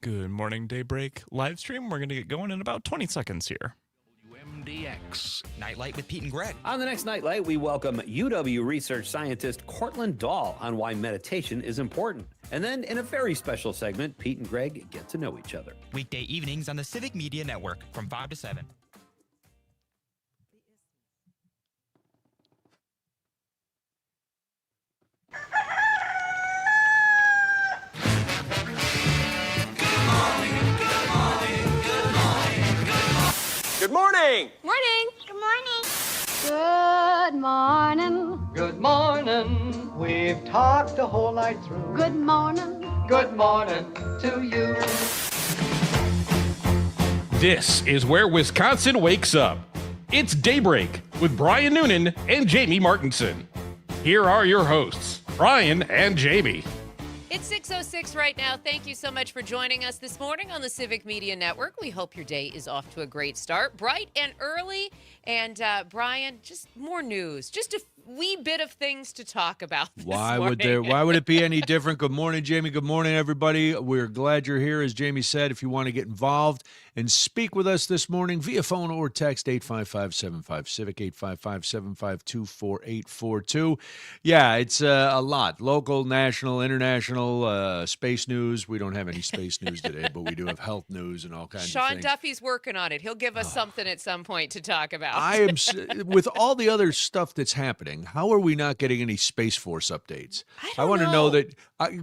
Good morning, Daybreak live stream. We're going to get going in about 20 seconds here. WMDX Nightlight with Pete and Greg. On the next Nightlight, we welcome UW research scientist Cortland Dahl on why meditation is important. And then, in a very special segment, Pete and Greg get to know each other. Weekday evenings on the Civic Media Network from 5 to 7. Good morning! Morning. Good morning. Good morning. Good morning. We've talked the whole night through. Good morning. Good morning to you. This is where Wisconsin wakes up. It's Daybreak with Brian Noonan and Jamie Martinson. Here are your hosts, Brian and Jamie. It's 6:06 right now. Thank you so much for joining us this morning on the Civic Media Network. We hope your day is off to a great start, bright and early. And Brian, just more news, just a wee bit of things to talk about this morning. Why would it be any different? Good morning, Jamie. Good morning, everybody. We're glad you're here. As Jamie said, if you want to get involved and speak with us this morning via phone or text, 855-75-CIVIC, 855-752-4842. Yeah, it's a lot. Local, national, international, space news. We don't have any space news today, but we do have health news and all kinds of Sean things. Duffy's working on it. He'll give us something at some point to talk about. With all the other stuff that's happening, how are we not getting any Space Force updates? I want to know that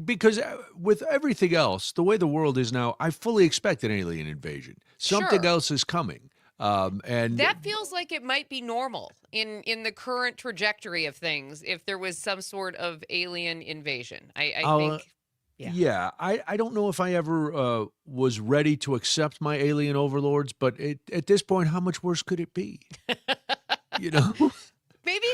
because with everything else, the way the world is now, I fully expect an alien invasion. Something else is coming. And that feels like it might be normal in the current trajectory of things if there was some sort of alien invasion. I think. Yeah, I don't know if I ever was ready to accept my alien overlords, but at this point, how much worse could it be? You know? Maybe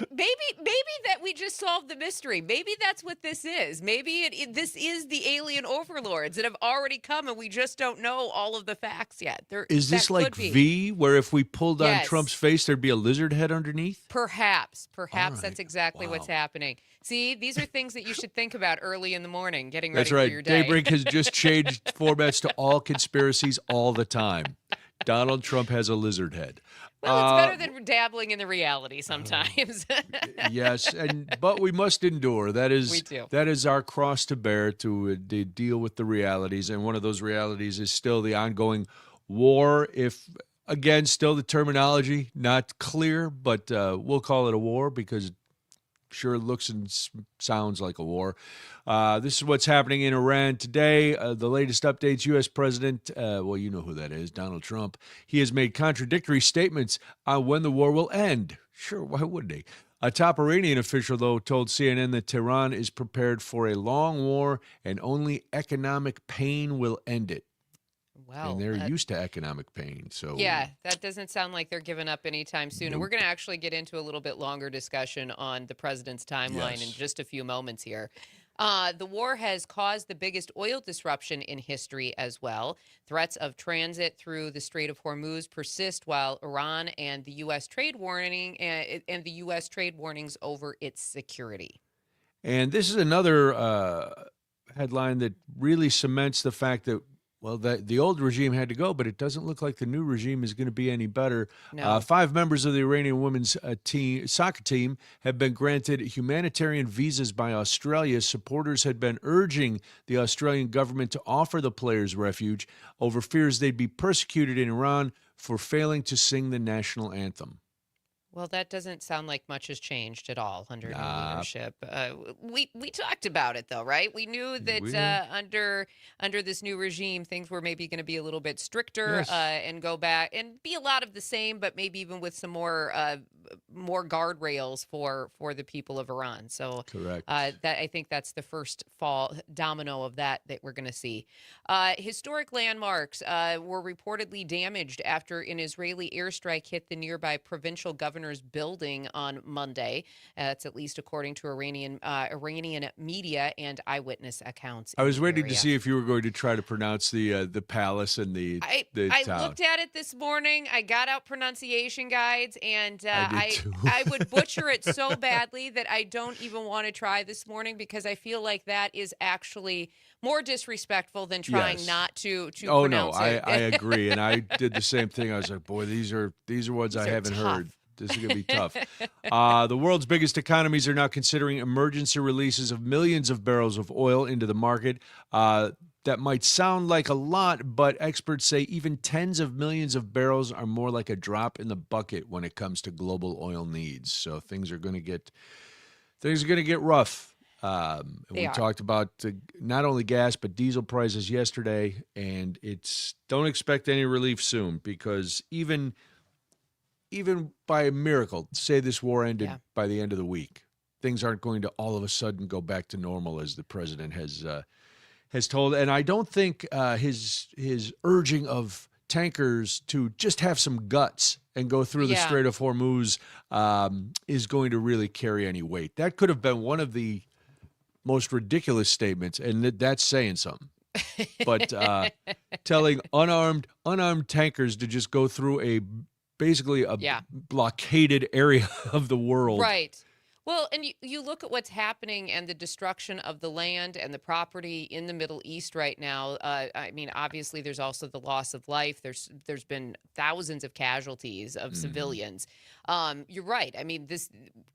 that we just solved the mystery. Maybe that's what this is. Maybe this is the alien overlords that have already come, and we just don't know all of the facts yet. Is this like V, where if we pulled on Trump's face, there'd be a lizard head underneath? Perhaps Right. that's exactly what's happening. See, these are things that you should think about early in the morning, getting ready That's right. for your day. Daybreak has just changed formats to all conspiracies all the time. Donald Trump has a lizard head. Well, it's better than dabbling in the reality sometimes. Yes, but we must endure. That is, We do. That is our cross to bear to deal with the realities, and one of those realities is still the ongoing war. If again, still the terminology not clear, but we'll call it a war because sure looks and sounds like a war. This is what's happening in Iran today. The latest updates, U.S. President, well, you know who that is, Donald Trump. He has made contradictory statements on when the war will end. Sure, why wouldn't he? A top Iranian official, though, told CNN that Tehran is prepared for a long war and only economic pain will end it. Well, and they're used to economic pain. So yeah, that doesn't sound like they're giving up anytime soon. Nope. And we're going to actually get into a little bit longer discussion on the president's timeline in just a few moments here. The war has caused the biggest oil disruption in history as well. Threats of transit through the Strait of Hormuz persist while Iran and the U.S. trade warnings over its security. And this is another headline that really cements the fact that, well, the old regime had to go, but it doesn't look like the new regime is going to be any better. No. 5 members of the Iranian women's soccer team have been granted humanitarian visas by Australia. Supporters had been urging the Australian government to offer the players refuge over fears they'd be persecuted in Iran for failing to sing the national anthem. Well, that doesn't sound like much has changed at all under new leadership. We talked about it, though, right? We knew that under this new regime, things were maybe going to be a little bit stricter and go back and be a lot of the same, but maybe even with some more guardrails for the people of Iran. So correct. That I think that's the first domino of that we're going to see. Historic landmarks were reportedly damaged after an Israeli airstrike hit the nearby provincial governor's building on Monday. That's at least according to Iranian media and eyewitness accounts. I was waiting to see if you were going to try to pronounce the palace and the I town. looked at it this morning. I got out pronunciation guides, and I too. I would butcher it so badly that I don't even want to try this morning because I feel like that is actually more disrespectful than trying Yes. not to Oh no, pronounce I it. agree, and I did the same thing. I was like, boy, these are ones I These are haven't tough. heard. This is gonna be tough. The world's biggest economies are now considering emergency releases of millions of barrels of oil into the market. That might sound like a lot, but experts say even tens of millions of barrels are more like a drop in the bucket when it comes to global oil needs. So things are going to get rough. We talked about not only gas but diesel prices yesterday, and don't expect any relief soon because even by a miracle, say this war ended by the end of the week, things aren't going to all of a sudden go back to normal as the president has told. And I don't think his urging of tankers to just have some guts and go through the Strait of Hormuz is going to really carry any weight. That could have been one of the most ridiculous statements, and that's saying something. But telling unarmed tankers to just go through basically a blockaded area of the world. Right. Well, and you look at what's happening and the destruction of the land and the property in the Middle East right now. I mean, obviously, there's also the loss of life. There's been thousands of casualties of civilians. You're right. I mean,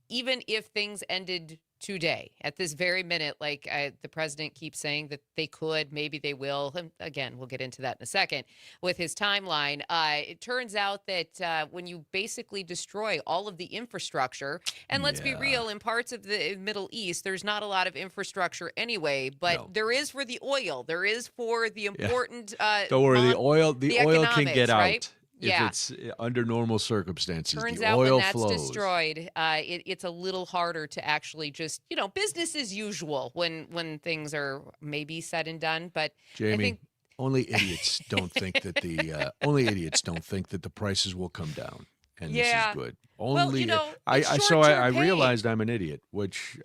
even if things ended today, at this very minute, like the president keeps saying that they could, maybe they will. And again, we'll get into that in a second with his timeline. It turns out that when you basically destroy all of the infrastructure, and let's be real, in parts of the Middle East, there's not a lot of infrastructure anyway, but there is for the oil. There is for the important. Don't worry, the oil can get out. Right? If it's under normal circumstances. Turns the out oil when that's flows. destroyed, it's a little harder to actually just, business as usual when things are maybe said and done. But Jamie, I think only idiots don't think that the prices will come down, and this is good. Only I realized I'm an idiot, which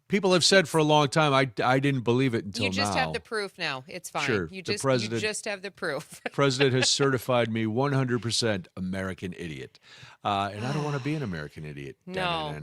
people have said for a long time. I didn't believe it until now. You just have the proof now. It's fine. Sure, You the just have the proof. President has certified me 100% American idiot. And I don't want to be an American idiot. No.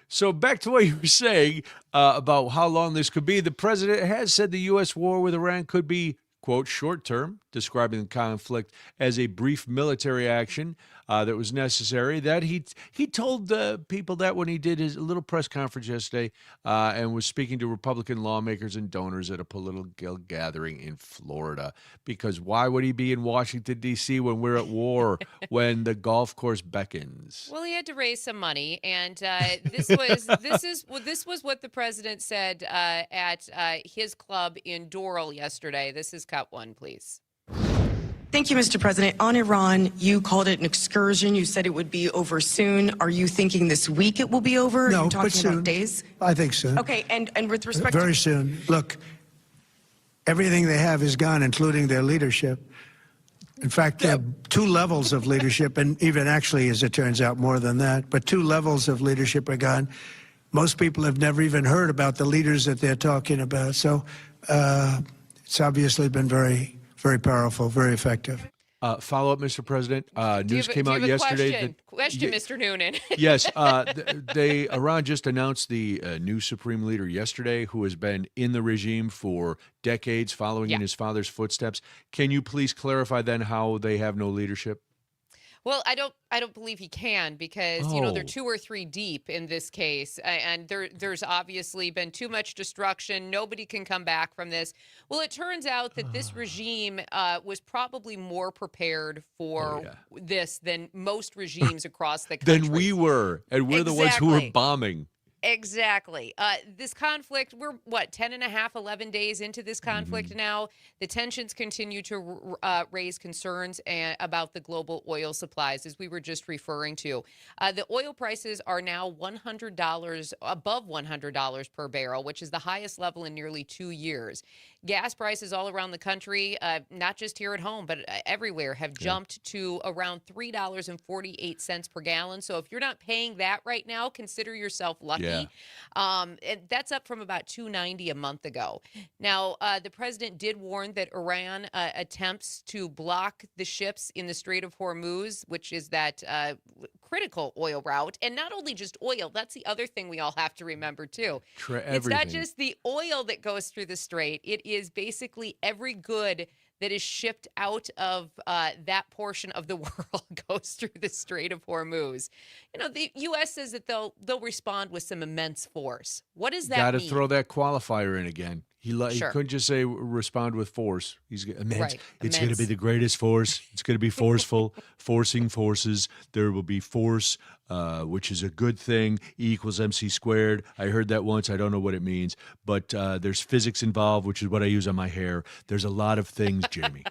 So back to what you were saying about how long this could be. The president has said the U.S. war with Iran could be, quote, short term, describing the conflict as a brief military action that was necessary. That he told the people that when he did his little press conference yesterday and was speaking to Republican lawmakers and donors at a political gathering in Florida. Because why would he be in Washington, D.C. when we're at war, when the golf course beckons? Well, he had to raise some money, and this was what the president said at his club in Doral yesterday. This is cut one, please. Thank you, Mr. President. On Iran, you called it an excursion. You said it would be over soon. Are you thinking this week it will be over? No, Are you talking but soon. about days? I think soon. Okay, and with respect Very soon. Look, everything they have is gone, including their leadership. In fact, they have two levels of leadership, and even actually, as it turns out, more than that. But two levels of leadership are gone. Most people have never even heard about the leaders that they're talking about. So it's obviously been very, very powerful, very effective. Follow up, Mr. President. News came out yesterday. Question, Mr. Noonan. Yes, Iran just announced the new supreme leader yesterday, who has been in the regime for decades, following in his father's footsteps. Can you please clarify then how they have no leadership? Well, I don't believe he can because they're 2 or 3 deep in this case, and there's obviously been too much destruction. Nobody can come back from this. Well, it turns out that this regime was probably more prepared for this than most regimes across the country. Than we were, and we're the ones who were bombing. Exactly. This conflict, we're 10 and a half, 11 days into this conflict now. The tensions continue to raise concerns about the global oil supplies, as we were just referring to. The oil prices are now $100, above $100 per barrel, which is the highest level in nearly 2 years. Gas prices all around the country, not just here at home, but everywhere, have jumped to around $3.48 per gallon. So if you're not paying that right now, consider yourself lucky. 270. And that's up from about 290 a month ago. Now, the president did warn that Iran attempts to block the ships in the Strait of Hormuz, which is that critical oil route. And not only just oil, that's the other thing we all have to remember, too. It's not just the oil that goes through the strait. It is basically every good that is shipped out of that portion of the world goes through the Strait of Hormuz. You know, the U.S. says that they'll respond with some immense force. What does that mean? Got to throw that qualifier in again. He couldn't just say respond with force. He's immense. Right. It's going to be the greatest force. It's going to be forceful, forcing forces. There will be force, which is a good thing. E equals MC squared. I heard that once. I don't know what it means. But there's physics involved, which is what I use on my hair. There's a lot of things, Jamie.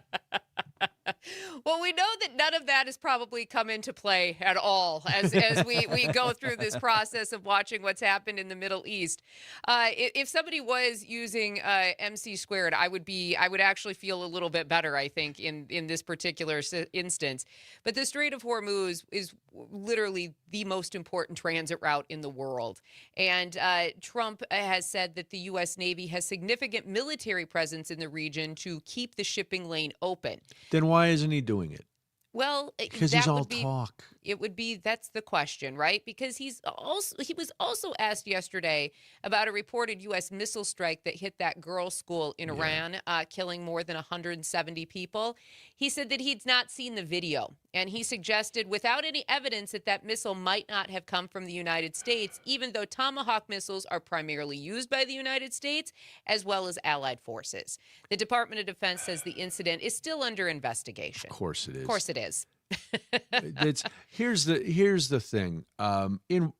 Well, we know that none of that has probably come into play at all as we go through this process of watching what's happened in the Middle East. If somebody was using MC squared, I would actually feel a little bit better, I think, in this particular instance. But the Strait of Hormuz is literally the most important transit route in the world. And Trump has said that the U.S. Navy has significant military presence in the region to keep the shipping lane open. Then why isn't he doing it? Well, because he's all talk. It would be, that's the question, right? Because he was also asked yesterday about a reported U.S. missile strike that hit that girls' school in Iran, killing more than 170 people. He said that he'd not seen the video, and he suggested without any evidence that missile might not have come from the United States, even though Tomahawk missiles are primarily used by the United States as well as allied forces. The Department of Defense says the incident is still under investigation. Of course it is. Of course it is. Here's the thing.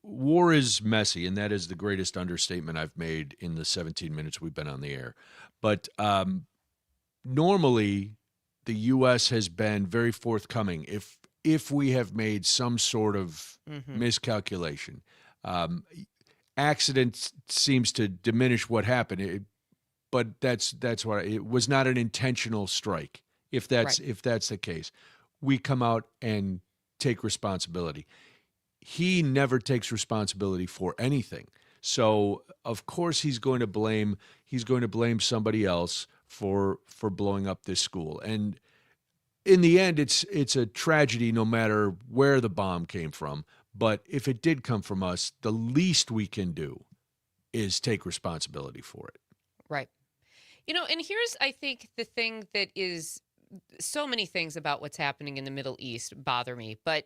War is messy, and that is the greatest understatement I've made in the 17 minutes we've been on the air. But normally, the U.S. has been very forthcoming. If we have made some sort of miscalculation, accident seems to diminish what happened. But that's why it was not an intentional strike. If that's the case, we come out and take responsibility. He never takes responsibility for anything. So of course he's going to blame somebody else for blowing up this school. And in the end, it's a tragedy no matter where the bomb came from. But if it did come from us, the least we can do is take responsibility for it. Right. You know, and here's, I think, the thing that is, so many things about what's happening in the Middle East bother me, but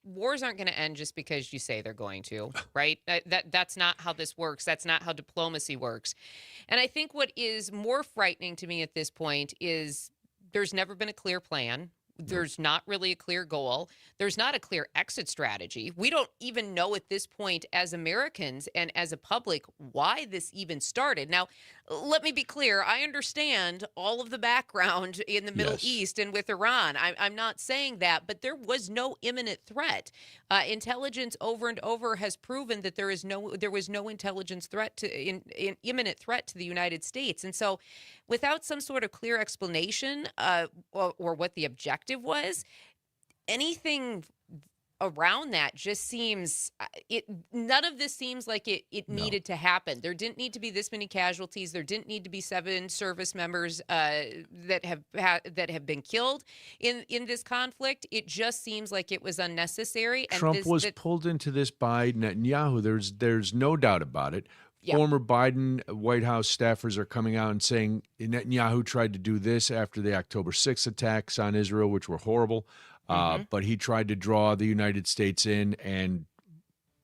wars aren't going to end just because you say they're going to, right? That's not how this works. That's not how diplomacy works. And I think what is more frightening to me at this point is there's never been a clear plan. There's not really a clear goal. There's not a clear exit strategy. We don't even know at this point as Americans and as a public why this even started. Now, let me be clear. I understand all of the background in the Middle East and with Iran. I'm not saying that, but there was no imminent threat. Intelligence over and over has proven that there was no intelligence threat to imminent threat to the United States. And so without some sort of clear explanation or what the objective was, anything around that just seems none of this seems like it needed to happen. There didn't need to be this many casualties. There didn't need to be 7 service members that have been killed in this conflict. It just seems like it was unnecessary. And Trump was pulled into this by Netanyahu. There's no doubt about it. Yep. Former Biden White House staffers are coming out and saying Netanyahu tried to do this after the October 6th attacks on Israel, which were horrible. But he tried to draw the United States in, and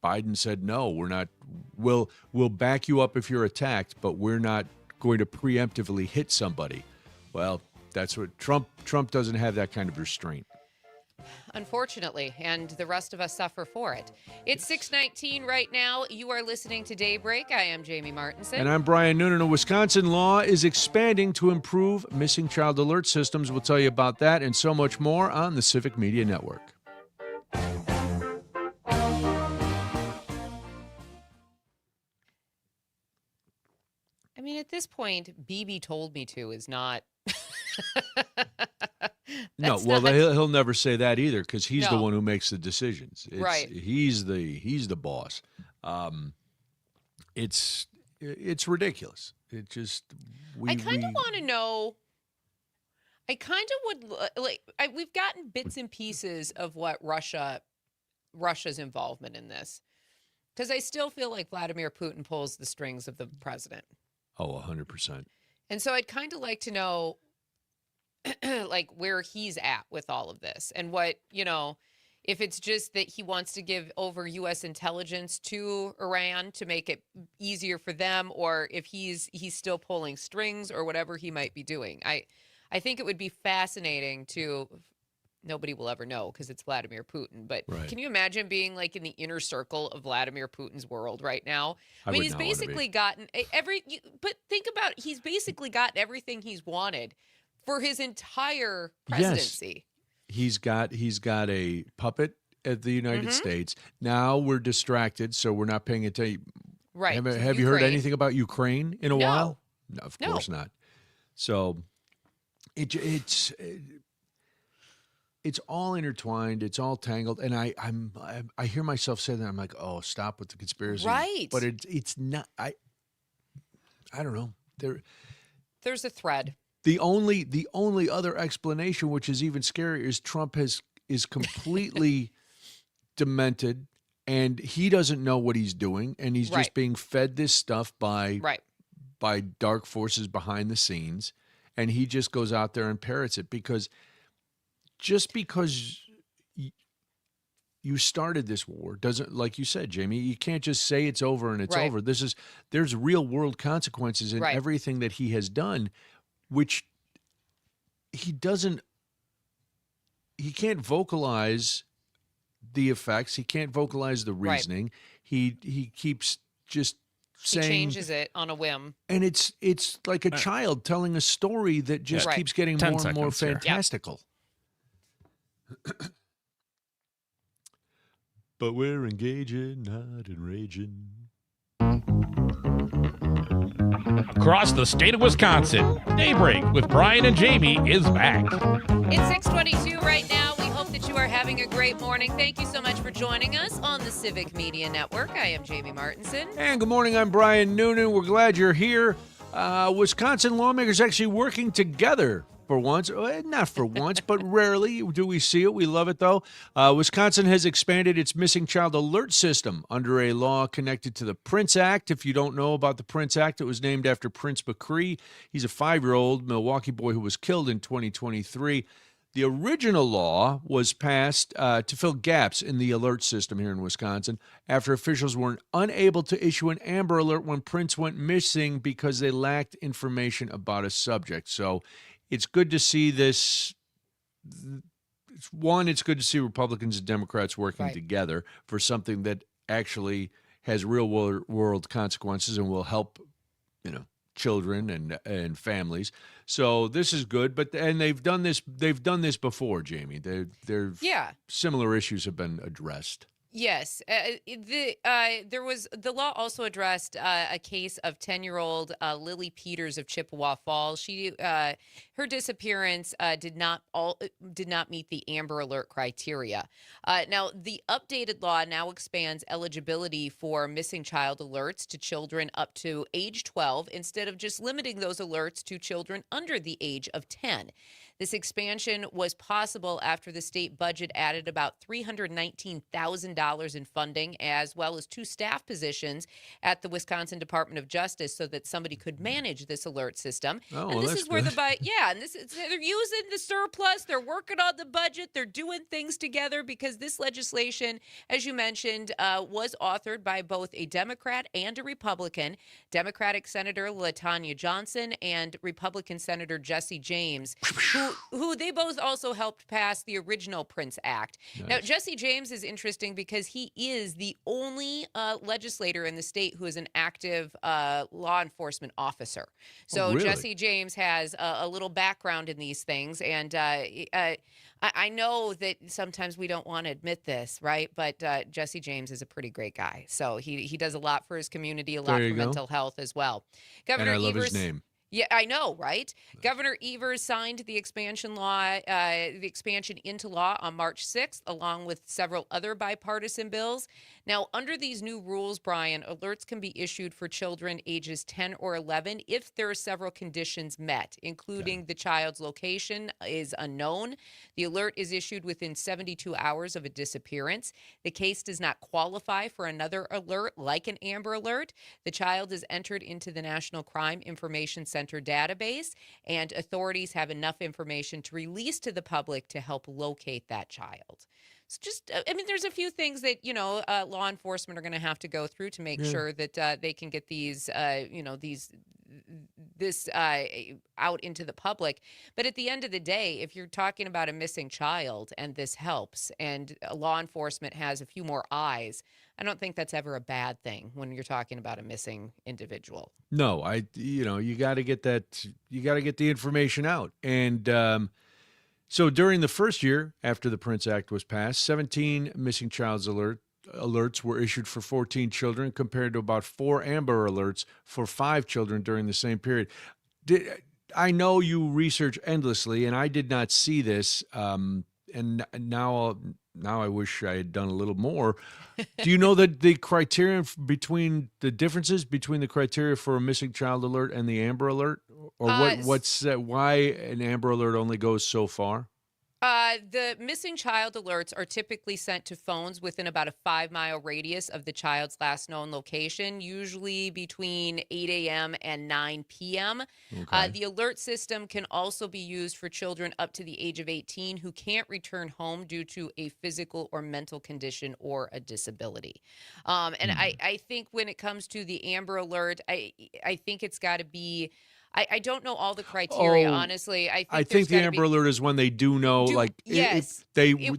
Biden said, no, we're not. We'll back you up if you're attacked, but we're not going to preemptively hit somebody. Well, that's what Trump doesn't have that kind of restraint. Unfortunately, and the rest of us suffer for it. It's 6:19 right now. You are listening to Daybreak. I am Jamie Martinson. And I'm Brian Noonan. A Wisconsin law is expanding to improve missing child alert systems. We'll tell you about that and so much more on the Civic Media Network. I mean, at this point, BB told me to is not... No, well, he'll never say that either because he's the one who makes the decisions. Right. He's the boss. it's ridiculous. It just I kind of want to know. I kind of would we've gotten bits and pieces of what Russia's involvement in this, because I still feel like Vladimir Putin pulls the strings of the president. Oh, 100%. And so I'd kind of like to know, like, where he's at with all of this, and what, if it's just that he wants to give over U.S. intelligence to Iran to make it easier for them, or if he's still pulling strings, or whatever he might be doing. I think it would be fascinating to. Nobody will ever know because it's Vladimir Putin. But Can you imagine being like in the inner circle of Vladimir Putin's world right now? I mean, he's basically gotten but think about he's basically gotten everything he's wanted for his entire presidency. Yes. He's got a puppet at the United States. Now we're distracted, so we're not paying attention. Right. Have you heard anything about Ukraine in a while? No, of course not. So it's all intertwined. It's all tangled, and I hear myself say that. I'm like, oh, stop with the conspiracy. Right. But it's not. I don't know. There's a thread. The only other explanation, which is even scarier, is Trump is completely demented, and he doesn't know what he's doing, and he's just being fed this stuff by dark forces behind the scenes, and he just goes out there and parrots it because. Just because you started this war doesn't, like you said, Jamie, you can't just say it's over and it's over. There's real world consequences in everything that he has done, which he can't vocalize the effects. He can't vocalize the reasoning. He keeps just saying, he changes it on a whim. And it's like a child telling a story that just keeps getting more and more fantastical. But we're engaging, not enraging. Across the state of Wisconsin, Daybreak with Brian and Jamie is back. It's 6:22 right now. We hope that you are having a great morning. Thank you so much for joining us on the Civic Media Network. I am Jamie Martinson. And good morning, I'm Brian Noonan. We're glad you're here. Wisconsin lawmakers actually working together. For once, not for once, but rarely do we see it. We love it, though. Wisconsin has expanded its missing child alert system under a law connected to the Prince Act. If you don't know about the Prince Act, it was named after Prince McCree. He's a 5-year-old Milwaukee boy who was killed in 2023. The original law was passed to fill gaps in the alert system here in Wisconsin after officials were unable to issue an Amber Alert when Prince went missing because they lacked information about a subject. So it's good to see this. One, it's good to see Republicans and Democrats working together for something that actually has real world consequences and will help, children and families. So this is good. And they've done this. They've done this before, Jamie. Similar issues have been addressed. Yes. The law also addressed a case of 10-year-old Lily Peters of Chippewa Falls. Her disappearance did not meet the Amber Alert criteria. Now, the updated law now expands eligibility for missing child alerts to children up to age 12 instead of just limiting those alerts to children under the age of 10. This expansion was possible after the state budget added about $319,000 in funding, as well as 2 staff positions at the Wisconsin Department of Justice, so that somebody could manage this alert system. Oh, and well, this is where they're using the surplus. They're working on the budget. They're doing things together because this legislation, as you mentioned, was authored by both a Democrat and a Republican. Democratic Senator LaTanya Johnson and Republican Senator Jesse James, who they both also helped pass the original Prince Act. Nice. Now, Jesse James is interesting because he is the only legislator in the state who is an active law enforcement officer. So really? Jesse James has a little background in these things, and I know that sometimes we don't want to admit this, right? But Jesse James is a pretty great guy. So he does a lot for his community, a lot for mental health as well. Governor and I love Evers, his name. Yeah, I know, right? Governor Evers signed the expansion into law on March 6th, along with several other bipartisan bills. Now, under these new rules, Brian, alerts can be issued for children ages 10 or 11 if there are several conditions met, including the child's location is unknown. The alert is issued within 72 hours of a disappearance. The case does not qualify for another alert, like an Amber Alert. The child is entered into the National Crime Information Center database, and authorities have enough information to release to the public to help locate that child. So just, there's a few things that, law enforcement are going to have to go through to make sure that they can get these, this out into the public. But at the end of the day, if you're talking about a missing child and this helps and law enforcement has a few more eyes, I don't think that's ever a bad thing when you're talking about a missing individual. No, you got to get that. You got to get the information out. And so during the first year after the Prince Act was passed, 17 missing child's alerts were issued for 14 children, compared to about 4 Amber Alerts for 5 children during the same period. I know you research endlessly, and I did not see this. And now I wish I had done a little more. Do you know that the criterion between the differences between the criteria for a missing child alert and the Amber Alert, or why an Amber Alert only goes so far? The missing child alerts are typically sent to phones within about a 5-mile radius of the child's last known location, usually between 8 a.m. and 9 p.m. Okay. The alert system can also be used for children up to the age of 18 who can't return home due to a physical or mental condition or a disability. I think when it comes to the Amber Alert, I think it's got to be... I don't know all the criteria, honestly. I think the Amber Alert is when they do know, if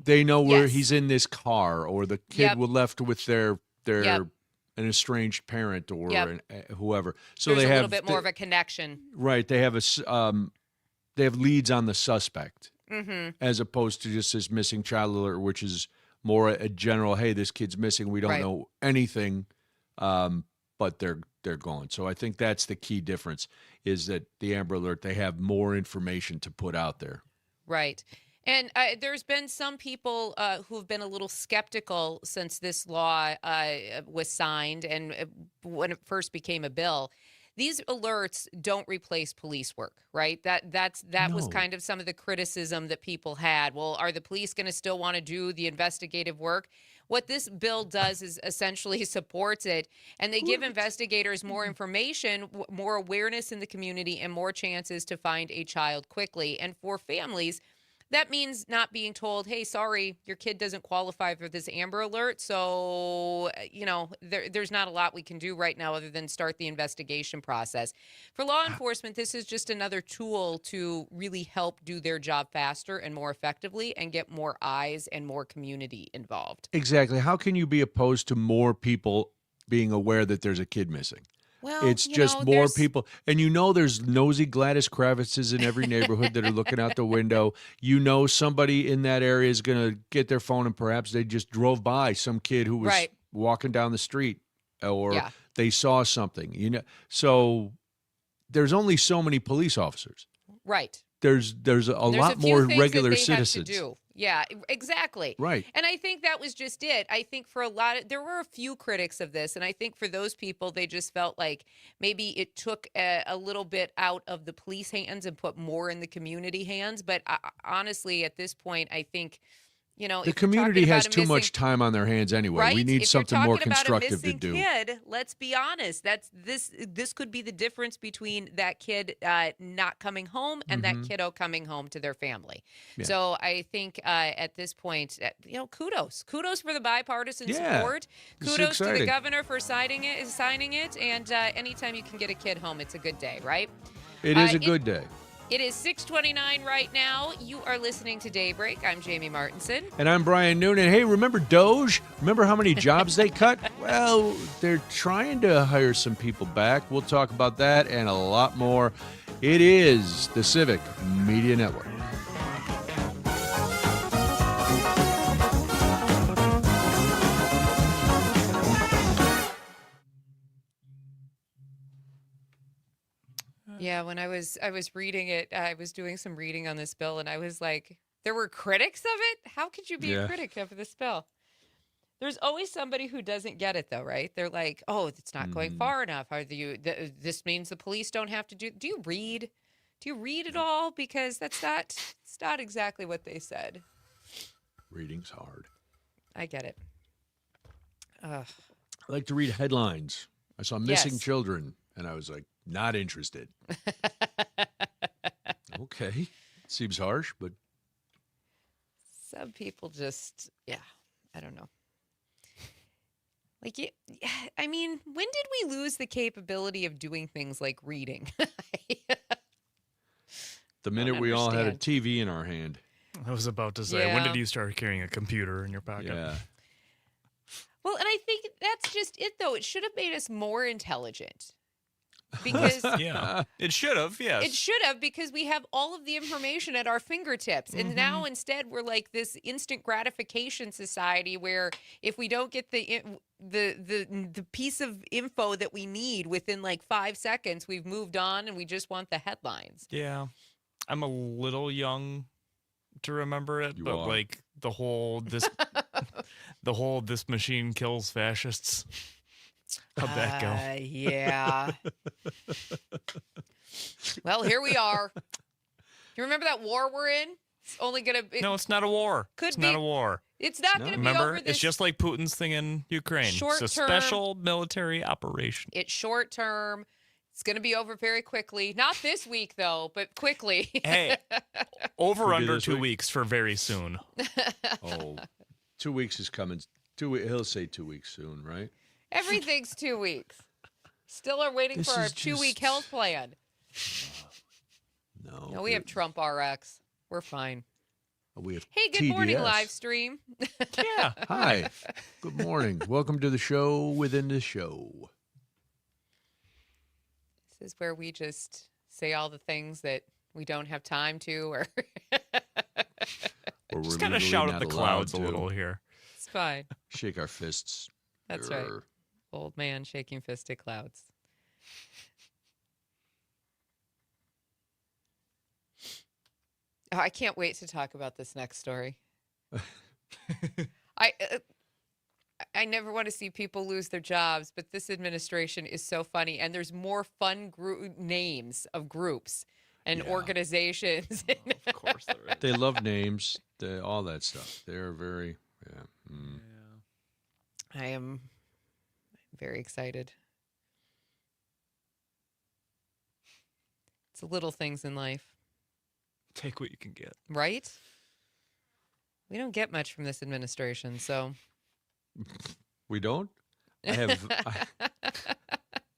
they know where he's in this car, or the kid was left with their an estranged parent or whoever. So there's they a have little bit more of a connection, right? They have they have leads on the suspect, as opposed to just this missing child alert, which is more a general. Hey, this kid's missing. We don't know anything, but they're gone. So I think that's the key difference, is that the Amber Alert, they have more information to put out there. Right. And there's been some people who've been a little skeptical since this law was signed and when it first became a bill. These alerts don't replace police work, right? That was kind of some of the criticism that people had. Well, are the police going to still want to do the investigative work? What this bill does is essentially supports it, and they give investigators more information, more awareness in the community, and more chances to find a child quickly. And for families, that means not being told, hey, sorry, your kid doesn't qualify for this Amber Alert. So, there's not a lot we can do right now other than start the investigation process. For law enforcement, this is just another tool to really help do their job faster and more effectively and get more eyes and more community involved. Exactly. How can you be opposed to more people being aware that there's a kid missing? Well, it's just more people. And there's nosy Gladys Kravitzes in every neighborhood that are looking out the window. Somebody in that area is going to get their phone, and perhaps they just drove by some kid who was walking down the street, or they saw something. So there's only so many police officers. Right. There's a lot more regular citizens. Have to do. Yeah, exactly. Right. And I think that was just it. I think for there were a few critics of this, and I think for those people, they just felt like maybe it took a little bit out of the police hands and put more in the community hands. But honestly, at this point, I think, the community has too much time on their hands anyway. Right? We need something more constructive to do. Kid, let's be honest. This could be the difference between that kid not coming home and that kiddo coming home to their family. Yeah. So I think at this point, kudos for the bipartisan support. Kudos to the governor for signing it. And anytime you can get a kid home, it's a good day, right? It is a good day. It is 6:29 right now. You are listening to Daybreak. I'm Jamie Martinson. And I'm Brian Noonan. Hey, remember Doge? Remember how many jobs they cut? Well, they're trying to hire some people back. We'll talk about that and a lot more. It is the Civic Media Network. Yeah, when I was reading it, I was doing some reading on this bill, and I was like, there were critics of it? How could you be a critic of this bill? There's always somebody who doesn't get it, though, right? They're like, oh, it's not going far enough. This means the police don't have to do. Do you read? Do you read it all? Because it's not exactly what they said. Reading's hard. I get it. Ugh. I like to read headlines. I saw missing children, and I was like, not interested. Okay. Seems harsh, but. Some people just, I don't know. Like, I mean, when did we lose the capability of doing things like reading? The minute we all had a TV in our hand. I was about to say, when did you start carrying a computer in your pocket? Yeah. Well, and I think that's just it, though. It should have made us more intelligent. Because it should have, yes. It should have, because we have all of the information at our fingertips. And now instead we're like this instant gratification society where if we don't get the piece of info that we need within like 5 seconds, we've moved on and we just want the headlines. Yeah. I'm a little young to remember it, but like the whole this machine kills fascists. How'd that go? Yeah. Well, here we are. You remember that war we're in? It's only gonna be. No, it's not a war. It's not a war. It's not going to be over this. It's just like Putin's thing in Ukraine. It's a special military operation. It's short term. It's going to be over very quickly. Not this week, though, but quickly. Hey, over under 2 weeks for very soon. 2 weeks is coming. He'll say 2 weeks soon, right? Everything's 2 weeks. Still are waiting for our 2-week health plan. No, we have Trump RX. We're fine. We have hey, good TDS. Morning, live stream. Yeah. Hi. Good morning. Welcome to the show within the show. This is where we just say all the things that we don't have time to, or just kind of shout at the clouds a little here. It's fine. Shake our fists. That's right. Old man shaking fist at clouds. Oh, I can't wait to talk about this next story. I never want to see people lose their jobs, but this administration is so funny, and there's more fun names of groups and organizations. Of course there is. They love names, all that stuff. They're very, I am very excited. It's the little things in life. Take what you can get. Right? We don't get much from this administration, so. We don't? I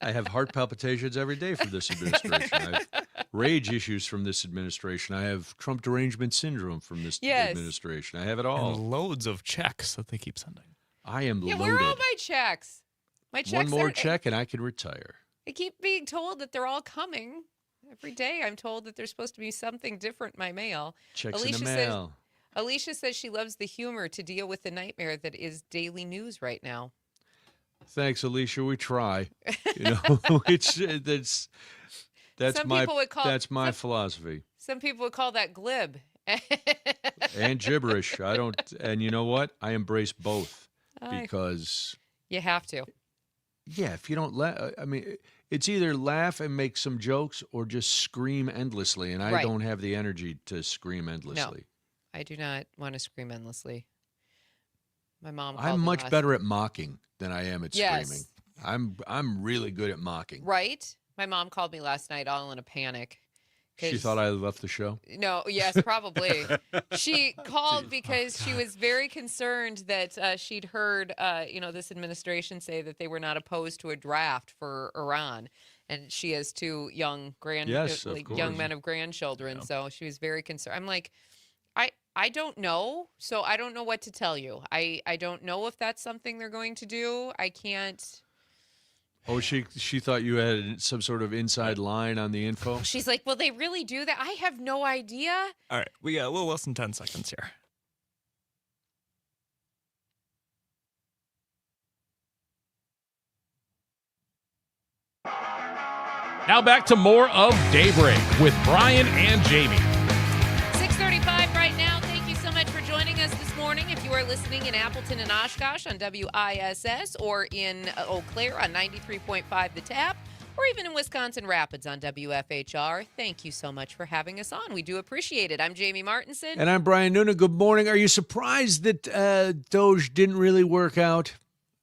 have heart palpitations every day from this administration. I have rage issues from this administration. I have Trump derangement syndrome from this administration. I have it all. And loads of checks that they keep sending. I am loaded. Where are all my checks? My checks One more check and I can retire. I keep being told that they're all coming. Every day I'm told that there's supposed to be something different in my mail. Checks in the mail. Alicia says she loves the humor to deal with the nightmare that is daily news right now. Thanks, Alicia. We try. You know, that's my philosophy. Some people would call that glib. And gibberish. And you know what? I embrace both because you have to. Yeah, if you don't it's either laugh and make some jokes or just scream endlessly, and I don't have the energy to scream endlessly. No, I do not want to scream endlessly. My mom. I'm much better at mocking than I am at screaming. I'm really good at mocking. Right. My mom called me last night all in a panic. She thought I left the show? No, yes, probably. She called because she was very concerned that she'd heard, this administration say that they were not opposed to a draft for Iran. And she has two young young men of grandchildren. Yeah. So she was very concerned. I'm like, I don't know. So I don't know what to tell you. I don't know if that's something they're going to do. I can't. Oh, she thought you had some sort of inside line on the info? She's like, will they really do that? I have no idea. All right. We got a little less than 10 seconds here. Now back to more of Daybreak with Brian and Jamie. 6:35 right now. Thank you so much for joining us this morning. If you are listening in Appleton and Oshkosh on WISS or in Eau Claire on 93.5 The Tap, or even in Wisconsin Rapids on WFHR, thank you so much for having us on. We do appreciate it. I'm Jamie Martinson. And I'm Brian Noonan. Good morning. Are you surprised that Doge didn't really work out?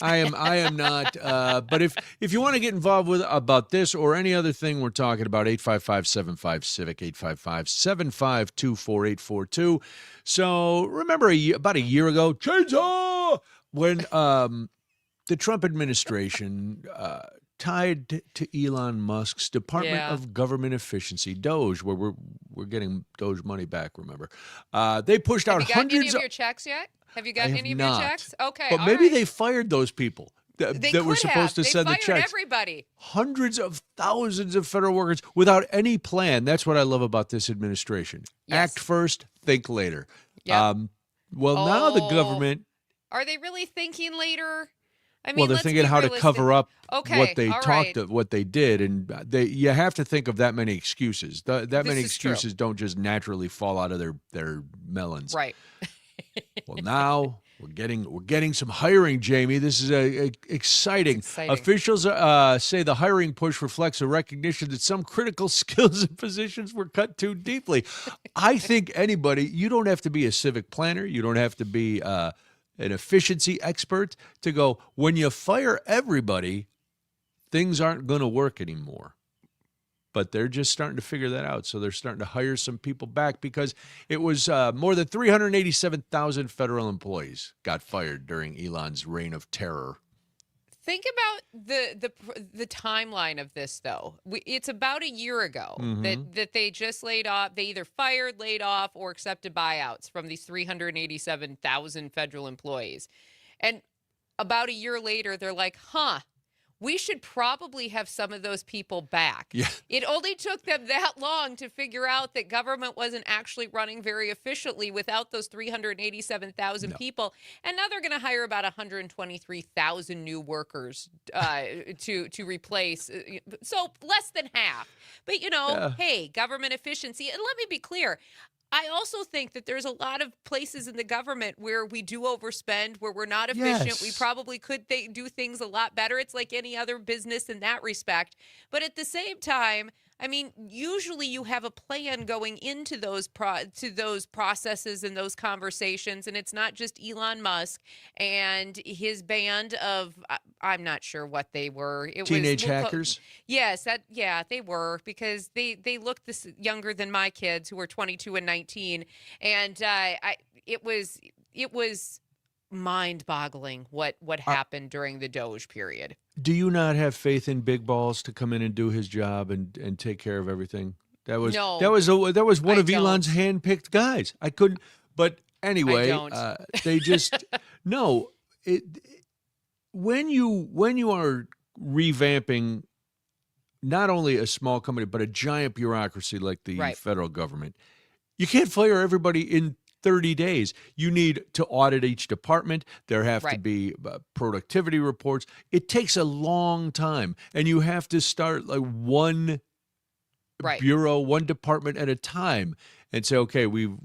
I am not. But if you want to get involved with about this or any other thing we're talking about, 855-75-CIVIC, 855-752-4842. So remember about a year ago, chainsaw, when the Trump administration tied to Elon Musk's Department of Government Efficiency, Doge, where we're getting Doge money back, remember. They pushed out hundreds of... Have you gotten any of your checks yet? Have you gotten any of your checks? Okay, but maybe they fired those people that were supposed to send the checks. They fired everybody. Hundreds of thousands of federal workers without any plan. That's what I love about this administration. Yes. Act first, think later. Yep. Now the government... Are they really thinking later? I mean, well, they're thinking how to cover up what they what they did, and you have to think of that many excuses. That many excuses don't just naturally fall out of their melons. Right. Well, now we're getting some hiring, Jamie. This is exciting. Officials say the hiring push reflects a recognition that some critical skills and positions were cut too deeply. I think you don't have to be a civic planner. You don't have to be an efficiency expert to go, when you fire everybody, things aren't going to work anymore. But they're just starting to figure that out. So they're starting to hire some people back because it was more than 387,000 federal employees got fired during Elon's reign of terror. Think about the timeline of this, though. It's about a year ago that they just laid off. They either fired, laid off, or accepted buyouts from these 387,000 federal employees. And about a year later, they're like, we should probably have some of those people back. Yeah. It only took them that long to figure out that government wasn't actually running very efficiently without those 387,000 people. And now they're going to hire about 123,000 new workers to replace. So less than half. But, hey, government efficiency. And let me be clear. I also think that there's a lot of places in the government where we do overspend, where we're not efficient. Yes. We probably could do things a lot better. It's like any other business in that respect. But at the same time, I mean, usually you have a plan going into those processes and those conversations, and it's not just Elon Musk and his band of I'm not sure what they were. Teenage hackers. Yes, they were, because they looked younger than my kids, who were 22 and 19, and it was mind-boggling what happened during the Doge period. Do you not have faith in Big Balls to come in and do his job and take care of everything? That was one of Elon's handpicked guys. I couldn't. But anyway, they just no. When you are revamping not only a small company but a giant bureaucracy like the federal government, you can't fire everybody in 30 days. You need to audit each department. There have to be productivity reports. It takes a long time, and you have to start like one bureau, one department at a time, and say, okay, we've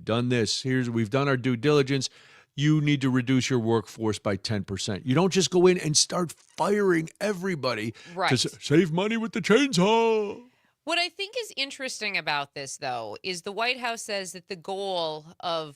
done this. We've done our due diligence. You need to reduce your workforce by 10%. You don't just go in and start firing everybody to save money with the chainsaw. What I think is interesting about this, though, is the White House says that the goal of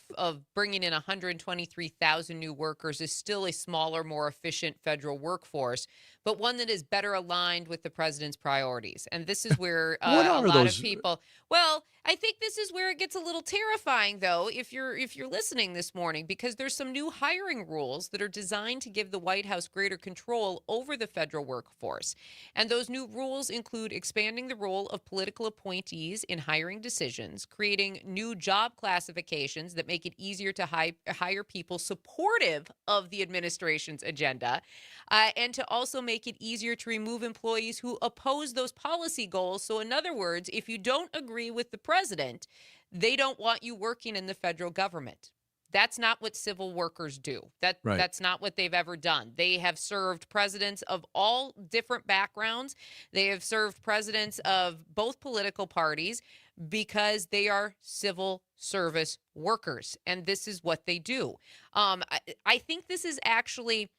bringing in 123,000 new workers is still a smaller, more efficient federal workforce, but one that is better aligned with the president's priorities. And this is where a lot of people. Well, I think this is where it gets a little terrifying, though, if you're listening this morning, because there's some new hiring rules that are designed to give the White House greater control over the federal workforce. And those new rules include expanding the role of political appointees in hiring decisions, creating new job classifications that make it easier to hire people supportive of the administration's agenda, and to also make it easier to remove employees who oppose those policy goals. So in other words, if you don't agree with the president, they don't want you working in the federal government. That's not what civil workers do. That's not what they've ever done. They have served presidents of all different backgrounds. They have served presidents of both political parties because they are civil service workers, and this is what they do. I think this is actually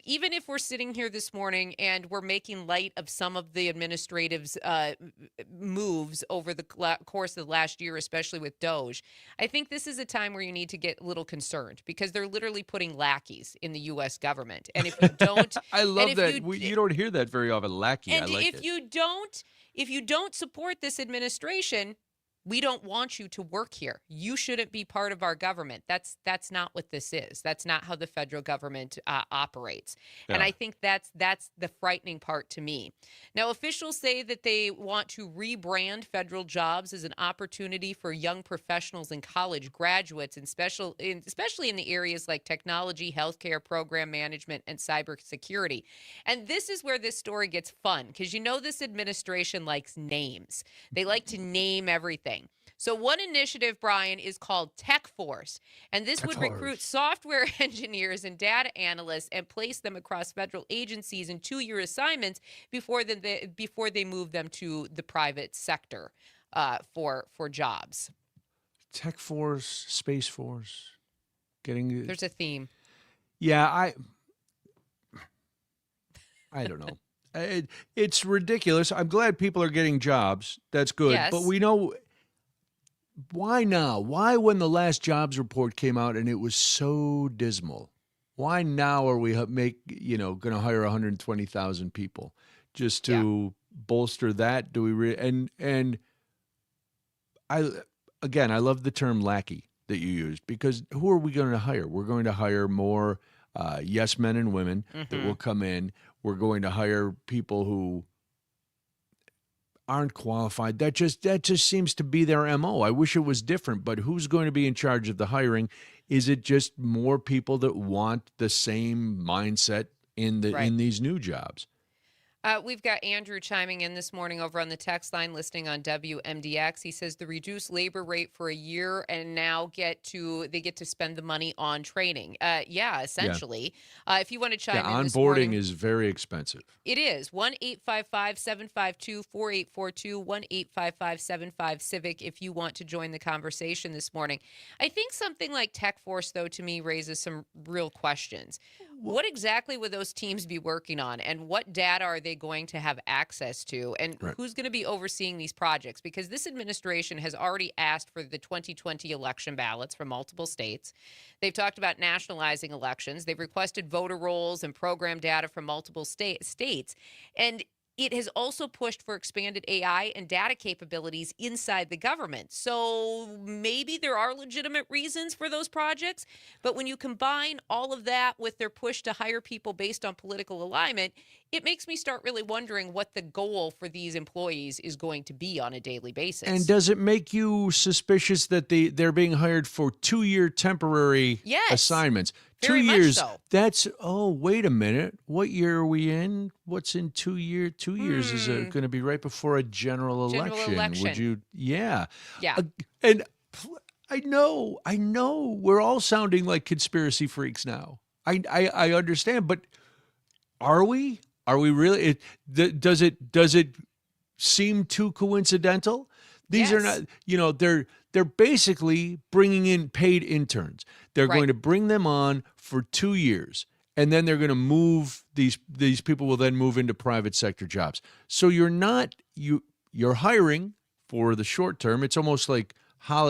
even if we're sitting here this morning and we're making light of some of the administrative's moves over the course of the last year, especially with Doge, I think this is a time where you need to get a little concerned because they're literally putting lackeys in the U.S. government. And if you don't, I love that. You don't hear that very often. Lackey. And I like if you don't support this administration, we don't want you to work here. You shouldn't be part of our government. That's not what this is. That's not how the federal government operates. Yeah. And I think that's the frightening part to me. Now, officials say that they want to rebrand federal jobs as an opportunity for young professionals and college graduates, and especially in the areas like technology, healthcare, program management, and cybersecurity. And this is where this story gets fun because this administration likes names. They like to name everything. So one initiative, Brian, is called Tech Force, and this would recruit software engineers and data analysts and place them across federal agencies in 2-year assignments before they move them to the private sector for jobs. Tech Force, Space Force, there's a theme. Yeah, I don't know. It's ridiculous. I'm glad people are getting jobs. That's good. Yes. But we know. Why now? Why when the last jobs report came out and it was so dismal? Why now are we going to hire 120,000 people just to bolster that? Do we and I love the term lackey that you used because who are we going to hire? We're going to hire more yes men and women that will come in. We're going to hire people who aren't qualified. That just seems to be their MO. I wish it was different, but who's going to be in charge of the hiring? Is it just more people that want the same mindset in these new jobs? We've got Andrew chiming in this morning over on the text line listening on WMDX. He says the reduced labor rate for a year and now they get to spend the money on training. Essentially. Yeah. If you want to chime in this morning. Onboarding is very expensive. It is. 1-855-752-4842, 1-855-75-CIVIC if you want to join the conversation this morning. I think something like Tech Force, though, to me raises some real questions. What exactly would those teams be working on, and what data are they going to have access to, and who's going to be overseeing these projects? Because this administration has already asked for the 2020 election ballots from multiple states. They've talked about nationalizing elections. They've requested voter rolls and program data from multiple states. And it has also pushed for expanded AI and data capabilities inside the government. So maybe there are legitimate reasons for those projects, but when you combine all of that with their push to hire people based on political alignment, it makes me start really wondering what the goal for these employees is going to be on a daily basis. And does it make you suspicious that they're being hired for 2-year temporary assignments? Very 2 years. Much so. That's, wait a minute. What year are we in? What's in 2 years? 2 years is going to be right before a general election. Would you? Yeah. Yeah. And I know we're all sounding like conspiracy freaks now. I understand, but are we? Are we really? Does it seem too coincidental? These are not, they're basically bringing in paid interns. They're going to bring them on for 2 years, and then they're going to move these people will then move into private sector jobs. So you're hiring for the short term. It's almost like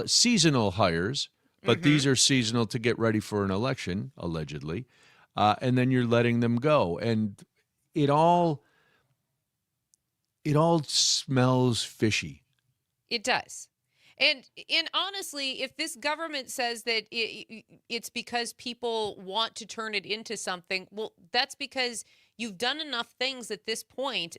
seasonal hires, but these are seasonal to get ready for an election, allegedly, and then you're letting them go, and it all smells fishy. It does. And honestly, if this government says that it's because people want to turn it into something, well, that's because you've done enough things at this point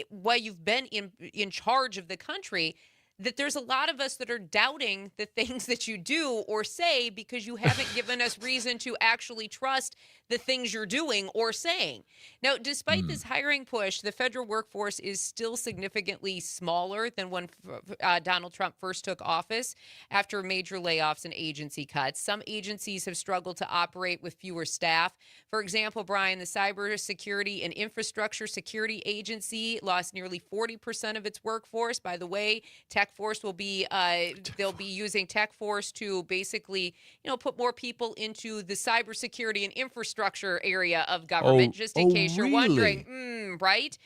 while you've been in charge of the country that there's a lot of us that are doubting the things that you do or say because you haven't given us reason to actually trust the things you're doing or saying. Now, despite this hiring push, the federal workforce is still significantly smaller than when Donald Trump first took office after major layoffs and agency cuts. Some agencies have struggled to operate with fewer staff. For example, Brian, the Cybersecurity and Infrastructure Security Agency lost nearly 40% of its workforce. By the way, TechForce will be they'll be using TechForce to basically, put more people into the cybersecurity and infrastructure area of government, just in case you're wondering, right?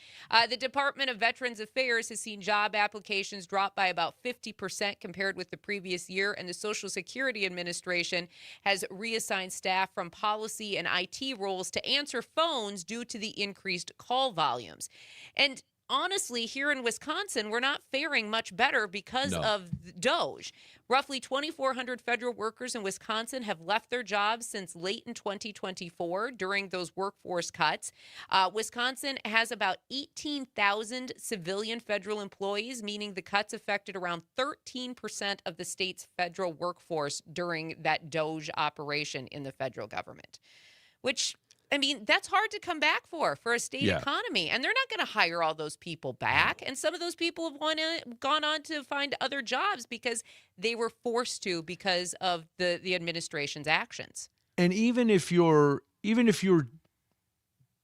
The Department of Veterans Affairs has seen job applications drop by about 50% compared with the previous year, and the Social Security Administration has reassigned staff from policy and IT roles to answer phones due to the increased call volumes. And honestly, here in Wisconsin, we're not faring much better because of DOGE. Roughly 2,400 federal workers in Wisconsin have left their jobs since late in 2024 during those workforce cuts. Wisconsin has about 18,000 civilian federal employees, meaning the cuts affected around 13% of the state's federal workforce during that DOGE operation in the federal government, which, I mean, that's hard to come back for a state economy. And they're not going to hire all those people back. And some of those people have gone on to find other jobs because they were forced to because of the administration's actions. And even if you're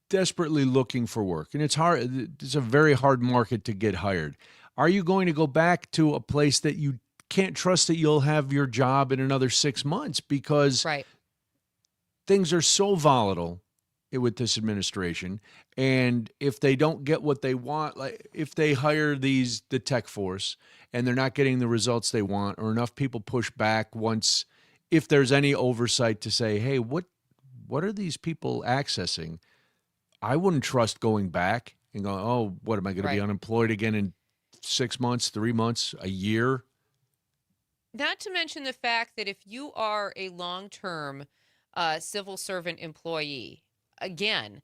desperately looking for work, and it's a very hard market to get hired, are you going to go back to a place that you can't trust that you'll have your job in another 6 months? Because things are so volatile with this administration, and if they don't get what they want, like if they hire the tech force and they're not getting the results they want, or enough people push back if there's any oversight to say, hey, what are these people accessing? I wouldn't trust going back and going, oh, what am I going to be unemployed again in 6 months, 3 months, a year? Not to mention the fact that if you are a long-term civil servant employee, again,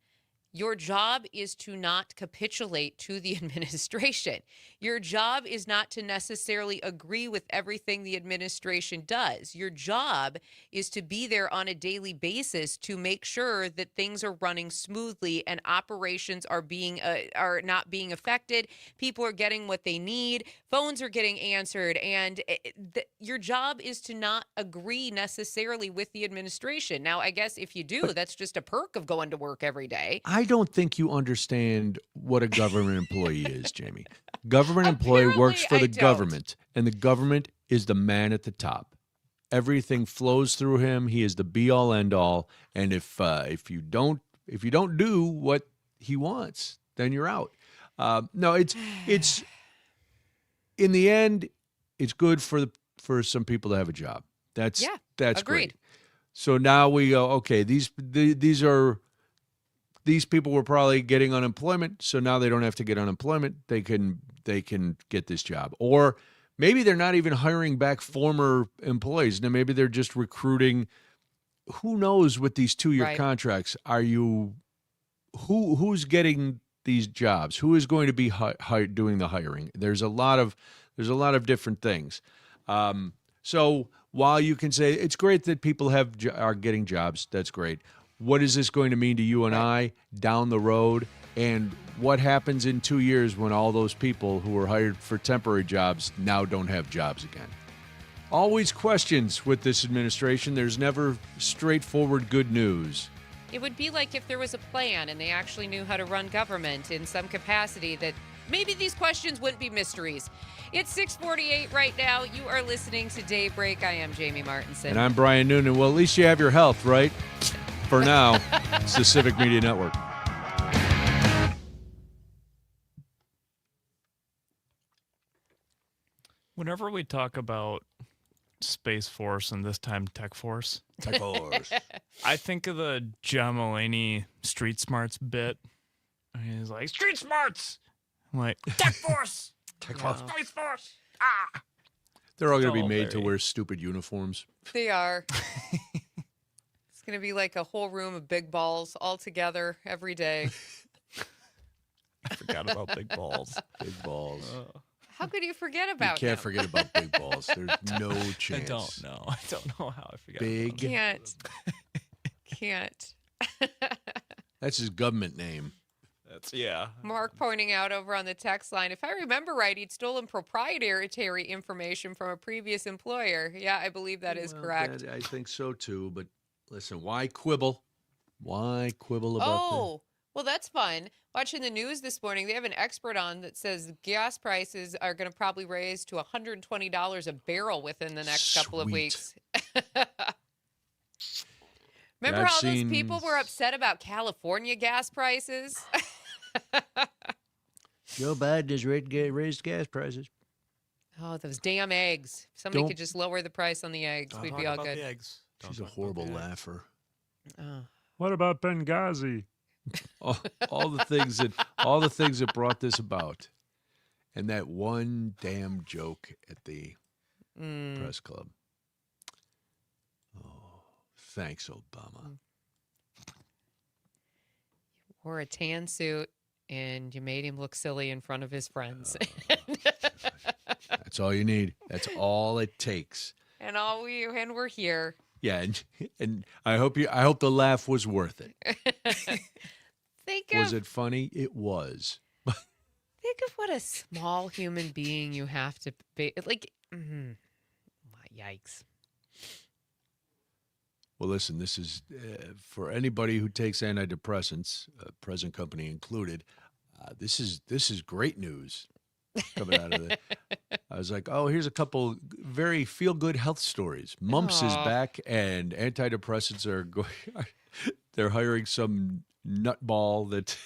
your job is to not capitulate to the administration. Your job is not to necessarily agree with everything the administration does. Your job is to be there on a daily basis to make sure that things are running smoothly and operations are not being affected. People are getting what they need. Phones are getting answered. And your job is to not agree necessarily with the administration. Now, I guess if you do, that's just a perk of going to work every day. I don't think you understand what a government employee is, Jamie. Government employee works for the government, and the government is the man at the top. Everything flows through him. He is the be-all, end-all. And if you don't do what he wants, then you're out. No, it's in the end, it's good for some people to have a job. That's agreed. Great. So now we go, okay, these people were probably getting unemployment, so now they don't have to get unemployment. They can get this job. Or maybe they're not even hiring back former employees. Now maybe they're just recruiting. Who knows with these 2-year contracts? Who's getting these jobs? Who is going to be doing the hiring? There's a lot of different things. So while you can say it's great that people are getting jobs, that's great. What is this going to mean to you and I down the road? And what happens in 2 years when all those people who were hired for temporary jobs now don't have jobs again? Always questions with this administration. There's never straightforward good news. It would be like if there was a plan and they actually knew how to run government in some capacity, that maybe these questions wouldn't be mysteries. It's 6:48 right now. You are listening to Daybreak. I am Jamie Martinson. And I'm Brian Noonan. Well, at least you have your health, right? For now, it's the Civic Media Network. Whenever we talk about Space Force and this time Tech Force, I think of the John Mulaney Street Smarts bit. He's like, Street Smarts! I'm like, Tech Force! Space Force! Ah! They're all going to be made to wear stupid uniforms. They are. It's going to be like a whole room of big balls all together every day. I forgot about big balls. Big balls. How could you forget about You can't him? forget about Big Balls. There's no chance. I don't know. I don't know how I forgot. Big. Can't. That's his government name. Yeah. Mark pointing out over on the text line, if I remember right, he'd stolen proprietary information from a previous employer. Yeah, I believe that is correct. I think so too. But listen, why quibble? Why quibble about Oh, well, that's fun. Watching the news this morning, they have an expert on that says gas prices are going to probably raise to $120 a barrel within the next couple of Sweet. weeks. Remember how those people were upset about California gas prices? Joe Biden has raised gas prices. Oh, those damn eggs. If somebody could just lower the price on the eggs, we'd be all good. The eggs. She's a horrible laugher. Oh. What about Benghazi? all the things that brought this about, and that one damn joke at the press club. Oh, thanks, Obama. You wore a tan suit and you made him look silly in front of his friends. That's all you need. That's all it takes. And we're here. Yeah, and I hope the laugh was worth it. Was it funny? It was. Think of what a small human being you have to be. Like, yikes. Well, listen, this is for anybody who takes antidepressants, present company included. This is great news coming out of it. I was like, oh, here's a couple very feel-good health stories. Mumps is back, and antidepressants are going. They're hiring some nutball that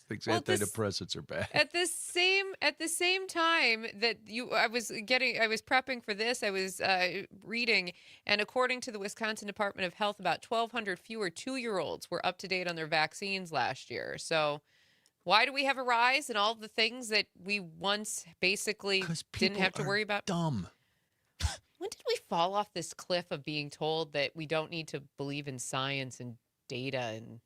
thinks antidepressants are bad. At the same time that I was prepping for this, I was reading, and according to the Wisconsin Department of Health, about 1,200 fewer 2-year-olds were up to date on their vaccines last year. So why do we have a rise in all the things that we once basically didn't have to worry about? Dumb. When did we fall off this cliff of being told that we don't need to believe in science and data? And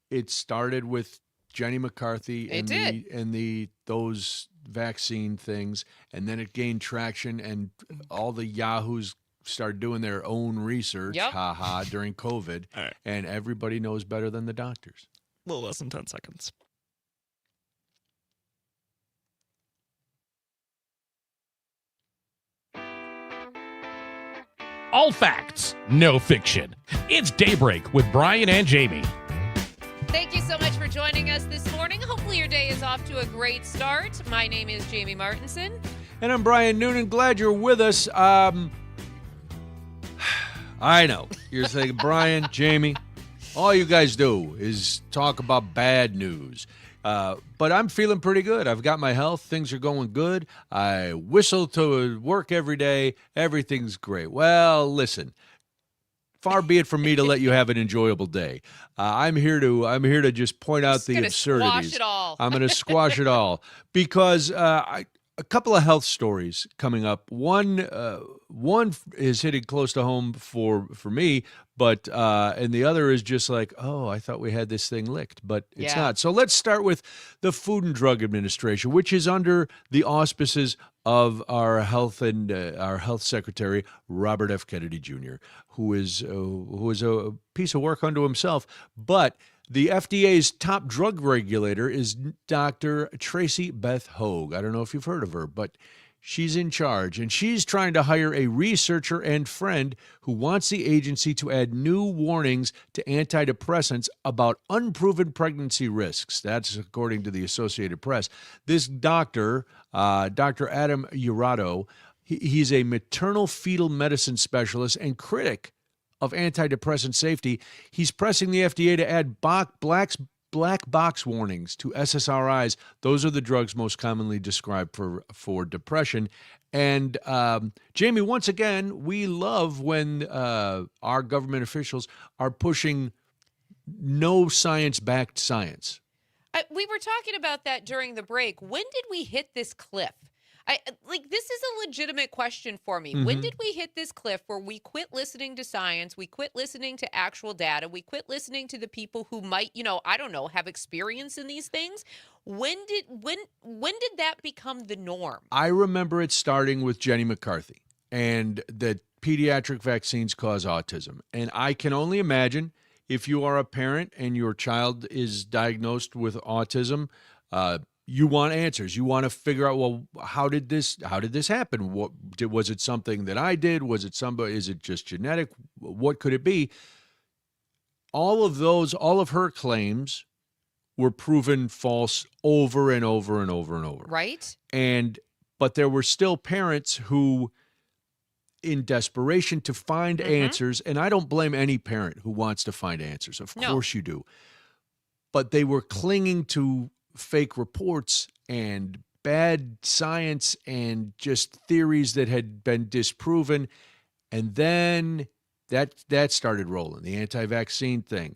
it started with Jenny McCarthy and those vaccine things, and then it gained traction, and all the yahoos started doing their own research, during COVID, and everybody knows better than the doctors. A little less than 10 seconds. All facts, no fiction. It's Daybreak with Brian and Jamie. Thank you so much for joining us this morning. Hopefully your day is off to a great start. My name is Jamie Martinson. And I'm Brian Noonan. Glad you're with us. I know. You're saying, Brian, Jamie, all you guys do is talk about bad news. But I'm feeling pretty good. I've got my health. Things are going good. I whistle to work every day. Everything's great. Well, listen. Far be it from me to let you have an enjoyable day. I'm here to just point out the absurdities. Squash it all. I'm going to squash it all because a couple of health stories coming up. One is hitting close to home for me, but and the other is just like, oh, I thought we had this thing licked, but it's not. So let's start with the Food and Drug Administration, which is under the auspices of our health secretary, Robert F. Kennedy Jr., who is a piece of work unto himself. But the FDA's top drug regulator is Dr. Tracy Beth Hogue. I don't know if you've heard of her, but she's in charge, and she's trying to hire a researcher and friend who wants the agency to add new warnings to antidepressants about unproven pregnancy risks. That's according to the Associated Press. This doctor, Dr. Adam Urado, he's a maternal fetal medicine specialist and critic of antidepressant safety. He's pressing the FDA to add black box warnings to SSRIs. Those are the drugs most commonly described for depression. And Jamie, once again, we love when our government officials are pushing no science-backed science. We were talking about that during the break. When did we hit this cliff? This is a legitimate question for me. When did we hit this cliff where we quit listening to science, we quit listening to actual data, we quit listening to the people who might, I don't know, have experience in these things? When did that become the norm? I remember it starting with Jenny McCarthy and that pediatric vaccines cause autism. And I can only imagine if you are a parent and your child is diagnosed with autism, you want answers. You want to figure out, well, how did this happen? Was it something that I did? Was it somebody? Is it just genetic? What could it be? All of her claims were proven false over and over and over and over. Right. But there were still parents who, in desperation to find answers, and I don't blame any parent who wants to find answers. Of course you do. But they were clinging to fake reports and bad science and just theories that had been disproven. And then that started rolling, the anti-vaccine thing.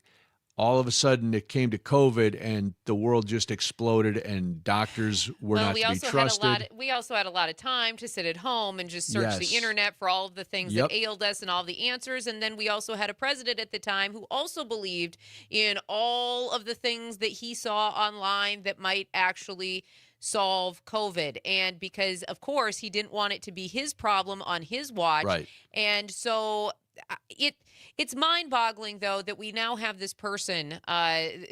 All of a sudden it came to COVID and the world just exploded and doctors were not to be trusted. We also had a lot of time to sit at home and just search the internet for all of the things that ailed us and all the answers. And then we also had a president at the time who also believed in all of the things that he saw online that might actually solve COVID. And because, of course, he didn't want it to be his problem on his watch. Right. And so it's mind-boggling, though, that we now have this person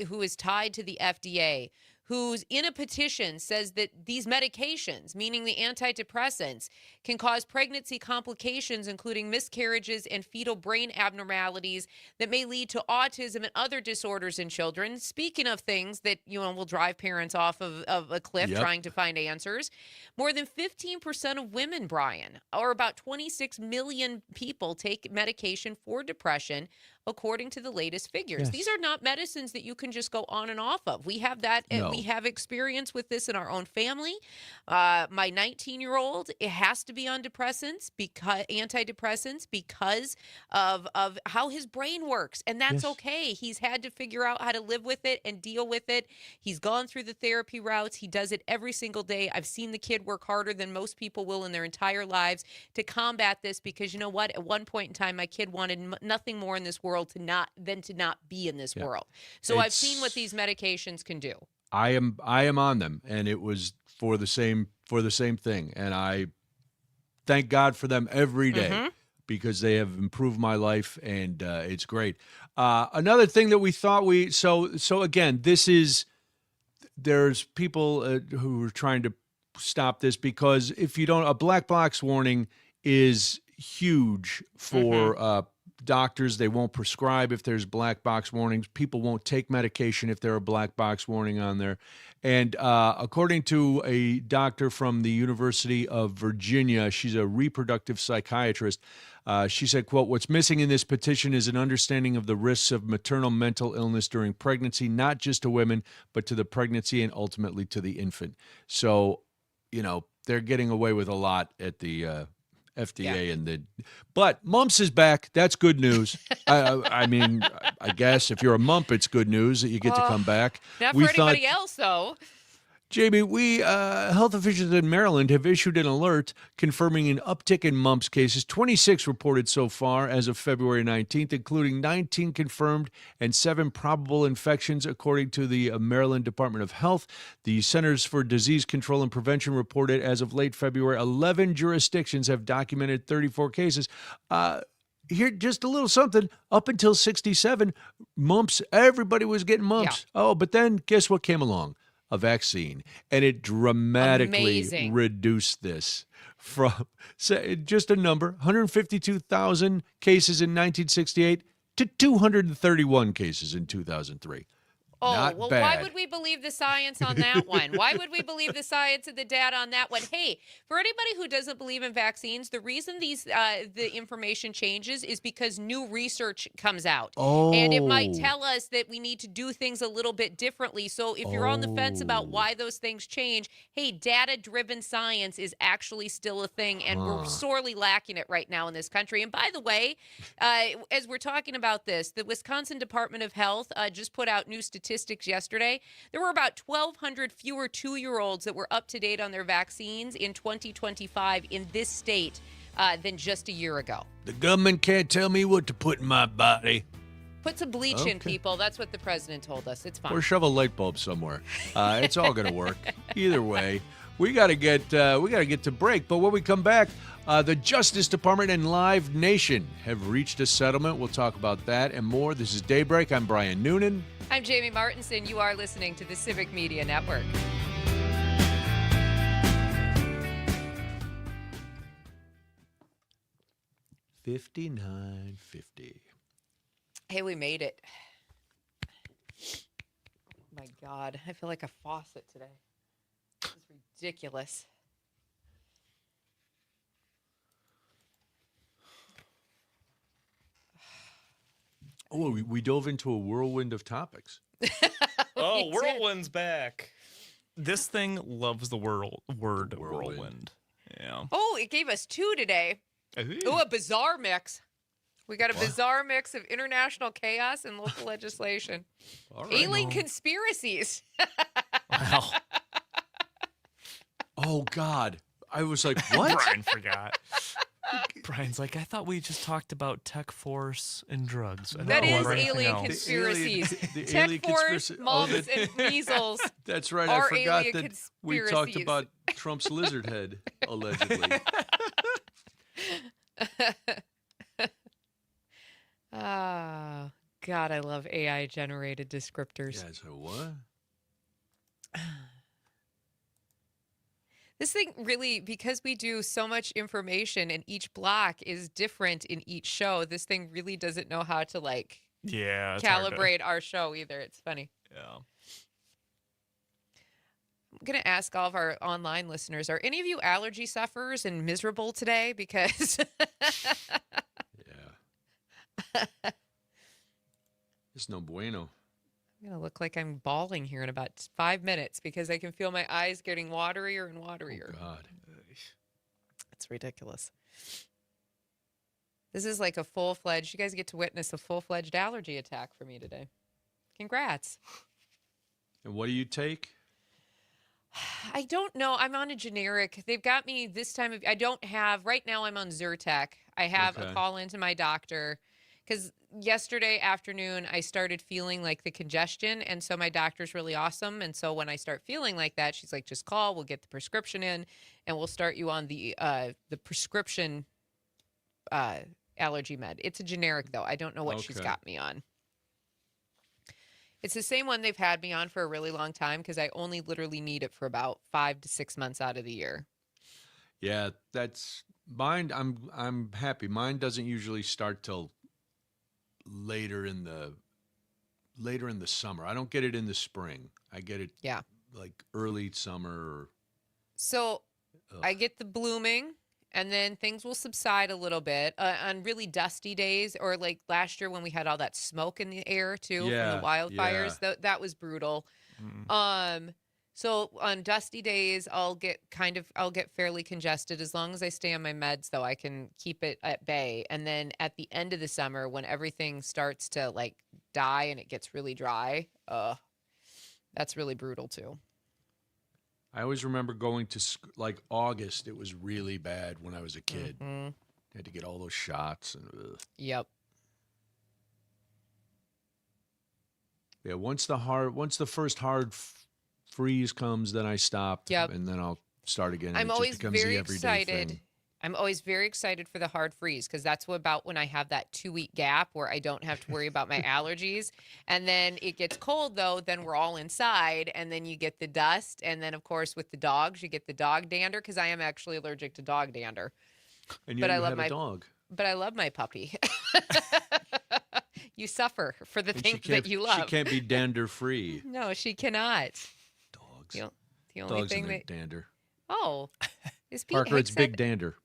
who is tied to the FDA, who's in a petition says that these medications, meaning the antidepressants, can cause pregnancy complications, including miscarriages and fetal brain abnormalities that may lead to autism and other disorders in children. Speaking of things that, will drive parents off of a cliff trying to find answers, more than 15% of women, Brian, or about 26 million people, take medication for depression, according to the latest figures. Yes. These are not medicines that you can just go on and off of. We have that. No. We have experience with this in our own family. My 19-year-old, it has to be on antidepressants because of how his brain works. And that's okay. He's had to figure out how to live with it and deal with it. He's gone through the therapy routes. He does it every single day. I've seen the kid work harder than most people will in their entire lives to combat this because you know what? At one point in time, my kid wanted nothing more in this world than to not be in this world. So I've seen what these medications can do. I am on them, and it was for the same thing, and I thank God for them every day because they have improved my life, and it's great. Another thing that we thought so again, there's people who are trying to stop this because if you don't, a black box warning is huge for doctors. They won't prescribe if there's black box warnings. People won't take medication if there are black box warning on there. And according to a doctor from the University of Virginia, she's a reproductive psychiatrist, she said, quote, "What's missing in this petition is an understanding of the risks of maternal mental illness during pregnancy, not just to women, but to the pregnancy and ultimately to the infant." So, they're getting away with a lot at the FDA but mumps is back. That's good news. I mean, I guess if you're a mump, it's good news that you get to come back. Not for anybody else, though. Jamie, health officials in Maryland have issued an alert confirming an uptick in mumps cases. 26 reported so far as of February 19th, including 19 confirmed and 7 probable infections, according to the Maryland Department of Health. The Centers for Disease Control and Prevention reported as of late February, 11 jurisdictions have documented 34 cases. Here, just a little something. Up until 67, mumps, everybody was getting mumps. Yeah. Oh, but then guess what came along? A vaccine, and it dramatically reduced this from just a number, 152,000 cases in 1968 to 231 cases in 2003. Oh, Not well, bad. Why would we believe the science on that one? Why would we believe the science and the data on that one? Hey, for anybody who doesn't believe in vaccines, the reason the information changes is because new research comes out. Oh. And it might tell us that we need to do things a little bit differently. So if you're on the fence about why those things change, hey, data-driven science is actually still a thing, and we're sorely lacking it right now in this country. And by the way, as we're talking about this, the Wisconsin Department of Health just put out new statistics statistics yesterday. There were about 1,200 fewer 2-year-olds that were up to date on their vaccines in 2025 in this state than just a year ago. The government can't tell me what to put in my body. Put some bleach in, people. That's what the president told us. It's fine. Or shove a light bulb somewhere. It's all going to work. Either way, we got to get to break. But when we come back, the Justice Department and Live Nation have reached a settlement. We'll talk about that and more. This is Daybreak. I'm Brian Noonan. I'm Jamie Martinson. You are listening to the Civic Media Network. $59.50. Hey, we made it. My God, I feel like a faucet today. This is ridiculous. Oh, we dove into a whirlwind of topics. Oh, whirlwind's back. This thing loves the word whirlwind. Yeah. Oh, it gave us 2 today. Oh, a bizarre mix. We got a bizarre mix of international chaos and local legislation. Alien conspiracies. Wow. Oh, God. I was like, what? Brian forgot. Brian's like, I thought we just talked about tech force and drugs. That is alien conspiracies. Tech force, mumps, and measles. That's right. I forgot that we talked about Trump's lizard head, allegedly. Oh, God, I love AI-generated descriptors. Yeah, so what? This thing really, because we do so much information and each block is different in each show, this thing really doesn't know how to, like, calibrate our show either. It's funny. Yeah. I'm going to ask all of our online listeners, are any of you allergy sufferers and miserable today? Because... It's no bueno. I'm going to look like I'm bawling here in about 5 minutes because I can feel my eyes getting waterier and waterier. Oh, God. It's ridiculous. This is like a full-fledged, you guys get to witness a full-fledged allergy attack for me today. Congrats. And what do you take? I don't know. I'm on a generic. They've got me this time. I don't have, right now I'm on Zyrtec. I have a call into my doctor because yesterday afternoon I started feeling like the congestion. And so my doctor's really awesome. And so when I start feeling like that, she's like, just call, we'll get the prescription in and we'll start you on the prescription allergy med. It's a generic though. I don't know what she's got me on. It's the same one they've had me on for a really long time because I only literally need it for about 5 to 6 months out of the year. Yeah, that's mine. I'm happy. Mine doesn't usually start till later in the summer. I don't get it in the spring. I get it like early summer. So I get the blooming. And then things will subside a little bit on really dusty days, or like last year when we had all that smoke in the air too from the wildfires. That was brutal. So on dusty days, I'll get fairly congested. As long as I stay on my meds, though, I can keep it at bay. And then at the end of the summer, when everything starts to like die and it gets really dry, that's really brutal too. I always remember going to like August. It was really bad when I was a kid. I had to get all those shots. And, Yep. Yeah. Once the first hard freeze comes, then I stop. Yep. And then I'll start again. I'm always very excited. Thing. I'm always very excited for the hard freeze because that's about when I have that 2-week gap where I don't have to worry about my allergies. And then it gets cold, though. Then we're all inside, and then you get the dust. And then, of course, with the dogs, you get the dog dander because I am actually allergic to dog dander. And you have a dog. But I love my puppy. You suffer for the things that you love. She can't be dander-free. No, she cannot. Dogs. The only Dogs thing that dander. Oh, is Pete Parker, it's big dander.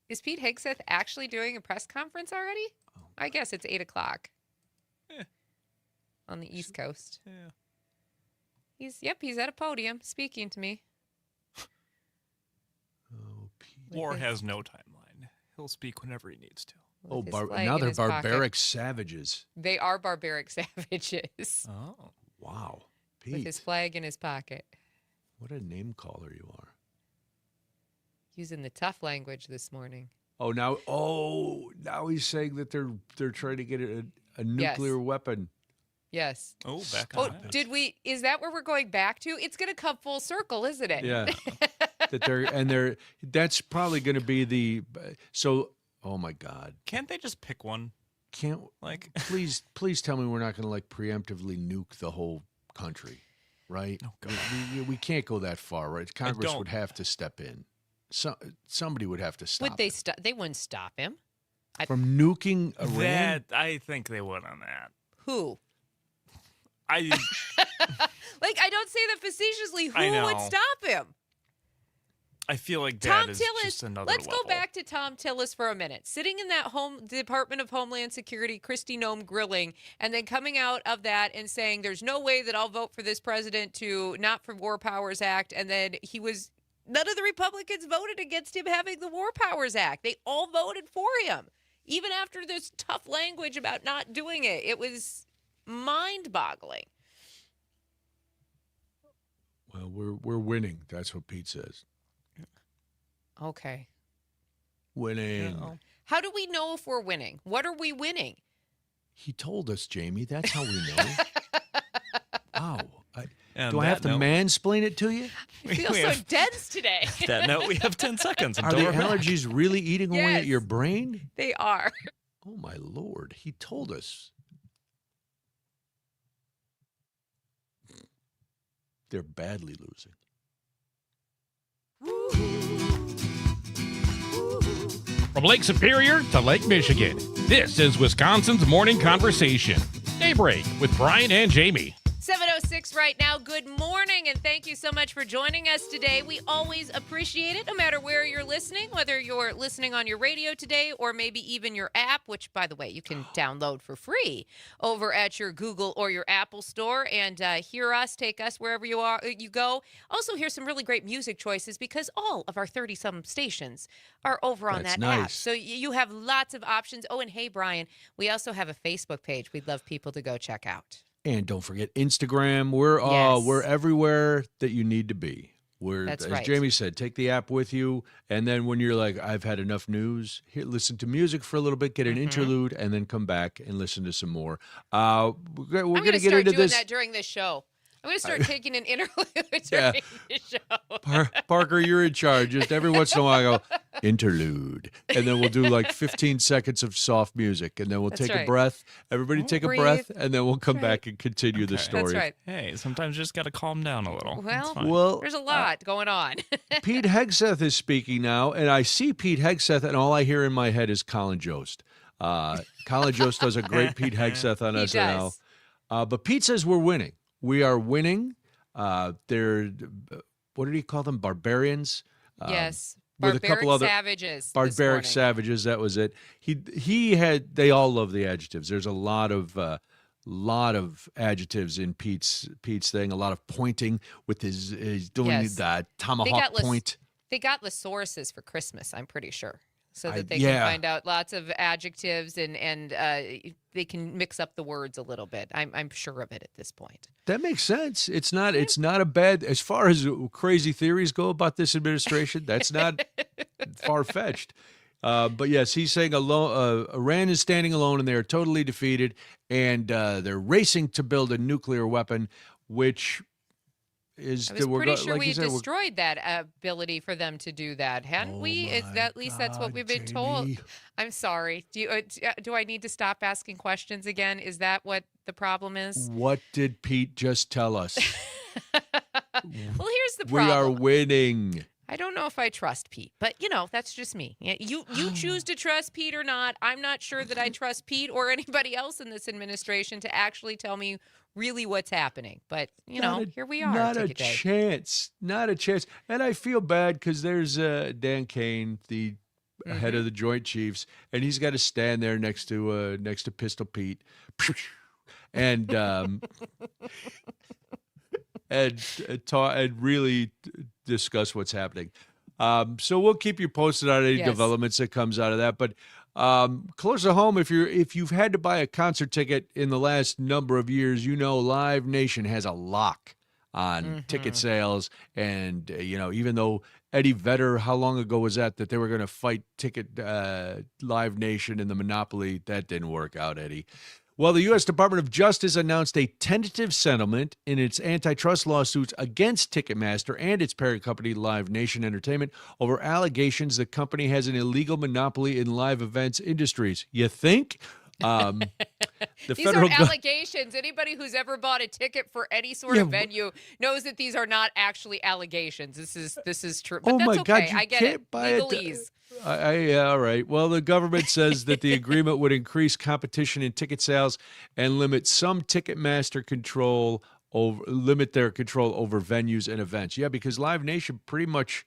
Is Pete Hegseth actually doing a press conference already? Oh, I guess it's 8:00 on the East Coast. Yeah. He's at a podium speaking to me. Oh, Pete. War has no timeline. He'll speak whenever he needs to. Now they're barbaric savages. They are barbaric savages. Oh. Wow, Pete. With his flag in his pocket. What a name caller you are. Using the tough language this morning. Oh, now he's saying that they're trying to get a nuclear weapon. Yes. Oh, back Oh, on that. is that where we're going back to? It's going to come full circle, isn't it? Yeah. That's probably going to be oh my God. Can't they just pick one? Please tell me we're not going to like preemptively nuke the whole country, right? Oh, God. We can't go that far, right? Congress would have to step in. Somebody would have to stop. Would they stop? They wouldn't stop him. From nuking Iran? I think they would on that. Who? I I don't say that facetiously. I Who know. would stop him? I feel like Tom that is Tillis. just another Let's level. go back to Tom Tillis for a minute. Sitting in that Department of Homeland Security, Kristi Noem grilling, and then coming out of that and saying, "There's no way that I'll vote for this president to not for War Powers Act." And then none of the Republicans voted against him having the War Powers Act. They all voted for him, even after this tough language about not doing it. It was mind-boggling. Well, we're winning. That's what Pete says. Okay. Winning. Uh-oh. How do we know if we're winning? What are we winning? He told us, Jamie. That's how we know. Wow. Do I that have to note- mansplain it to you? I feel We so have- dense today. That note, we have 10 seconds. Are Until the we're back. allergies really eating away Yes. at your brain? They are. Oh, my Lord. He told us. They're badly losing. From Lake Superior to Lake Michigan, this is Wisconsin's Morning Conversation. Daybreak with Brian and Jamie. 7:06 right now. Good morning, and thank you so much for joining us today. We always appreciate it, no matter where you're listening, whether you're listening on your radio today or maybe even your app, which, by the way, you can download for free over at your Google or your Apple store, and hear us, take us wherever you go. Also, hear some really great music choices because all of our 30-some stations are over on That's that app. nice. So you have lots of options. Oh, and hey, Brian, we also have a Facebook page we'd love people to go check out. And don't forget Instagram. We're Yes. we're everywhere that you need to be. That's as right. Jamie said, take the app with you, and then when you're like, I've had enough news, listen to music for a little bit, get an interlude, and then come back and listen to some more. We're I'm going to get start into doing this. that during this show. I'm going to start taking an interlude during the show. Parker, you're in charge. Just every once in a while, I go, interlude. And then we'll do like 15 seconds of soft music. And then we'll That's take a right. breath. Everybody take Breathe. a breath. And then we'll come That's back and continue the story. That's right. Hey, sometimes you just got to calm down a little. That's fine. Well, There's a lot going on. Pete Hegseth is speaking now. And I see Pete Hegseth, and all I hear in my head is Colin Jost. Colin Jost does a great Pete Hegseth on He SNL. does. But Pete says we're winning. We are winning. They're, what did he call them? Barbarians? Yes. With a couple other savages. this barbaric morning. savages. That was it. They all love the adjectives. There's a lot of adjectives in Pete's thing. A lot of pointing with his doing Yes. the tomahawk point. They got thesauruses for Christmas, I'm pretty sure. So that they yeah. can find out lots of adjectives and they can mix up the words a little bit. I'm sure of it at this point. That makes sense. It's not a bad, as far as crazy theories go about this administration, that's not far-fetched. But yes, he's saying Iran is standing alone and they are totally defeated, and they're racing to build a nuclear weapon, which is I was pretty sure like we you said, destroyed that ability for them to do that, hadn't we? At least that's what we've been told. Jamie. I'm sorry. Do I need to stop asking questions again? Is that what the problem is? What did Pete just tell us? Well, here's the We problem. are winning. I don't know if I trust Pete, but that's just me. You choose to trust Pete or not. I'm not sure that I trust Pete or anybody else in this administration to actually tell me really what's happening. But here we are. Not Take a a day. chance. Not a chance. And I feel bad because there's Dan Cain, the head of the Joint Chiefs, and he's got to stand there next to Pistol Pete, and and really discuss what's happening. So we'll keep you posted on any Yes. developments that comes out of that. But Close to home, if you've had to buy a concert ticket in the last number of years, Live Nation has a lock on ticket sales. And, even though Eddie Vedder, how long ago was that they were going to fight Live Nation in the monopoly? That didn't work out, Eddie. Well, the U.S. Department of Justice announced a tentative settlement in its antitrust lawsuits against Ticketmaster and its parent company, Live Nation Entertainment, over allegations the company has an illegal monopoly in live events industries. You think? These aren't allegations. Anybody who's ever bought a ticket for any sort of venue knows that these are not actually allegations. This is true. But that's okay. I get it. Legalese. All right. Well, the government says that the agreement would increase competition in ticket sales and limit some Ticketmaster limit their control over venues and events. Yeah, because Live Nation pretty much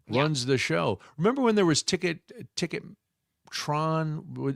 runs the show. Remember when there was Ticketron,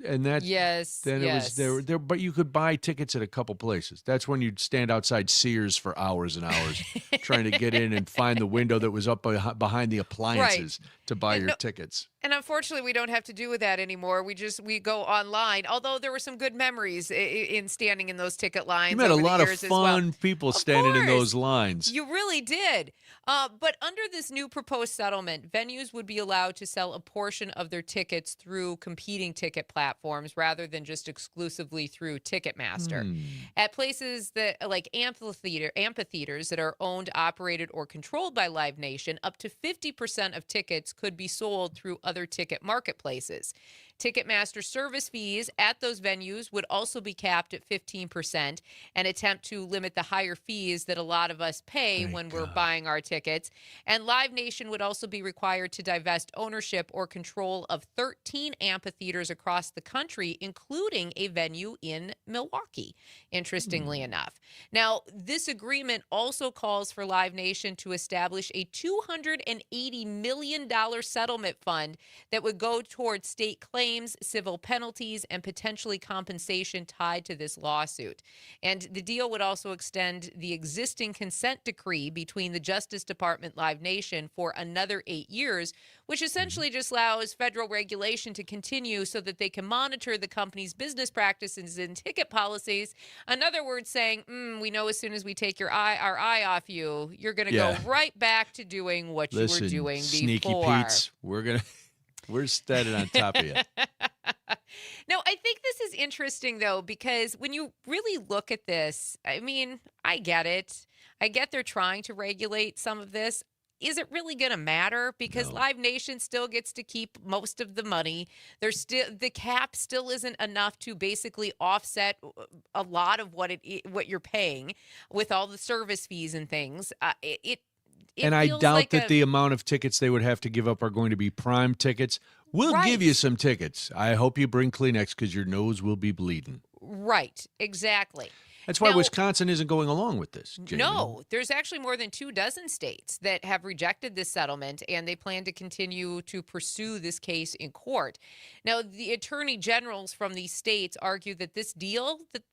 and that it was there, but you could buy tickets at a couple places. That's when you'd stand outside Sears for hours and hours trying to get in and find the window that was up behind the appliances to buy your tickets. And unfortunately, we don't have to do that anymore. We go online. Although there were some good memories in standing in those ticket lines. You met a lot of fun people standing in those lines. You really did. But under this new proposed settlement, venues would be allowed to sell a portion of their tickets through competing ticket platforms rather than just exclusively through Ticketmaster. At places that like amphitheaters that are owned, operated, or controlled by Live Nation, up to 50% of tickets could be sold through other ticket marketplaces. Ticketmaster service fees at those venues would also be capped at 15%, and attempt to limit the higher fees that a lot of us pay when we're buying our tickets. And Live Nation would also be required to divest ownership or control of 13 amphitheaters across the country, including a venue in Milwaukee, interestingly enough. Now, this agreement also calls for Live Nation to establish a $280 million settlement fund that would go towards state claims, civil penalties, and potentially compensation tied to this lawsuit. And the deal would also extend the existing consent decree between the Justice Department, Live Nation, for another 8 years, which essentially just allows federal regulation to continue so that they can monitor the company's business practices and ticket policies. In other words, saying, we know as soon as we take our eye off you, you're going to go right back to doing what you were doing Sneaky before. Pete's, we're standing on top of you. No, I think this is interesting, though, because when you really look at this, I mean, I get it. I get they're trying to regulate some of this. Is it really going to matter? Because Live Nation still gets to keep most of the money. The cap still isn't enough to basically offset a lot of what you're paying with all the service fees and things. And I doubt that the amount of tickets they would have to give up are going to be prime tickets. We'll give you some tickets. I hope you bring Kleenex because your nose will be bleeding. Right, exactly. That's why Wisconsin isn't going along with this, Jamie. No, there's actually more than 24 states that have rejected this settlement, and they plan to continue to pursue this case in court. Now, the attorney generals from these states argue that this deal that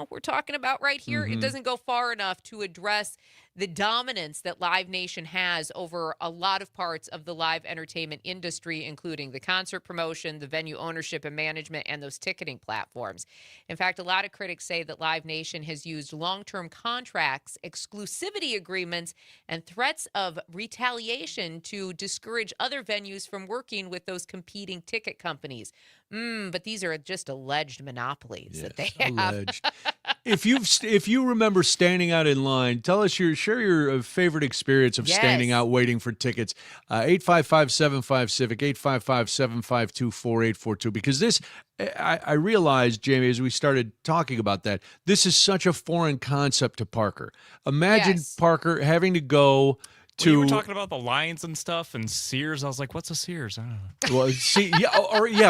we're talking about right here, it doesn't go far enough to address the dominance that Live Nation has over a lot of parts of the live entertainment industry, including the concert promotion, the venue ownership and management, and those ticketing platforms. In fact, a lot of critics say that Live Nation has used long-term contracts, exclusivity agreements, and threats of retaliation to discourage other venues from working with those competing ticket companies. But these are just alleged monopolies that they have. Alleged. If you remember standing out in line, share your favorite experience of standing out waiting for tickets. 855-75-CIVIC, 855-752-4842. Because this, I realized, Jamie, as we started talking about that, this is such a foreign concept to Parker. Imagine Parker having to go to. You were talking about the lines and stuff and Sears. I was like, what's a Sears? I don't know. Well,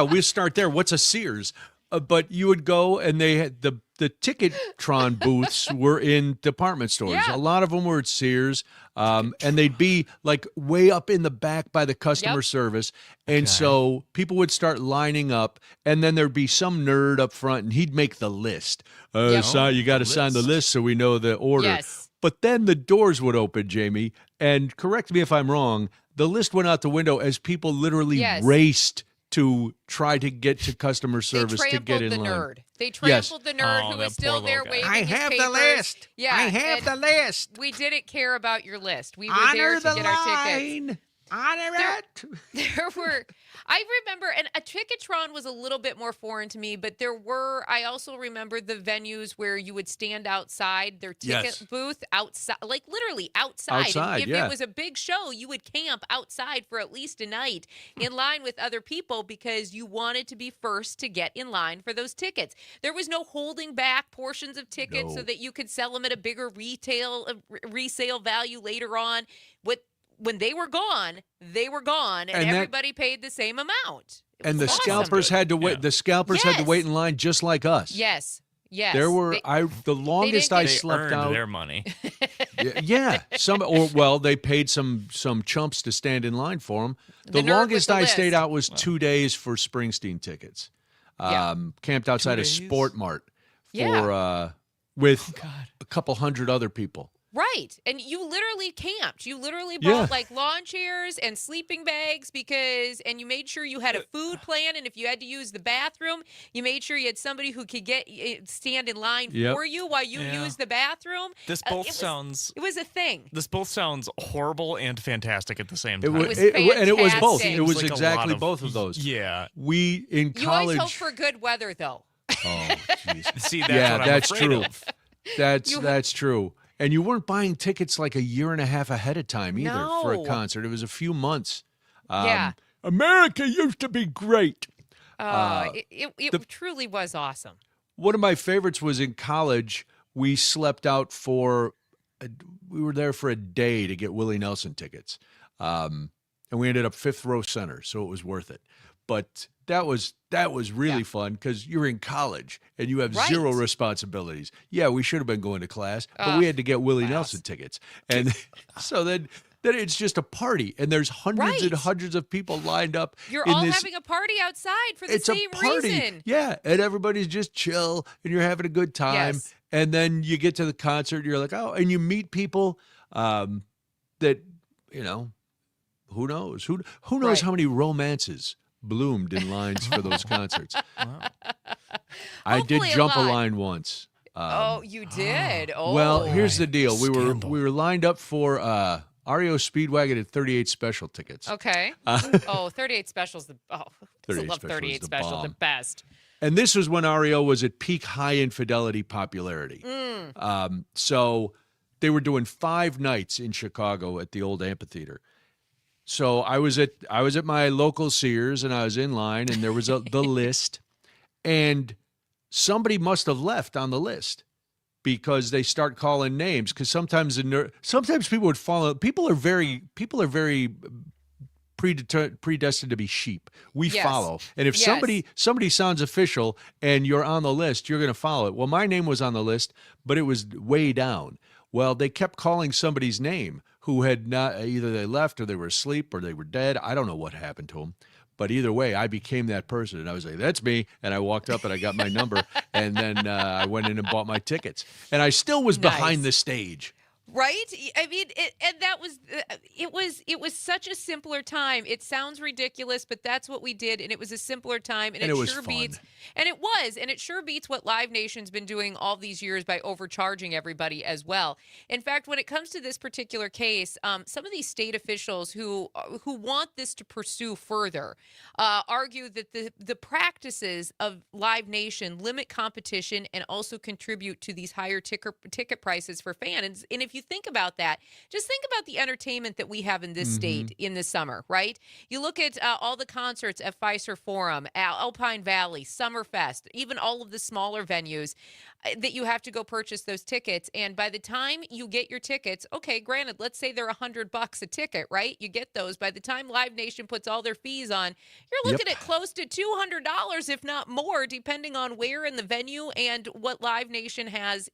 we'll start there. What's a Sears? But you would go and they had the Ticketron booths were in department stores. Yeah. A lot of them were at Sears, and they'd be like way up in the back by the customer service. And so people would start lining up, and then there'd be some nerd up front, and he'd make the list. You got to sign the list so we know the order. Yes. But then the doors would open, Jamie, and correct me if I'm wrong, the list went out the window as people literally raced to try to get to customer service to get in the line. nerd. They trampled the nerd Oh, who that was still poor there little guy. waving I his have the papers. list. Yeah, I have and the list. we didn't care about your list. We were Honor there to the get our tickets. line. Honor it. There were, I remember, and a Ticketron was a little bit more foreign to me, but I also remember the venues where you would stand outside their ticket booth outside, like literally outside. And if it was a big show, you would camp outside for at least a night in line with other people because you wanted to be first to get in line for those tickets. There was no holding back portions of tickets so that you could sell them at a bigger resale value later on. When they were gone, and everybody paid the same amount. And the scalpers had to wait. Yeah. The scalpers had to wait in line just like us. Yes. There were the longest I slept earned out. their money. Yeah, they paid some chumps to stand in line for them. The nerd with longest the I list. stayed out was 2 days for Springsteen tickets. Camped outside a Sport Mart with a couple hundred other people. Right. And you literally camped. You literally bought like lawn chairs and sleeping bags and you made sure you had a food plan. And if you had to use the bathroom, you made sure you had somebody who could stand in line for you while you used the bathroom. This both sounds... It was a thing. This both sounds horrible and fantastic at the same time. And it was both. It was like exactly both of those. Yeah. We, in college... You always hope for good weather, though. Oh, jeez. See, that's what I'm afraid of. That's true. And you weren't buying tickets like a year and a half ahead of time either for a concert. It was a few months. America used to be great. It truly was awesome. One of my favorites was in college. We slept out we were there for a day to get Willie Nelson tickets. And we ended up 5th row center, so it was worth it. But that was really fun because you're in college and you have zero responsibilities. Yeah, we should have been going to class, but we had to get Willie Nelson tickets. And so then it's just a party, and there's hundreds and hundreds of people lined up. You're all having a party outside for the same reason. Yeah, and everybody's just chill, and you're having a good time. Yes. And then you get to the concert, you're like, oh, and you meet people that, who knows? Who knows how many romances bloomed in lines for those concerts. I did jump a line once. You did? Oh. Well, here's the deal. We were lined up for REO Speedwagon at 38 Special tickets. Okay. 38 Special's I love 38 Special, the best. And this was when REO was at peak high infidelity popularity. So they were doing 5 nights in Chicago at the old amphitheater. So I was at my local Sears, and I was in line, and there was the list, and somebody must have left on the list because they start calling names. Because sometimes people would follow. People are very predestined to be sheep. We follow, and if somebody sounds official and you're on the list, you're going to follow it. Well, my name was on the list, but it was way down. Well, they kept calling somebody's name who had not, either they left or they were asleep or they were dead. I don't know what happened to them. But either way, I became that person. And I was like, that's me. And I walked up and I got my number. And then I went in and bought my tickets. And I still was behind the stage. Right? I mean, it was such a simpler time. It sounds ridiculous, but that's what we did, and it was a simpler time, and it was sure fun. beats. And it sure beats what Live Nation's been doing all these years by overcharging everybody as well. In fact, when it comes to this particular case, some of these state officials who want this to pursue further argue that the practices of Live Nation limit competition and also contribute to these higher ticket prices for fans. And if you think about that, just think about the entertainment that we have in this state in the summer, right? You look at all the concerts at Fiserv Forum, Alpine Valley, Summerfest, even all of the smaller venues that you have to go purchase those tickets. And by the time you get your tickets, okay, granted, let's say they're $100 a ticket, right? You get those. By the time Live Nation puts all their fees on, you're looking at close to $200, if not more, depending on where in the venue and what Live Nation has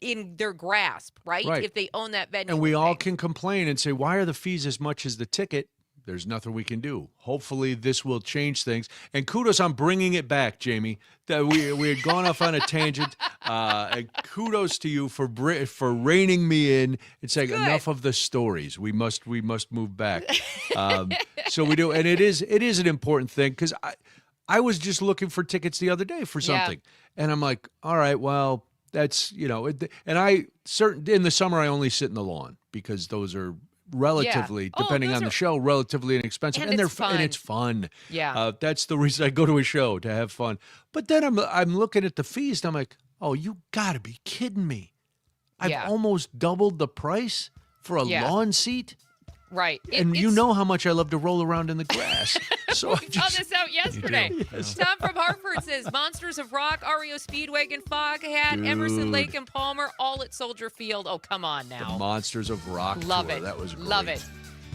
in their grasp, right? If they own that venue. And we all can complain and say, why are the fees as much as the ticket? There's nothing we can do. Hopefully this will change things. And kudos on bringing it back, Jamie. That we had gone off on a tangent. And kudos to you for reining me in and saying enough of the stories. We must move back. So we do, and it is an important thing because I was just looking for tickets the other day for something, and I'm like, all right, well, that's and in the summer I only sit in the lawn because those are relatively, depending on the show, relatively inexpensive, and they're fun. And it's fun. Yeah, that's the reason I go to a show, to have fun. But then I'm looking at the fees, and I'm like, oh, you got to be kidding me! I've almost doubled the price for a lawn seat. Right. And you know how much I love to roll around in the grass. So we found this out yesterday. Tom from Hartford says Monsters of Rock, REO Speedwagon, Foghat, Emerson Lake and Palmer, all at Soldier Field. Oh, come on now. The Monsters of Rock Love tour. it. That was great. Love it.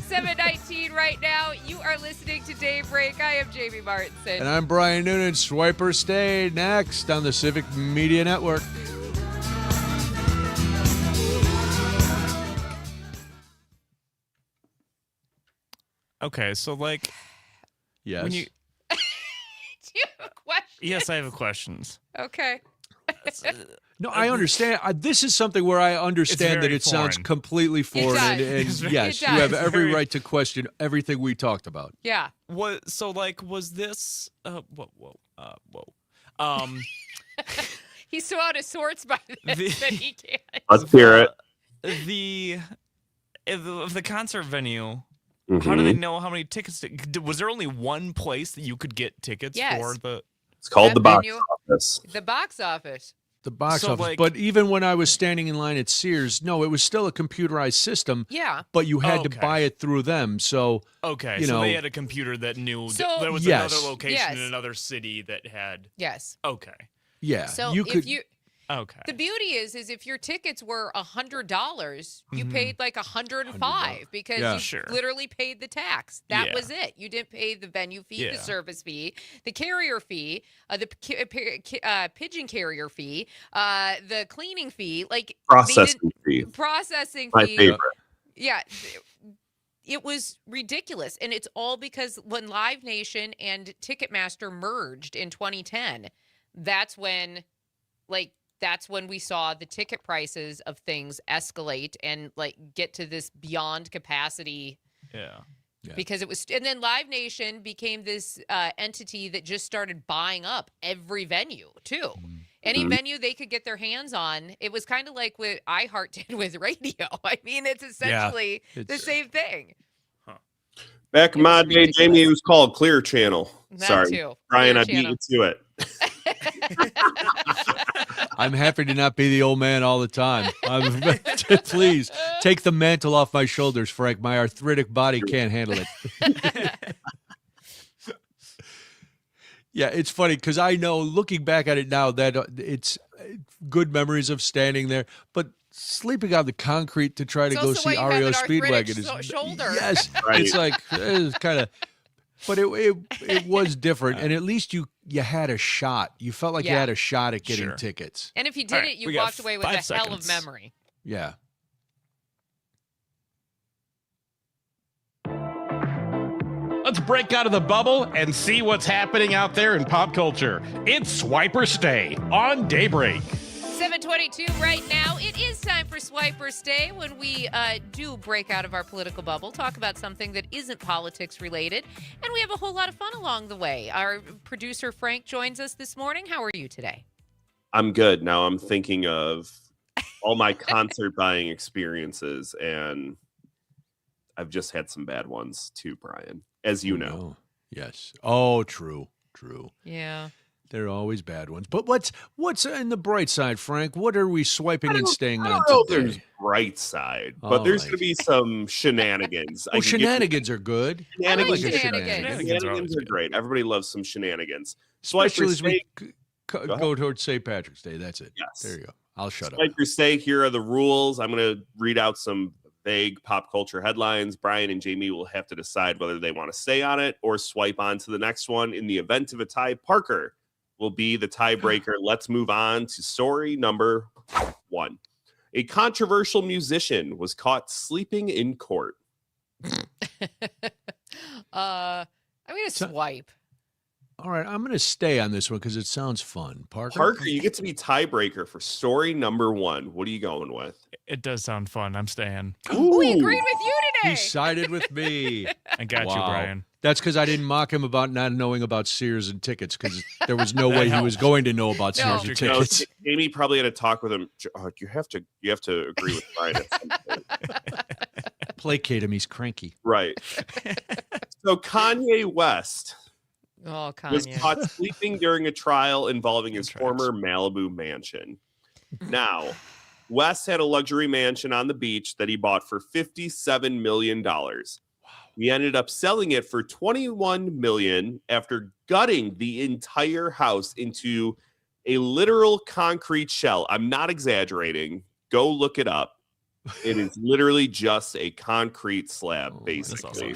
7:19 right now. You are listening to Daybreak. I am Jamie Martinson. And I'm Brian Noonan. Swiper Stay next on the Civic Media Network. Okay, so yes. When you, do you have a question? yes, I have questions. Okay. No, I understand. This is something where I understand that it sounds completely foreign, and yes, you have every right to question everything we talked about. Yeah. Was this? He's so out of sorts by this that he can't. Let's hear it. The concert venue. Mm-hmm. How do they know how many tickets? Was there only one place that you could get tickets for the? It's called the box office. The box office. The box office. But even when I was standing in line at Sears, no, it was still a computerized system. Yeah. But you had to buy it through them. So so they had a computer that knew that there was another location in another city that had. Yes. Okay. Yeah. So if you. Okay. The beauty is if your tickets were $100, you paid like $105 because you literally paid the tax. That was it. You didn't pay the venue fee, the service fee, the carrier fee, the pigeon carrier fee, the cleaning fee, processing fee. Processing My fee. favorite. Yeah. It was ridiculous, and it's all because when Live Nation and Ticketmaster merged in 2010, that's when we saw the ticket prices of things escalate and get to this beyond capacity. Yeah. Because it was, and then Live Nation became this entity that just started buying up every venue too. Any venue they could get their hands on. It was kind of like what iHeart did with radio. I mean, it's essentially the same thing. Back in my day, Jamie, it was called Clear Channel. That Sorry, too. Brian, Clear I beat you to it. I'm happy to not be the old man all the time. Please take the mantle off my shoulders, Frank. My arthritic body can't handle it. Yeah, it's funny because I know, looking back at it now, that it's good memories of standing there, but sleeping on the concrete to try to go see REO Speedwagon is shoulder. Yes, it's like it's kind of. But it was different, and at least you had a shot. You felt like you had a shot at getting tickets. And if you did it, you walked away with a hell of memory. Yeah. Let's break out of the bubble and see what's happening out there in pop culture. It's Swiper Stay on Daybreak. 7:22 right now. It is time for Swiper Stay, when we do break out of our political bubble, talk about something that isn't politics related, and we have a whole lot of fun along the way. Our producer Frank joins us this morning. How are you today? I'm good. Now I'm thinking of all my concert buying experiences, and I've just had some bad ones too, Brian, as you know. Yes. Oh, true. Yeah. There are always bad ones. But what's in the bright side, Frank? What are we swiping and staying on today? There's bright side, but there's going to be some shenanigans. Well, shenanigans are good. Shenanigans are great. Everybody loves some shenanigans. Especially as we go towards St. Patrick's Day. That's it. Yes. There you go. I'll shut up. Swiper Stay, here are the rules. I'm going to read out some vague pop culture headlines. Brian and Jamie will have to decide whether they want to stay on it or swipe on to the next one. In the event of a tie, Parker will be the tiebreaker. Let's move on to story number 1. A controversial musician was caught sleeping in court. I'm going to swipe. All right, I'm going to stay on this one because it sounds fun. Parker, you get to be tiebreaker for story number 1. What are you going with? It does sound fun. I'm staying. We agreed with you He sided with me. I got you, Brian. That's because I didn't mock him about not knowing about Sears and tickets, because there was no way he was going to know about Sears and tickets. Amy probably had a talk with him. You have to agree with Brian. Placate him. He's cranky. Right. So Kanye West was Kanye caught sleeping during a trial involving his former Malibu mansion. Now, West had a luxury mansion on the beach that he bought for $57 million. Wow. He ended up selling it for $21 million after gutting the entire house into a literal concrete shell. I'm not exaggerating. Go look it up. It is literally just a concrete slab, basically.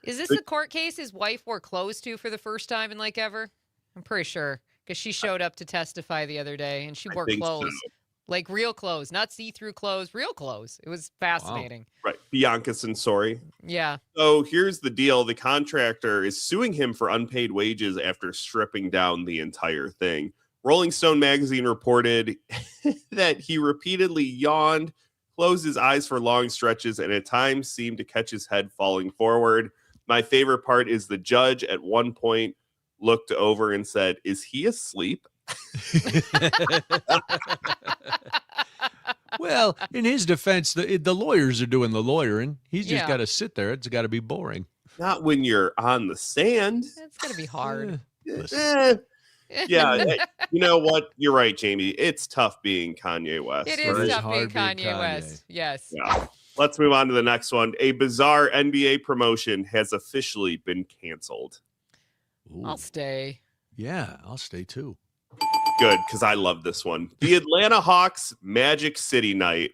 Is this a court case his wife wore clothes to for the first time in like ever? I'm pretty sure, because she showed up to testify the other day and she wore clothes. So. Like real clothes, not see-through clothes, real clothes. It was fascinating. Wow. Right. Bianca Sensori. Yeah. So here's the deal. The contractor is suing him for unpaid wages after stripping down the entire thing. Rolling Stone magazine reported that he repeatedly yawned, closed his eyes for long stretches, and at times seemed to catch his head falling forward. My favorite part is the judge at one point looked over and said, "Is he asleep?" Well, in his defense, the lawyers are doing the lawyering. He's just got to sit there. It's got to be boring. Not when you're on the stand. It's going to be hard. Yeah, you know what? You're right, Jamie. It's tough being Kanye West. It is tough being Kanye West. Yes. Yeah. Let's move on to the next one. A bizarre NBA promotion has officially been canceled. Ooh. I'll stay. Yeah, I'll stay too. Good, because I love this one. The Atlanta Hawks Magic City Night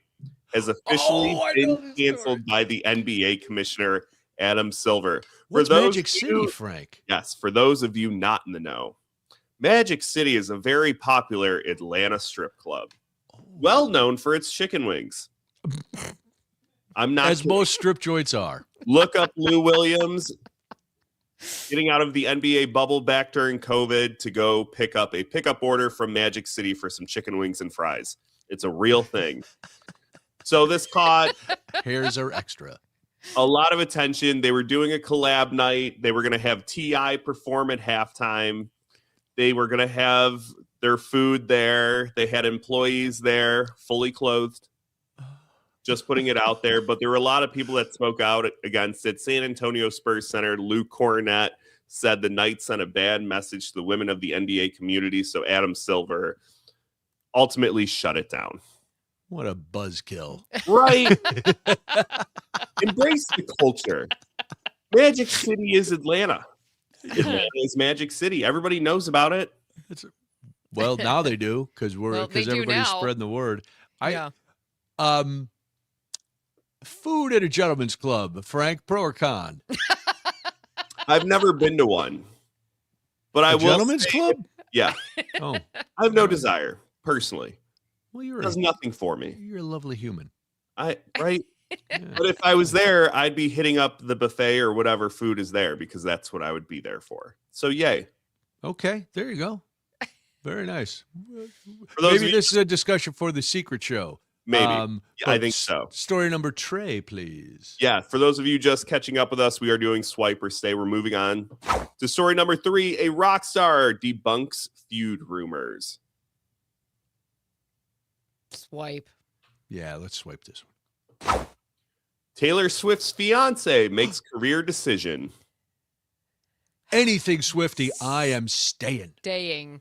has officially been canceled by the NBA commissioner, Adam Silver. What's Magic City, Frank? Yes, for those of you not in the know. Magic City is a very popular Atlanta strip club, well known for its chicken wings. I'm not as kidding. Most strip joints are. Look up Lou Williams getting out of the NBA bubble back during COVID to go pick up a pickup order from Magic City for some chicken wings and fries. It's a real thing. So this caught hairs are extra. A lot of attention. They were doing a collab night. They were going to have T.I. perform at halftime. They were going to have their food there. They had employees there, fully clothed. Just putting it out there. But there were a lot of people that spoke out against it. San Antonio Spurs center Luke Cornett said the night sent a bad message to the women of the NBA community. So Adam Silver ultimately shut it down. What a buzzkill. Right. Embrace the culture. Magic City is Atlanta. Atlanta is Magic City. Everybody knows about it. Well, now they do, because everybody's spreading the word. Food at a gentleman's club, Frank, pro or con? I've never been to one, but I will. Gentleman's club? Yeah. Oh, I have no desire personally. Well, it does nothing for me. You're a lovely human. Right. Yeah. But if I was there, I'd be hitting up the buffet or whatever food is there, because that's what I would be there for. So yay. Okay, there you go. Very nice. Maybe this is a discussion for the secret show. Maybe. I think so. Story number Trey, please. Yeah. For those of you just catching up with us, we are doing Swipe or Stay. We're moving on to story number 3. A rock star debunks feud rumors. Swipe. Yeah, let's swipe this one. Taylor Swift's fiance makes career decision. Anything Swiftie, I am staying. Staying.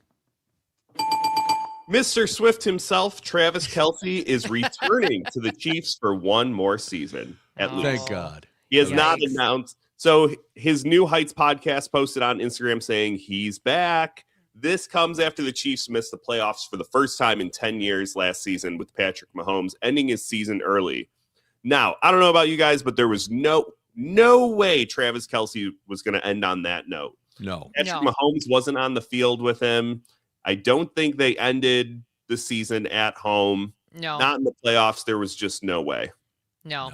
Mr. Swift himself, Travis Kelce, is returning to the Chiefs for one more season, at least. Thank God. He has not announced. So his New Heights podcast posted on Instagram saying he's back. This comes after the Chiefs missed the playoffs for the first time in 10 years last season, with Patrick Mahomes ending his season early. Now, I don't know about you guys, but there was no way Travis Kelce was going to end on that note. No. Patrick Mahomes wasn't on the field with him. I don't think they ended the season at home. No. Not in the playoffs. There was just no way. No.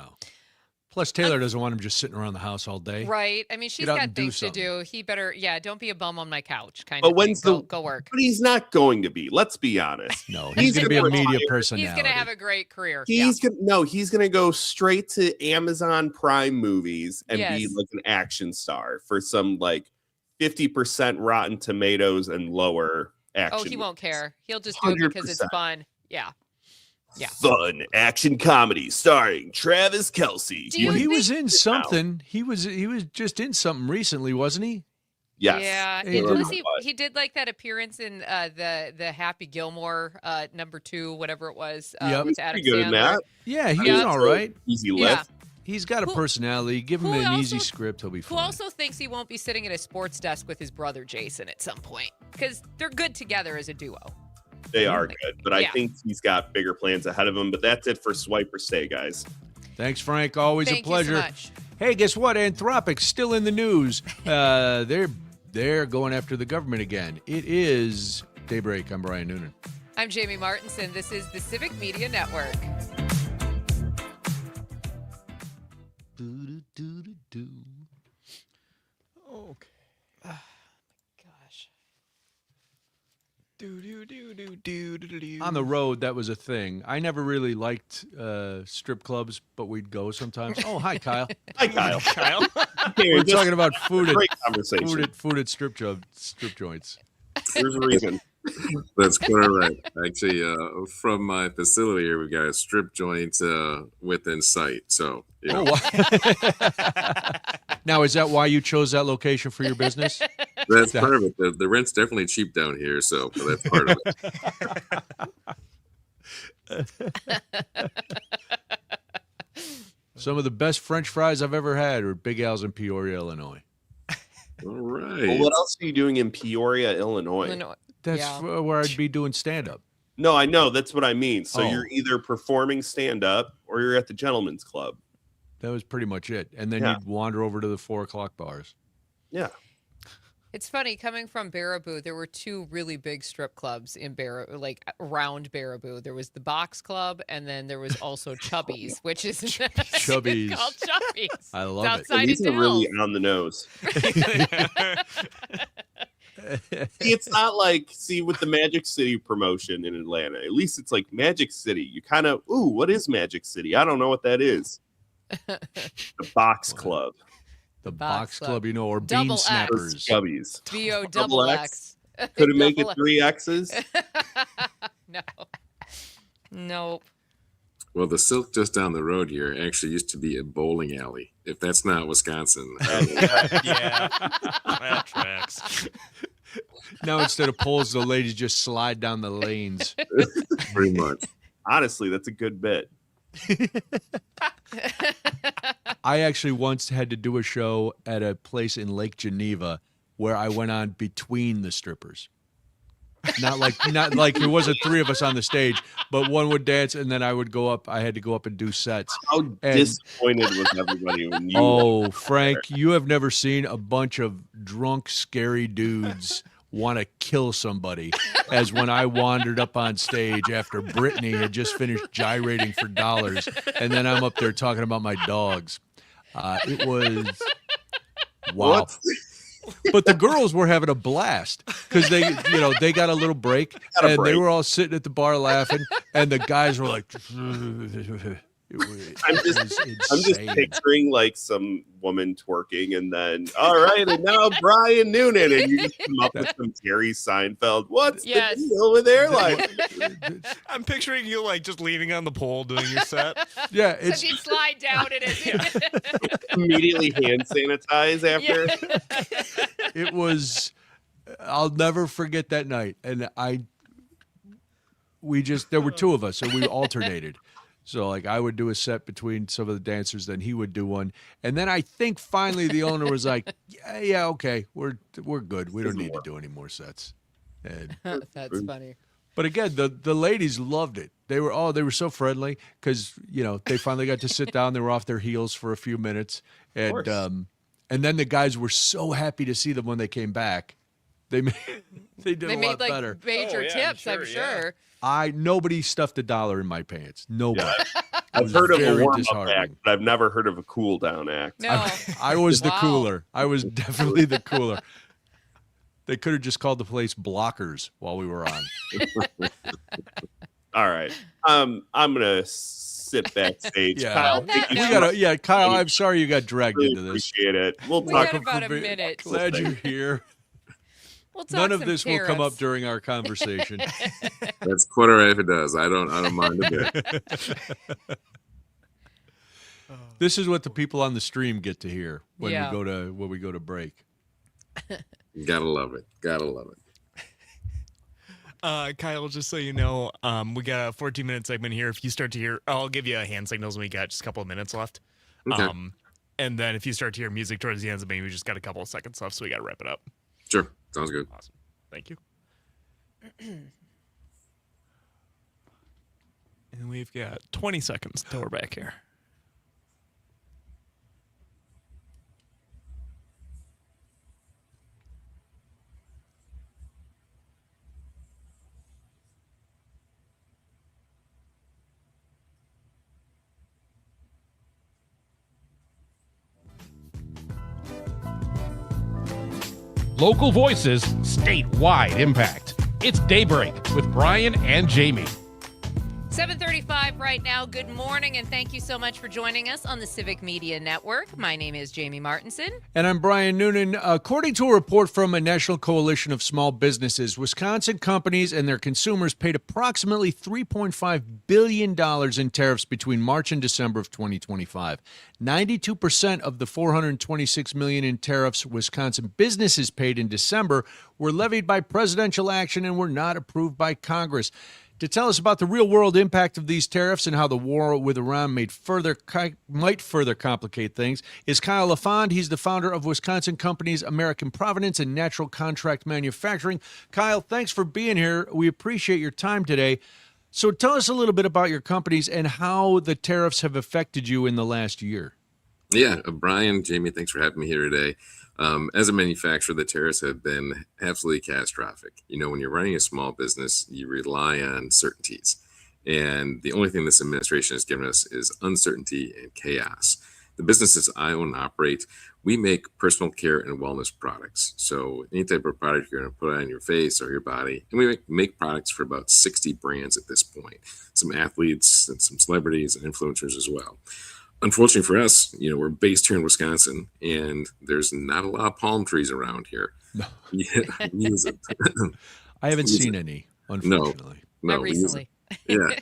Plus, Taylor doesn't want him just sitting around the house all day. Right. I mean, she's Get out got and do things to something. do. He better, don't be a bum on my couch kind But of when's thing. the Go work. But he's not going to be. Let's be honest. No, he's going to be a media He's personality. going to have a great career. He's going to go straight to Amazon Prime movies and be Yes. like an action star for some like 50% Rotten Tomatoes and lower action. Oh, he won't care. He'll just do it because it's 100%. fun. Yeah. Fun action comedy starring Travis Kelce. Do you Well, he think- was in something. He was just in something recently, wasn't he? Yes. Yeah. He Plus did. he did like that appearance in the Happy Gilmore #2, whatever it was. Yep. With Adam Pretty good in Sandler. that. Yeah, he Yeah. was all right. Easy Yeah. lift. He's got a Who- personality. Give him who an easy also- script, he'll be Who fine. also thinks he won't be sitting at a sports desk with his brother Jason at some point because they're good together as a duo. They are good, but I Yeah. think he's got bigger plans ahead of him. But that's it for Swipe or Stay, guys. Thanks, Frank. Always Thank a pleasure. you so much. Hey, guess what? Anthropic's still in the news. They're going after the government again. It is Daybreak. I'm Brian Noonan. I'm Jamie Martinson. This is the Civic Media Network. Okay. Gosh. On the road, that was a thing. I never really liked strip clubs, but we'd go sometimes. Oh, hi, Kyle. Hi, Kyle. Kyle. We're talking about food Great conversation. at strip joints. There's a reason. That's quite right. Actually, from my facility here, we've got a strip joint within sight. So, you know, Now, is that why you chose that location for your business? that's part of it. The rent's definitely cheap down here, so that's part of it. Some of the best French fries I've ever had are Big Al's in Peoria, Illinois. All right. Well, what else are you doing in Peoria, Illinois? Illinois. That's Yeah. where I'd be doing stand-up. No, I know. That's what I mean. So Oh. you're either performing stand-up or you're at the Gentleman's Club. That was pretty much it. And then Yeah. you'd wander over to the 4:00 bars. Yeah. It's funny coming from Baraboo. There were two really big strip clubs in like around Baraboo. There was the Box Club, and then there was also Chubby's, which is Chubby's. called Chubby's. I love It's it. outside These of are really Dell's. on the nose. See, it's not like, with the Magic City promotion in Atlanta, at least it's like Magic City. You kind of, what is Magic City? I don't know what that is. The Box Club. The Box Box Club, Club. or Double Bean X. Snappers. Chubbies. B-O Double double X. X. Could it make it Double X. 3 X's? No. Nope. Well, the Silk just down the road here actually used to be a bowling alley. If that's not Wisconsin, Yeah. That tracks. Now instead of poles, the ladies just slide down the lanes. pretty much. Honestly, that's a good bit. I actually once had to do a show at a place in Lake Geneva where I went on between the strippers. Not like there wasn't 3 of us on the stage, but one would dance and then I would go up. I had to go up and do sets. How And- disappointed was everybody when you? Oh, Frank, you have never seen a bunch of drunk, scary dudes want to kill somebody as when I wandered up on stage after Brittany had just finished gyrating for dollars, and then I'm up there talking about my dogs. It was wow. What? But the girls were having a blast because they got a little break Got a and they break. were all sitting at the bar laughing, and the guys were like, I'm just picturing like some woman twerking, and then all right, and now Brian Noonan, and you just come up with some Jerry Seinfeld. What's Yes. the deal over there? Like, I'm picturing you like just leaning on the pole doing your set. Yeah, So it's you slide down it. immediately hand sanitize after. it was. I'll never forget that night, and there were 2 of us, and we alternated. So like I would do a set between some of the dancers, then he would do one, and then I think finally the owner was like, "Yeah, okay, we're good. We don't need to do any more sets." And, That's funny. but again, the ladies loved it. They were so friendly because they finally got to sit down. They were off their heels for a few minutes, and then the guys were so happy to see them when they came back. They made they did They a made lot like better. major tips, I'm sure. Nobody stuffed a dollar in my pants. Nobody. I've heard of a very warm-up disheartening. act, but I've never heard of a cool-down act. No. I was the Wow. cooler. I was definitely the cooler. They could have just called the place Blockers while we were on. All right. I'm gonna sit backstage. Yeah. Kyle, On that thank you note- so much. Yeah, Kyle, I'm sorry you got dragged Really into this. appreciate it. We'll We talk got about a for me. minute. Glad you're here. We'll talk None of some this will come up tariffs. during our conversation. That's quite all right if it does. I don't mind a bit. This is what the people on the stream get to hear when Yeah. we go to break. Gotta love it. Gotta love it. Kyle, just so you know, we got a 14-minute segment here. If you start to hear, I'll give you a hand signals when we got just a couple of minutes left. Okay. And then if you start to hear music towards the end, maybe we just got a couple of seconds left, so we got to wrap it up. Sure. Sounds good. Awesome. Thank you. And we've got 20 seconds till we're back here. Local voices, statewide impact. It's Daybreak with Brian and Jamie. 7:35 right now. Good morning, and thank you so much for joining us on the Civic Media Network. My name is Jamie Martinson. And I'm Brian Noonan. According to a report from a national coalition of small businesses, Wisconsin companies and their consumers paid approximately $3.5 billion in tariffs between March and December of 2025. 92% of the $426 million in tariffs Wisconsin businesses paid in December were levied by presidential action and were not approved by Congress. To tell us about the real-world impact of these tariffs and how the war with Iran might further complicate things is Kyle LaFond. He's the founder of Wisconsin companies American Provenance and Natural Contract Manufacturing. Kyle, thanks for being here. We appreciate your time today. So tell us a little bit about your companies and how the tariffs have affected you in the last year. Yeah, Brian, Jamie, thanks for having me here today. As a manufacturer, the tariffs have been absolutely catastrophic. You know, when you're running a small business, you rely on certainties. And the only thing this administration has given us is uncertainty and chaos. The businesses I own and operate, we make personal care and wellness products. So any type of product you're going to put on your face or your body. And we make products for about 60 brands at this point. Some athletes and some celebrities and influencers as well. Unfortunately for us, you know, we're based here in Wisconsin, and there's not a lot of palm trees around here. No. Yeah, we use it. I haven't seen any, unfortunately. Not we use recently.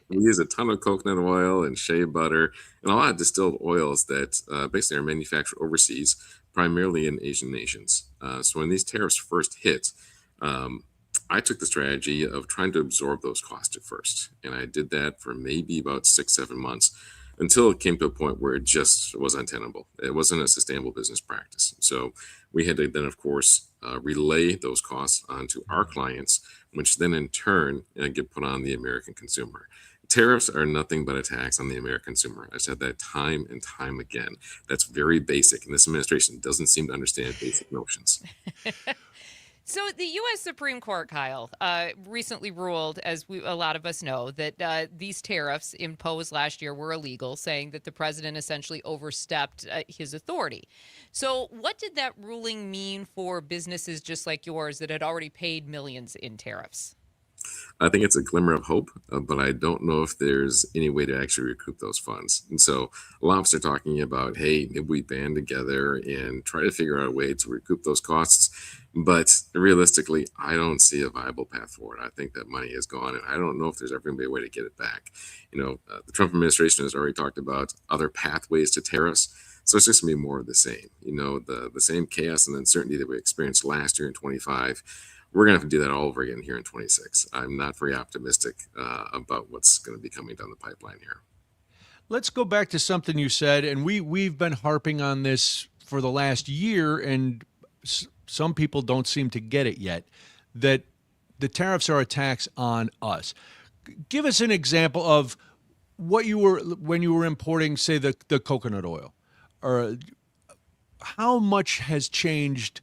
we use a ton of coconut oil and shea butter and a lot of distilled oils that basically are manufactured overseas, primarily in Asian nations. So when these tariffs first hit, I took the strategy of trying to absorb those costs at first. And I did that for maybe about 6-7 months until it came to a point where it just was untenable. It wasn't a sustainable business practice. So we had to then, of course, relay those costs onto our clients, which then in turn get put on the American consumer. Tariffs are nothing but a tax on the American consumer. I've said that time and time again. That's very basic, and this administration doesn't seem to understand basic notions. So the U.S. Supreme Court, Kyle, recently ruled, as a lot of us know, that these tariffs imposed last year were illegal, saying that the president essentially overstepped his authority. So what did that ruling mean for businesses just like yours that had already paid millions in tariffs? I think it's a glimmer of hope, but I don't know if there's any way to actually recoup those funds. And so a lot of us are talking about, hey, maybe we band together and try to figure out a way to recoup those costs. But realistically, I don't see a viable path forward. I think that money is gone, and I don't know if there's ever going to be a way to get it back. You know, the Trump administration has already talked about other pathways to tariffs. So it's just going to be more of the same. You know, the same chaos and uncertainty that we experienced last year in 25. We're going to have to do that all over again here in 26. I'm not very optimistic about what's going to be coming down the pipeline here. Let's go back to something you said, and we've been harping on this for the last year, and some people don't seem to get it yet, that the tariffs are a tax on us. Give us an example of what you were, when you were importing, say, the coconut oil, or how much has changed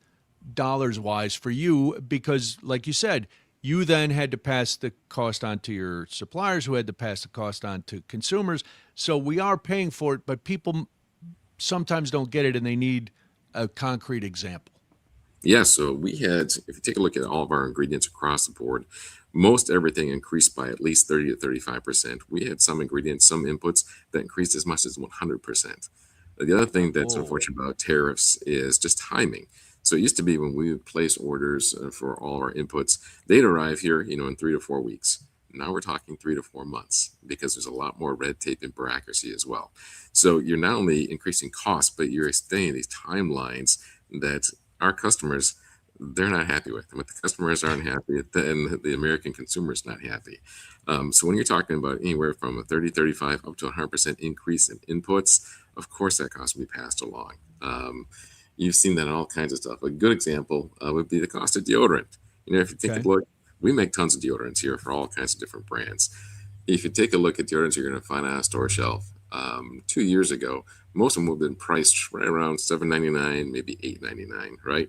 dollars wise for you? Because, like you said, you then had to pass the cost on to your suppliers, who had to pass the cost on to consumers. So we are paying for it, but people sometimes don't get it, and they need a concrete example. Yeah, so we had, if you take a look at all of our ingredients across the board, most everything increased by at least 30 to 35%. We had some ingredients, some inputs that increased as much as 100%. The other thing that's unfortunate about tariffs is just timing. So it used to be when we would place orders for all of our inputs, they'd arrive here, in 3 to 4 weeks. Now we're talking 3 to 4 months because there's a lot more red tape and bureaucracy as well. So you're not only increasing costs, but you're extending these timelines that our customers, they're not happy with. And if the customers aren't happy, then the American consumer is not happy. So when you're talking about anywhere from a 30, 35 up to 100% increase in inputs, of course that cost will be passed along. You've seen that in all kinds of stuff. A good example would be the cost of deodorant. If you take a look, we make tons of deodorants here for all kinds of different brands. If you take a look at deodorants you're going to find on a store shelf, 2 years ago, most of them would have been priced right around $7.99, maybe $8.99, right?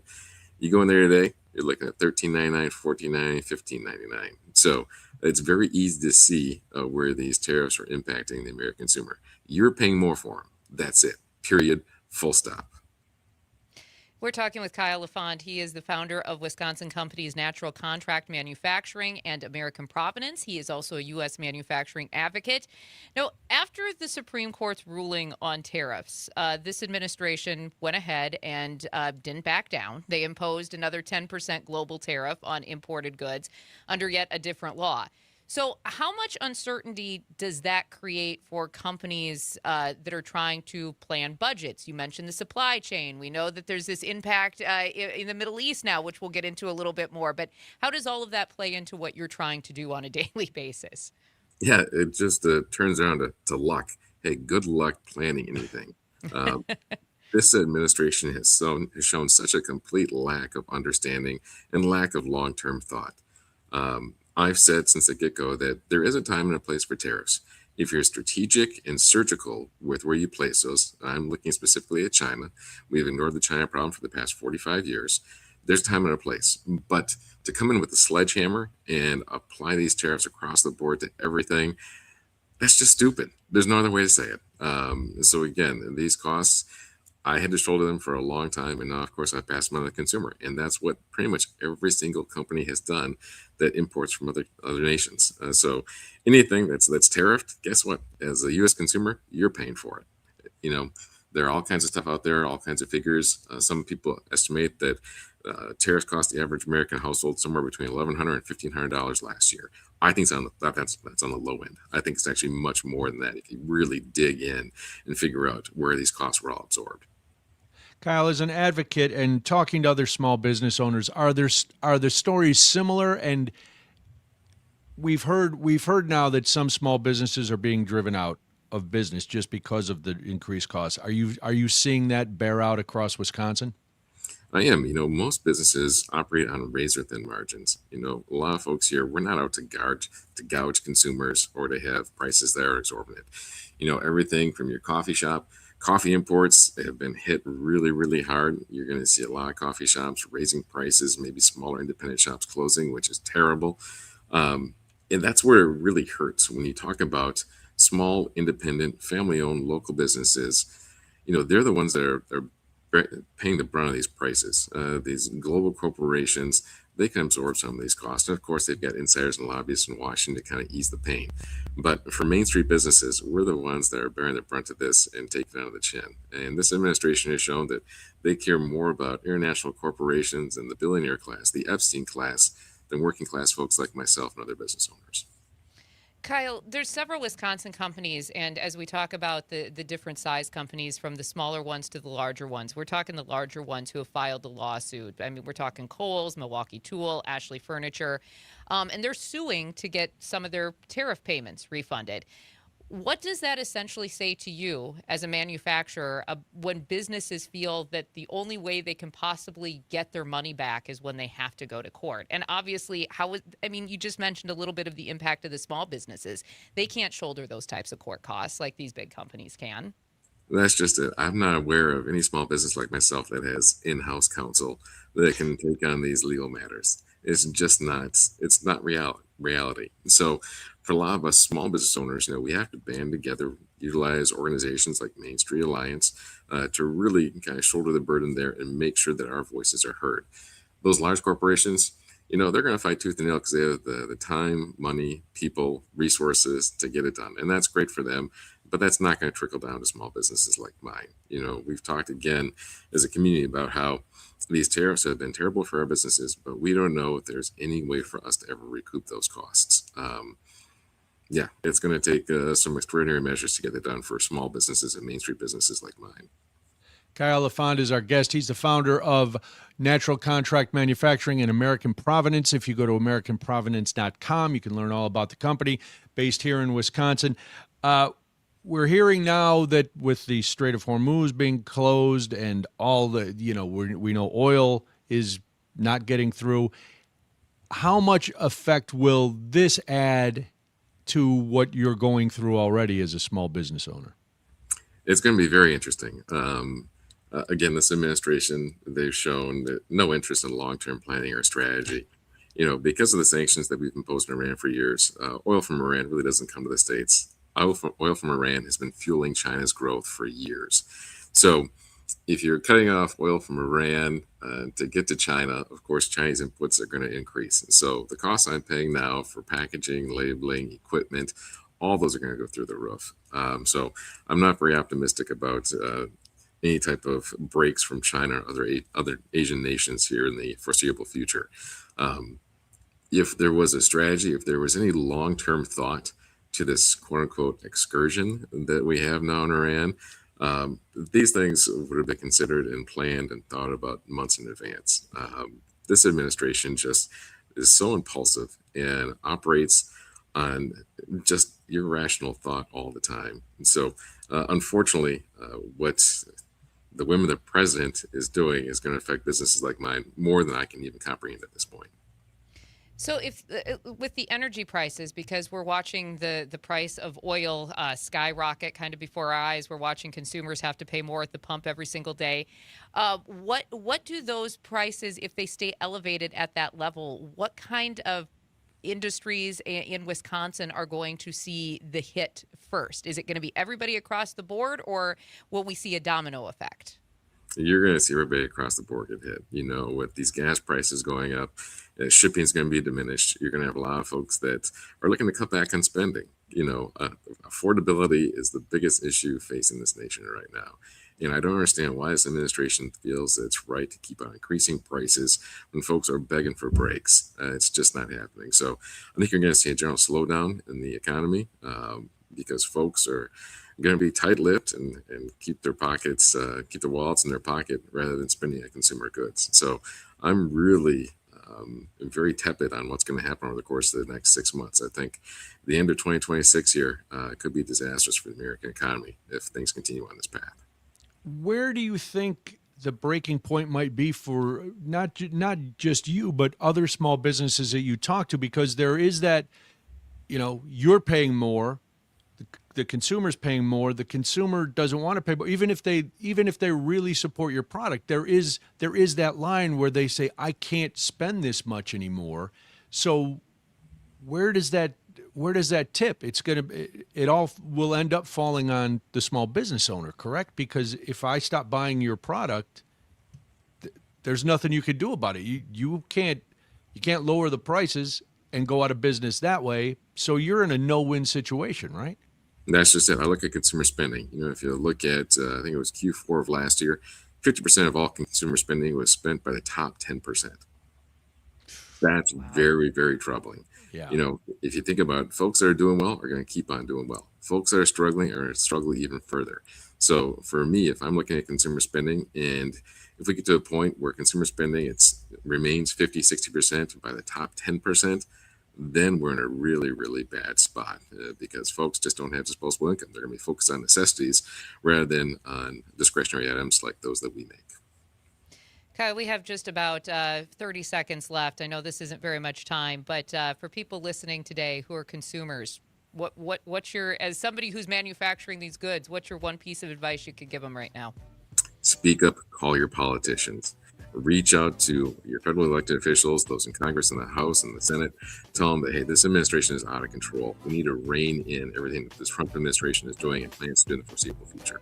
You go in there today, you're looking at $13.99, $14.99, $15.99. So it's very easy to see where these tariffs are impacting the American consumer. You're paying more for them. That's it. Period. Full stop. We're talking with Kyle LaFond. He is the founder of Wisconsin companies Natural Contract Manufacturing and American Provenance. He is also a U.S. manufacturing advocate. Now, after the Supreme Court's ruling on tariffs, this administration went ahead and didn't back down. They imposed another 10% global tariff on imported goods under yet a different law. So how much uncertainty does that create for companies that are trying to plan budgets? You mentioned the supply chain. We know that there's this impact in the Middle East now, which we'll get into a little bit more. But how does all of that play into what you're trying to do on a daily basis? Yeah, it just turns around to luck. Hey, good luck planning anything. This administration has shown such a complete lack of understanding and lack of long-term thought. I've said since the get-go that there is a time and a place for tariffs. If you're strategic and surgical with where you place those, I'm looking specifically at China. We've ignored the China problem for the past 45 years. There's time and a place. But to come in with a sledgehammer and apply these tariffs across the board to everything, that's just stupid. There's no other way to say it. So again, these costs, I had to shoulder them for a long time, and now, of course, I pass them on to the consumer, and that's what pretty much every single company has done that imports from other nations. So anything that's tariffed, guess what? As a U.S. consumer, you're paying for it. There are all kinds of stuff out there, all kinds of figures. Some people estimate that tariffs cost the average American household somewhere between $1,100 and $1,500 last year. I think that's on the low end. I think it's actually much more than that if you really dig in and figure out where these costs were all absorbed. Kyle, as an advocate and talking to other small business owners, are the stories similar? And we've heard now that some small businesses are being driven out of business just because of the increased costs. Are you seeing that bear out across Wisconsin? I am. Most businesses operate on razor thin margins. A lot of folks here, we're not out to gouge consumers or to have prices that are exorbitant. Everything from your coffee shop. Coffee imports have been hit really, really hard. You're going to see a lot of coffee shops raising prices, maybe smaller independent shops closing, which is terrible. And that's where it really hurts when you talk about small, independent, family-owned local businesses. They're the ones that are paying the brunt of these prices. These global corporations, they can absorb some of these costs. And of course, they've got insiders and lobbyists in Washington to kind of ease the pain. But for Main Street businesses, we're the ones that are bearing the brunt of this and taking it out of the chin. And this administration has shown that they care more about international corporations and the billionaire class, the Epstein class, than working class folks like myself and other business owners. Kyle, there's several Wisconsin companies, and as we talk about the different size companies, from the smaller ones to the larger ones, we're talking the larger ones who have filed the lawsuit. I mean, we're talking Kohl's, Milwaukee Tool, Ashley Furniture, and they're suing to get some of their tariff payments refunded. What does that essentially say to you as a manufacturer when businesses feel that the only way they can possibly get their money back is when they have to go to court? And obviously, you just mentioned a little bit of the impact of the small businesses. They can't shoulder those types of court costs like these big companies can. That's just it. I'm not aware of any small business like myself that has in-house counsel that can take on these legal matters. It's just not. It's not reality. So, for a lot of us small business owners, we have to band together, utilize organizations like Main Street Alliance to really kind of shoulder the burden there and make sure that our voices are heard. Those large corporations, they're going to fight tooth and nail because they have the time, money, people, resources to get it done. And that's great for them, but that's not going to trickle down to small businesses like mine. We've talked again as a community about how these tariffs have been terrible for our businesses, but we don't know if there's any way for us to ever recoup those costs. Yeah, it's going to take some extraordinary measures to get it done for small businesses and Main Street businesses like mine. Kyle LaFond is our guest. He's the founder of Natural Contract Manufacturing in American Providence. If you go to AmericanProvidence.com, you can learn all about the company based here in Wisconsin. We're hearing now that with the Strait of Hormuz being closed and all the, we know oil is not getting through. How much effect will this add to what you're going through already as a small business owner? It's going to be very interesting. Again, this administration, they've shown that no interest in long-term planning or strategy. Because of the sanctions that we've imposed on Iran for years, oil from Iran really doesn't come to the States. Oil from Iran has been fueling China's growth for years. So if you're cutting off oil from Iran to get to China, of course, Chinese inputs are going to increase. And so the costs I'm paying now for packaging, labeling, equipment, all those are going to go through the roof. So I'm not very optimistic about any type of breaks from China or other Asian nations here in the foreseeable future. If there was a strategy, if there was any long-term thought to this quote-unquote excursion that we have now in Iran, these things would have been considered and planned and thought about months in advance. This administration just is so impulsive and operates on just irrational thought all the time. And so, unfortunately, what the whim of the president is doing is going to affect businesses like mine more than I can even comprehend at this point. So if with the energy prices, because we're watching the price of oil skyrocket kind of before our eyes, we're watching consumers have to pay more at the pump every single day. What do those prices, if they stay elevated at that level, what kind of industries in Wisconsin are going to see the hit first? Is it going to be everybody across the board, or will we see a domino effect? You're going to see everybody across the board get hit. With these gas prices going up, shipping is going to be diminished. You're going to have a lot of folks that are looking to cut back on spending. Affordability is the biggest issue facing this nation right now. And I don't understand why this administration feels that it's right to keep on increasing prices when folks are begging for breaks. It's just not happening. So I think you're going to see a general slowdown in the economy because folks are going to be tight-lipped and keep their pockets, keep their wallets in their pocket rather than spending on consumer goods. So I'm really very tepid on what's going to happen over the course of the next 6 months. I think the end of 2026 here could be disastrous for the American economy if things continue on this path. Where do you think the breaking point might be for not just you, but other small businesses that you talk to? Because there is that, you're paying more, the consumer's paying more. The consumer doesn't want to pay, but even if they really support your product, there is that line where they say, I can't spend this much anymore. So where does that tip? It all will end up falling on the small business owner, correct? Because if I stop buying your product, there's nothing you could do about it. You can't lower the prices and go out of business that way. So you're in a no-win situation, right? That's just it. I look at consumer spending. If you look at, I think it was Q4 of last year, 50% of all consumer spending was spent by the top 10%. That's very, very troubling. Yeah. If you think about it, folks that are doing well are going to keep on doing well. Folks that are struggling are struggling even further. So for me, if I'm looking at consumer spending, and if we get to a point where consumer spending remains 50, 60% by the top 10%, then we're in a really, really bad spot because folks just don't have disposable income. They're going to be focused on necessities rather than on discretionary items like those that we make. Kyle, we have just about 30 seconds left. I know this isn't very much time, but for people listening today who are consumers, What's your, as somebody who's manufacturing these goods, what's your one piece of advice you could give them right now? Speak up, call your politicians. Reach out to your federally elected officials, those in Congress and the House and the Senate. Tell them that, hey, this administration is out of control. We need to rein in everything that this Trump administration is doing and plans to do in the foreseeable future.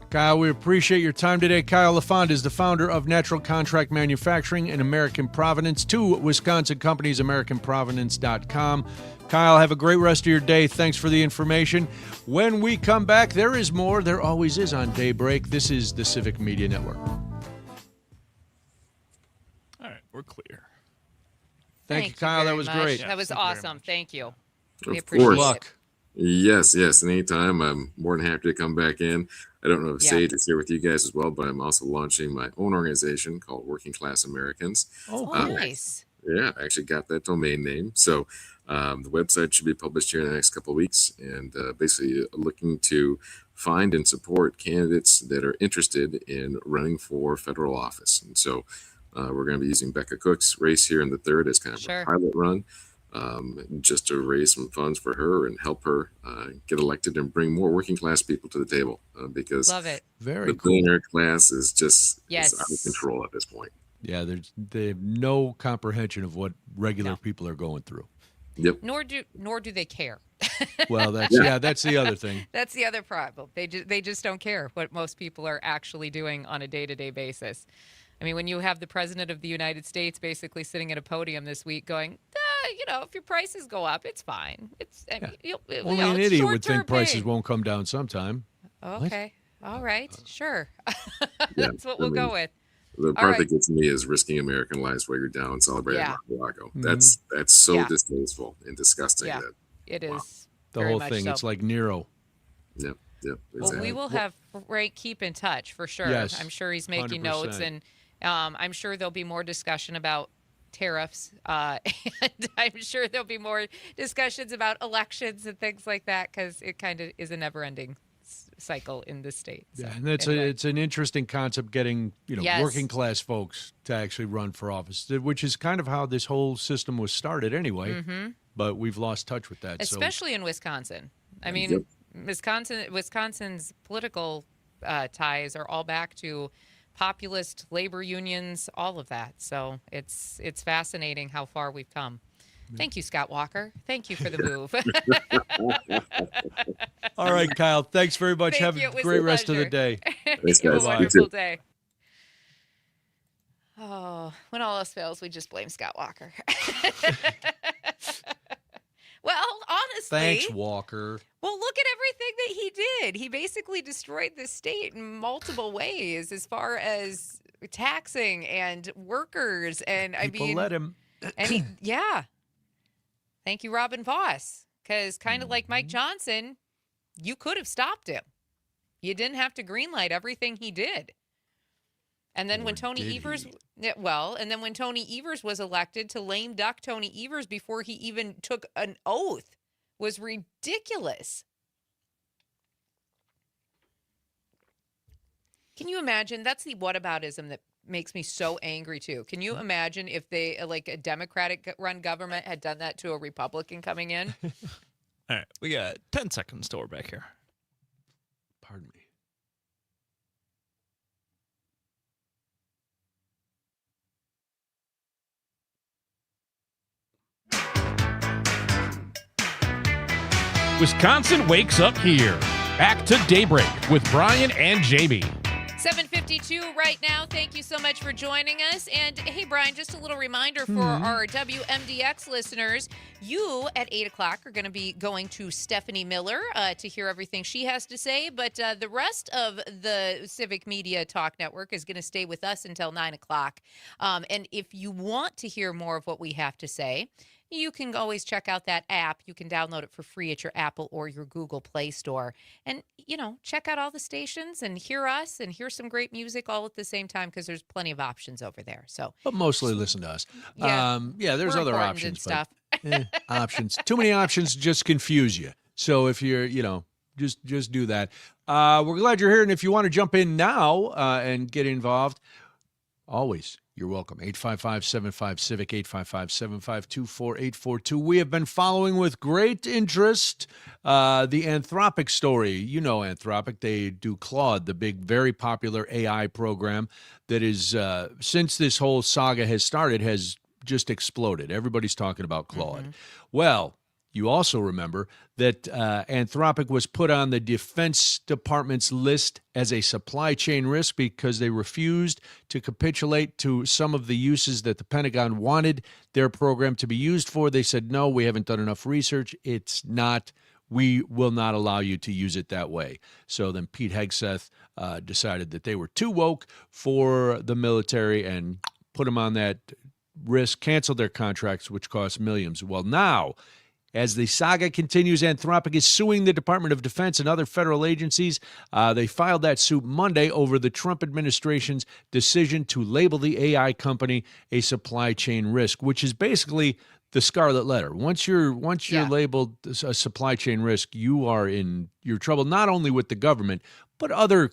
Kyle, we appreciate your time today. Kyle LaFond is the founder of Natural Contract Manufacturing and American Provenance. 2 Wisconsin companies, AmericanProvenance.com. Kyle, have a great rest of your day. Thanks for the information. When we come back, there is more. There always is on Daybreak. This is the Civic Media Network. All right, we're clear. Thank you, Kyle. That was much. great. That was awesome. Thank you. We Of appreciate course. it. Yes. Anytime. I'm more than happy to come back in. I don't know if Sage is here with you guys as well, but I'm also launching my own organization called Working Class Americans. Oh, nice. Yeah, I actually got that domain name. So the website should be published here in the next couple of weeks, and basically looking to find and support candidates that are interested in running for federal office. And so we're going to be using Becca Cook's race here in the 3rd as kind of a pilot run, just to raise some funds for her and help her get elected and bring more working class people to the table, because Love it. Very the billionaire class is just Yes. is out of control at this point. Yeah, they have no comprehension of what regular people are going through. Yep. Nor do they care. Well, that's that's the other thing. That's the other problem. They just don't care what most people are actually doing on a day-to-day basis. I mean, when you have the president of the United States basically sitting at a podium this week going, if your prices go up, it's fine. It's Only an idiot would think prices won't come down sometime. Okay. All right. Sure. Yeah, That's what we'll go with. The All part right. that gets me is risking American lives while you're down celebrating Yeah. Mar-a-Lago. Mhm. That's so Yeah. distasteful and disgusting. Yeah, That, it is. The very whole much thing. so. It's like Nero. Yep. Well, Exactly. we will have Frank keep in touch for sure. Yes, I'm sure he's making notes, 100%. and I'm sure there'll be more discussion about tariffs, and I'm sure there'll be more discussions about elections and things like that, because it kind of is a never-ending cycle in this state. So, Yeah, and it's anyway. it's an interesting concept getting Yes. working class folks to actually run for office, which is kind of how this whole system was started anyway. Mm-hmm. But we've lost touch with that. Especially in Wisconsin. I mean, Yep. Wisconsin's political ties are all back to populist labor unions, all of that. So it's fascinating how far we've come. Thank you, Scott Walker. Thank you for the move. All right, Kyle. Thanks very much. Thank Have you. a It was great a rest of the pleasure. day. Thanks, Have a guys. You wonderful too. day. Oh, when all else fails, we just blame Scott Walker. Well, honestly. Thanks, Walker. Well, look at everything that he did. He basically destroyed the state in multiple ways as far as taxing and workers. And People I mean, let him. and yeah. Thank you, Robin Voss. Because kind of like Mm-hmm. Mike Johnson, you could have stopped him. You didn't have to greenlight everything he did. And then when Tony did Evers, he? and then when Tony Evers was elected, to lame duck Tony Evers before he even took an oath was ridiculous. Can you imagine? That's the whataboutism that makes me so angry too. Can you imagine if they, like a Democratic run government, had done that to a Republican coming in? All right, we got 10 seconds till we're back here. Pardon me. Wisconsin wakes up here. Back to Daybreak with Brian and Jamie. 7:52 right now. Thank you so much for joining us. And hey, Brian, just a little reminder for our WMDX listeners. You at 8 o'clock are going to be going to Stephanie Miller to hear everything she has to say. But the rest of the Civic Media Talk Network is going to stay with us until 9 o'clock. And if you want to hear more of what we have to say, you can always check out that app. You can download it for free at your Apple or your Google Play Store. And, check out all the stations and hear us and hear some great music all at the same time, because there's plenty of options over there. So, But mostly listen to us. Yeah. There's we're other important options. and but, stuff. options. Too many options just confuse you. So if you're, just do that. We're glad you're here. And if you want to jump in now and get involved, always, you're welcome. 855-75-CIVIC, 855-752-4842. We have been following with great interest the Anthropic story. You know Anthropic. They do Claude, the big, very popular AI program that is, since this whole saga has started, has just exploded. Everybody's talking about Claude. Well, you also remember that Anthropic was put on the Defense Department's list as a supply chain risk because they refused to capitulate to some of the uses that the Pentagon wanted their program to be used for. They said, no, we haven't done enough research. It's not, we will not allow you to use it that way. So then Pete Hegseth decided that they were too woke for the military and put them on that risk, canceled their contracts, which cost millions. Well, now, as the saga continues, Anthropic is suing the Department of Defense and other federal agencies. They filed that suit Monday over the Trump administration's decision to label the AI company a supply chain risk, which is basically the scarlet letter. Once you're labeled a supply chain risk, you are in your trouble, not only with the government, but other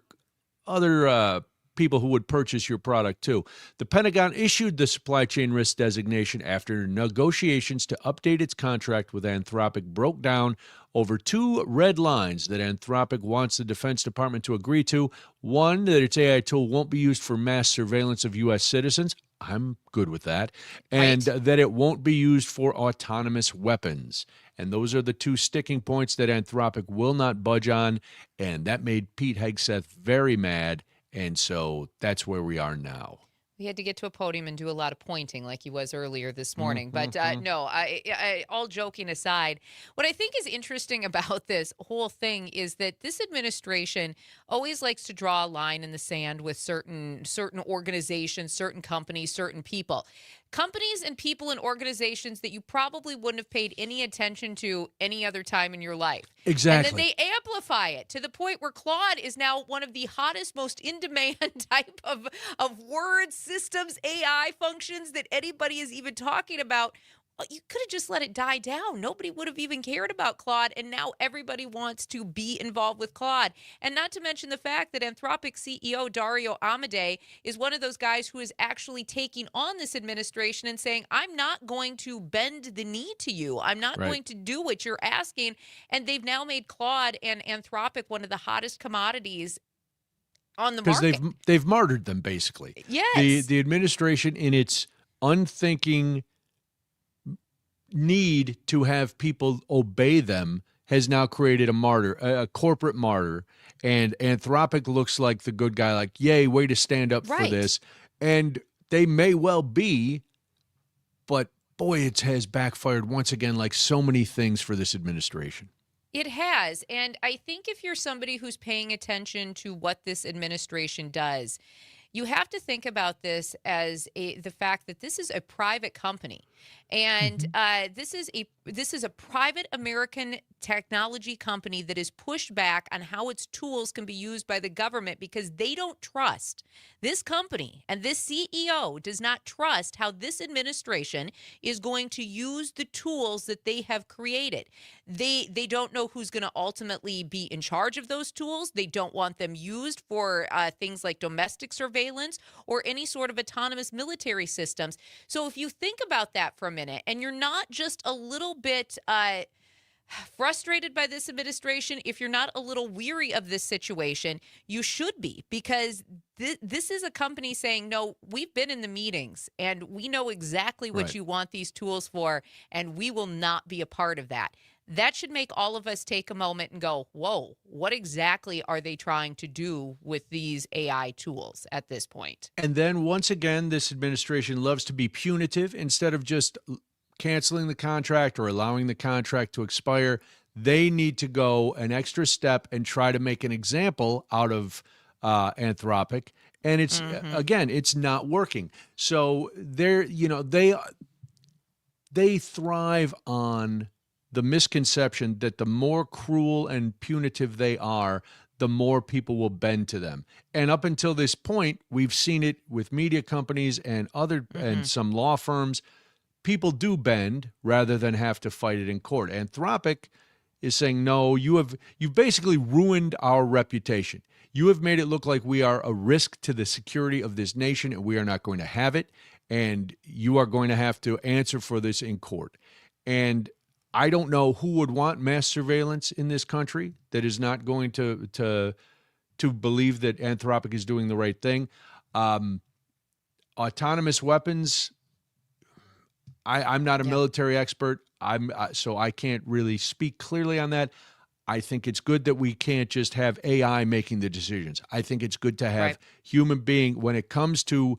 people who would purchase your product too. The Pentagon issued the supply chain risk designation after negotiations to update its contract with Anthropic broke down over two red lines that Anthropic wants the Defense Department to agree to. One, that its AI tool won't be used for mass surveillance of U.S. citizens. I'm good with that. And that it won't be used for autonomous weapons. And those are the two sticking points that Anthropic will not budge on. And that made Pete Hegseth very mad. And so that's where we are now. He had to get to a podium and do a lot of pointing like he was earlier this morning. But no, I all joking aside, what I think is interesting about this whole thing is that this administration always likes to draw a line in the sand with certain organizations, certain companies, certain people. Companies and people and organizations that you probably wouldn't have paid any attention to any other time in your life. Exactly. And then they amplify it to the point where Claude is now one of the hottest, most in-demand type of word systems, AI functions that anybody is even talking about. You could have just let it die down. Nobody would have even cared about Claude, and now everybody wants to be involved with Claude. And not to mention the fact that Anthropic CEO Dario Amodei is one of those guys who is actually taking on this administration and saying, I'm not going to bend the knee to you. I'm not going to do what you're asking. And they've now made Claude and Anthropic one of the hottest commodities on the market. Because they've martyred them, basically. Yes. The administration, in its unthinking need to have people obey them, has now created a martyr, a corporate martyr. And Anthropic looks like the good guy, like, yay, way to stand up for this. And they may well be, but boy, it has backfired once again, like so many things for this administration. It has. And I think if you're somebody who's paying attention to what this administration does, you have to think about this as the fact that this is a private company, and this is a private American technology company that is pushed back on how its tools can be used by the government because they don't trust this company, and this CEO does not trust how this administration is going to use the tools that they have created. They don't know who's going to ultimately be in charge of those tools. They don't want them used for things like domestic surveillance or any sort of autonomous military systems. So if you think about that for a minute, and you're not just a little bit frustrated by this administration, if you're not a little weary of this situation, you should be, because this is a company saying, no, we've been in the meetings and we know exactly what you want these tools for, and we will not be a part of that. That should make all of us take a moment and go, whoa, what exactly are they trying to do with these AI tools at this point? And then once again, this administration loves to be punitive. Instead of just canceling the contract or allowing the contract to expire, they need to go an extra step and try to make an example out of Anthropic. And it's again, it's not working. So they're, they thrive on the misconception that the more cruel and punitive they are, the more people will bend to them. And up until this point, we've seen it with media companies and other and some law firms. People do bend rather than have to fight it in court. Anthropic is saying, no, you've basically ruined our reputation. You have made it look like we are a risk to the security of this nation, and we are not going to have it. And you are going to have to answer for this in court. And I don't know who would want mass surveillance in this country that is not going to believe that Anthropic is doing the right thing. Autonomous weapons. I'm not a military expert. So I can't really speak clearly on that. I think it's good that we can't just have AI making the decisions. I think it's good to have human being when it comes to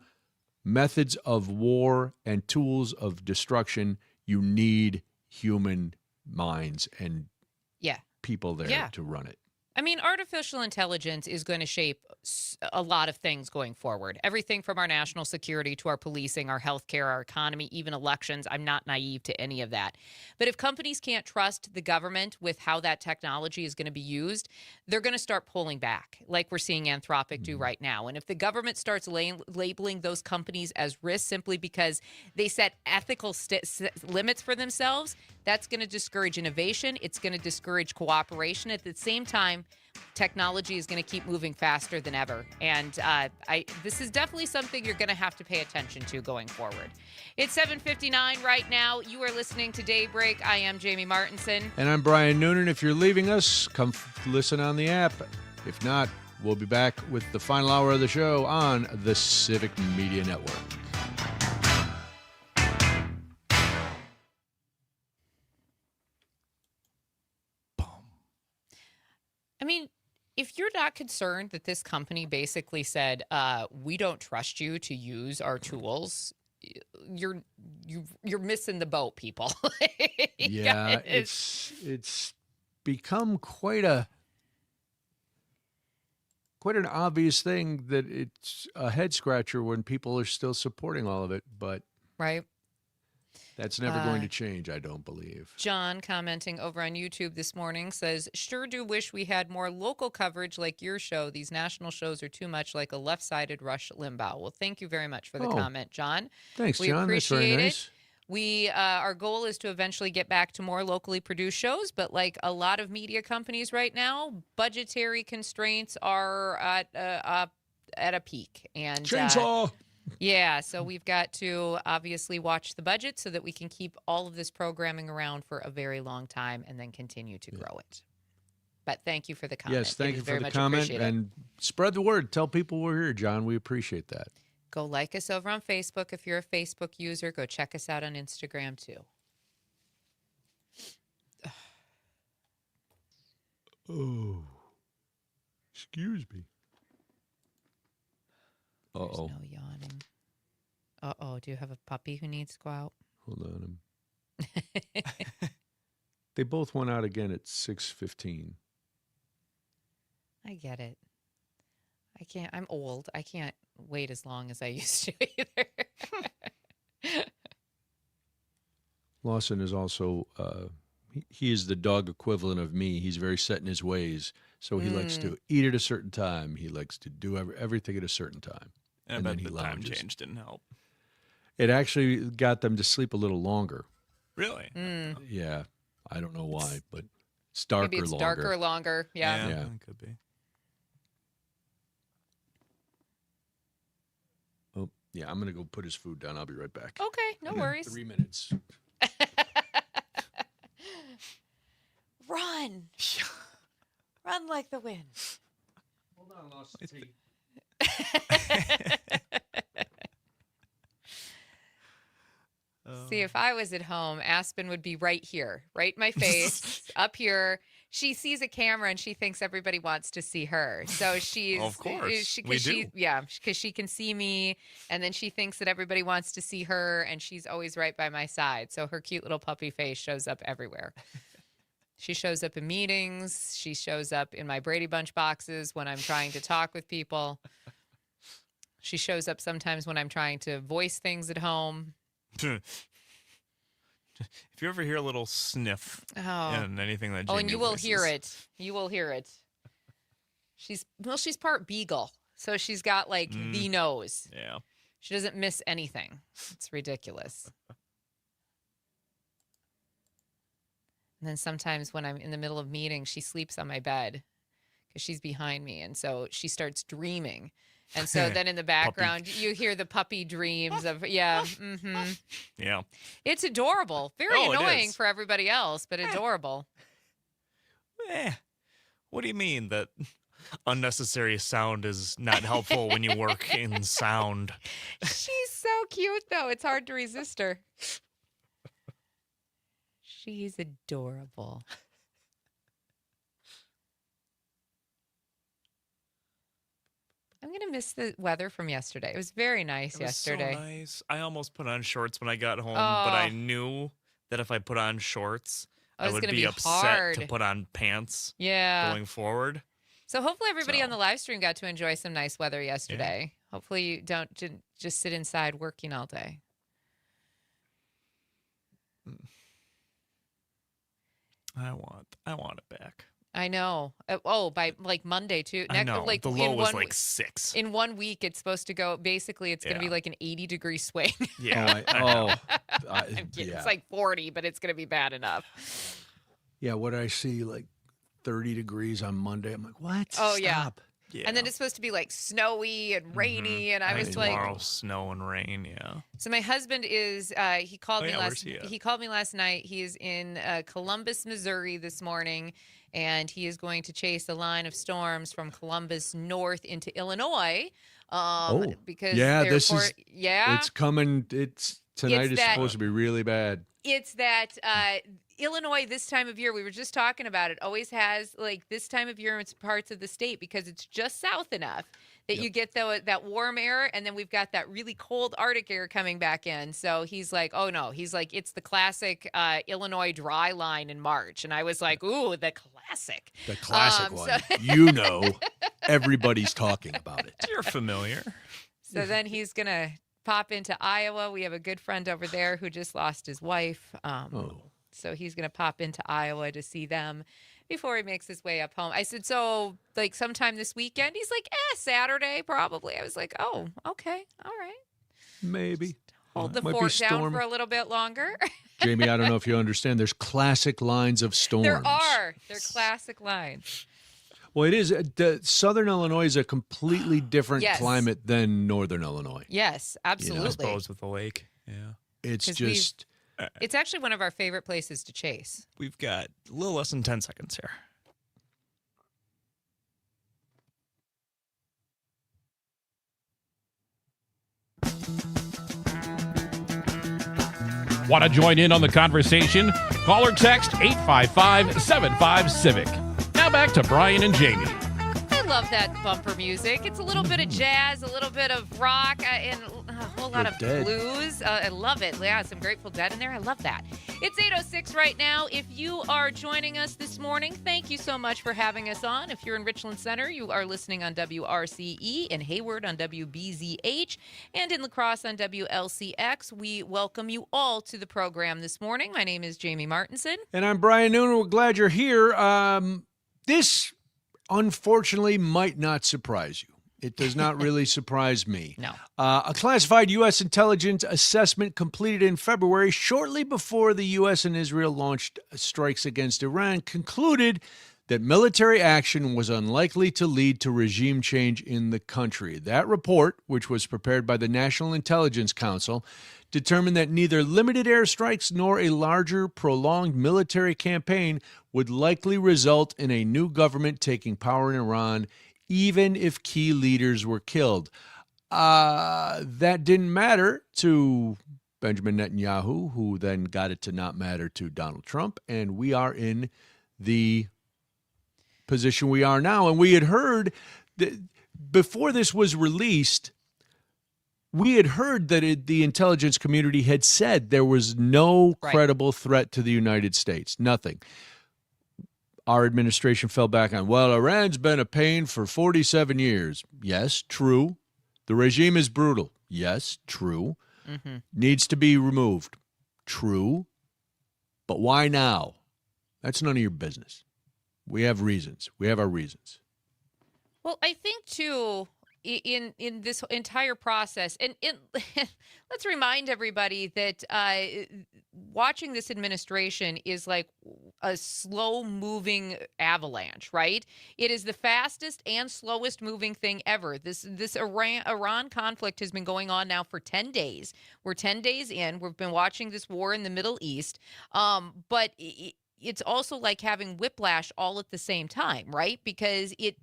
methods of war and tools of destruction. You need human minds and people there to run it. I mean, artificial intelligence is going to shape a lot of things going forward. Everything from our national security to our policing, our healthcare, our economy, even elections. I'm not naive to any of that. But if companies can't trust the government with how that technology is going to be used, they're going to start pulling back, like we're seeing Anthropic do right now. And if the government starts labeling those companies as risks simply because they set ethical limits for themselves, that's going to discourage innovation. It's going to discourage cooperation. At the same time, technology is going to keep moving faster than ever. And this is definitely something you're going to have to pay attention to going forward. It's 7:59 right now. You are listening to Daybreak. I am Jamie Martinson. And I'm Brian Noonan. If you're leaving us, come listen on the app. If not, we'll be back with the final hour of the show on the Civic Media Network. I mean, if you're not concerned that this company basically said, we don't trust you to use our tools, you're missing the boat, people. It's become quite an obvious thing that it's a head scratcher when people are still supporting all of it, but that's never going to change, I don't believe. John, commenting over on YouTube this morning, says, sure do wish we had more local coverage like your show. These national shows are too much like a left-sided Rush Limbaugh. Well, thank you very much for the comment, John. Thanks, we John. Appreciate That's very nice. It. We our goal is to eventually get back to more locally produced shows, but like a lot of media companies right now, budgetary constraints are at a peak. And chainsaw. So we've got to obviously watch the budget so that we can keep all of this programming around for a very long time and then continue to grow it. But thank you for the comment. Yes, thank you for the comment. And spread the word. Tell people we're here, John. We appreciate that. Go like us over on Facebook. If you're a Facebook user, go check us out on Instagram too. Oh, excuse me. There's no yawning. Uh-oh, do you have a puppy who needs to go out? Hold on. They both went out again at 6:15. I get it. I can't. I'm old. I can't wait as long as I used to either. Lawson is also, he is the dog equivalent of me. He's very set in his ways. So he likes to eat at a certain time. He likes to do everything at a certain time. And then the time change didn't help. It actually got them to sleep a little longer. Really? Yeah. I don't know why, but it's darker Maybe it's longer. darker longer. Yeah. Yeah. It could be. Oh, yeah. I'm going to go put his food down. I'll be right back. Okay. No worries. 3 minutes. Run. Run like the wind. Hold on, Lawson. See, if I was at home, Aspen would be right here, right in my face, up here. She sees a camera and she thinks everybody wants to see her. So she's, of course, we do. Because she can see me, and then she thinks that everybody wants to see her, and she's always right by my side. So her cute little puppy face shows up everywhere. She shows up in meetings. She shows up in my Brady Bunch boxes when I'm trying to talk with people. She shows up sometimes when I'm trying to voice things at home. If you ever hear a little sniff in anything that Jamie and you will voices. hear it. You will hear it. She's part beagle, so she's got like the nose. Yeah. She doesn't miss anything. It's ridiculous. And then sometimes when I'm in the middle of meetings, she sleeps on my bed because she's behind me. And so she starts dreaming. And so then in the background, you hear the puppy dreams of, yeah. It's adorable. Very annoying for everybody else, but adorable. What do you mean that unnecessary sound is not helpful when you work in sound? She's so cute, though. It's hard to resist her. She's adorable. I'm going to miss the weather from yesterday. It was very nice yesterday. So nice. I almost put on shorts when I got home, but I knew that if I put on shorts, I would be upset to put on pants going forward. So hopefully everybody on the live stream got to enjoy some nice weather yesterday. Yeah. Hopefully you don't just sit inside working all day. I want it back. I know. By like Monday too. I know. Like the low was like 6. In 1 week, it's supposed to go. Basically, it's going to be like an 80-degree swing. Yeah. I'm kidding. It's like 40, but it's going to be bad enough. Yeah. What I see, like 30 degrees on Monday. I'm like, what? Oh, Stop. Yeah. And then it's supposed to be like snowy and rainy, and I was like, tomorrow snow and rain. Yeah. So my husband is. He called me last. He called me last night. He is in Columbus, Missouri this morning. And he is going to chase a line of storms from Columbus north into Illinois. Because it's coming. Tonight is supposed to be really bad. It's that Illinois this time of year, we were just talking about it, always has like this time of year in parts of the state because it's just south enough that you get that warm air, and then we've got that really cold Arctic air coming back in. So he's like, oh no, he's like, it's the classic Illinois dry line in March. And I was like, ooh, the classic. The classic one. Everybody's talking about it. You're familiar. So then he's going to pop into Iowa. We have a good friend over there who just lost his wife. So he's going to pop into Iowa to see them before he makes his way up home. I said, so like sometime this weekend? He's like, Saturday probably. I was like, oh, okay. All right. Maybe. Hold the fort down for a little bit longer. Jamie, I don't know if you understand. There's classic lines of storms. There are. They're classic lines. Well, it is. Southern Illinois is a completely different climate than Northern Illinois. Yes, absolutely. I suppose with the lake. Yeah. It's just... It's actually one of our favorite places to chase. We've got a little less than 10 seconds here. Want to join in on the conversation? Call or text 855-75-CIVIC. Now back to Brian and Jamie. I love that bumper music. It's a little bit of jazz, a little bit of rock, and a whole lot of blues. I love it. Yeah, some Grateful Dead in there. I love that. It's 8:06 right now. If you are joining us this morning, thank you so much for having us on. If you're in Richland Center, you are listening on WRCE, in Hayward on WBZH, and in La Crosse on WLCX. We welcome you all to the program this morning. My name is Jamie Martinson. And I'm Brian Noonan. We're glad you're here. This, unfortunately, might not surprise you. It does not really surprise me. No. A classified U.S. intelligence assessment completed in February, shortly before the U.S. and Israel launched strikes against Iran, concluded that military action was unlikely to lead to regime change in the country. That report, which was prepared by the National Intelligence Council, determined that neither limited airstrikes nor a larger, prolonged military campaign would likely result in a new government taking power in Iran, even if key leaders were killed. That didn't matter to Benjamin Netanyahu, who then got it to not matter to Donald Trump, and we are in the position we are now. And we had heard that before this was released, we had heard that the intelligence community had said there was no credible threat to the United States, nothing. Our administration fell back on, well, Iran's been a pain for 47 years. Yes, true. The regime is brutal. Yes, true. Mm-hmm. Needs to be removed. True. But why now? That's none of your business. We have reasons. We have our reasons. Well, I think, too, in this entire process, and let's remind everybody that watching this administration is like a slow-moving avalanche, right? It is the fastest and slowest moving thing ever. This Iran conflict has been going on now for 10 days. We're 10 days in. We've been watching this war in the Middle East. But it's also like having whiplash all at the same time, right? Because it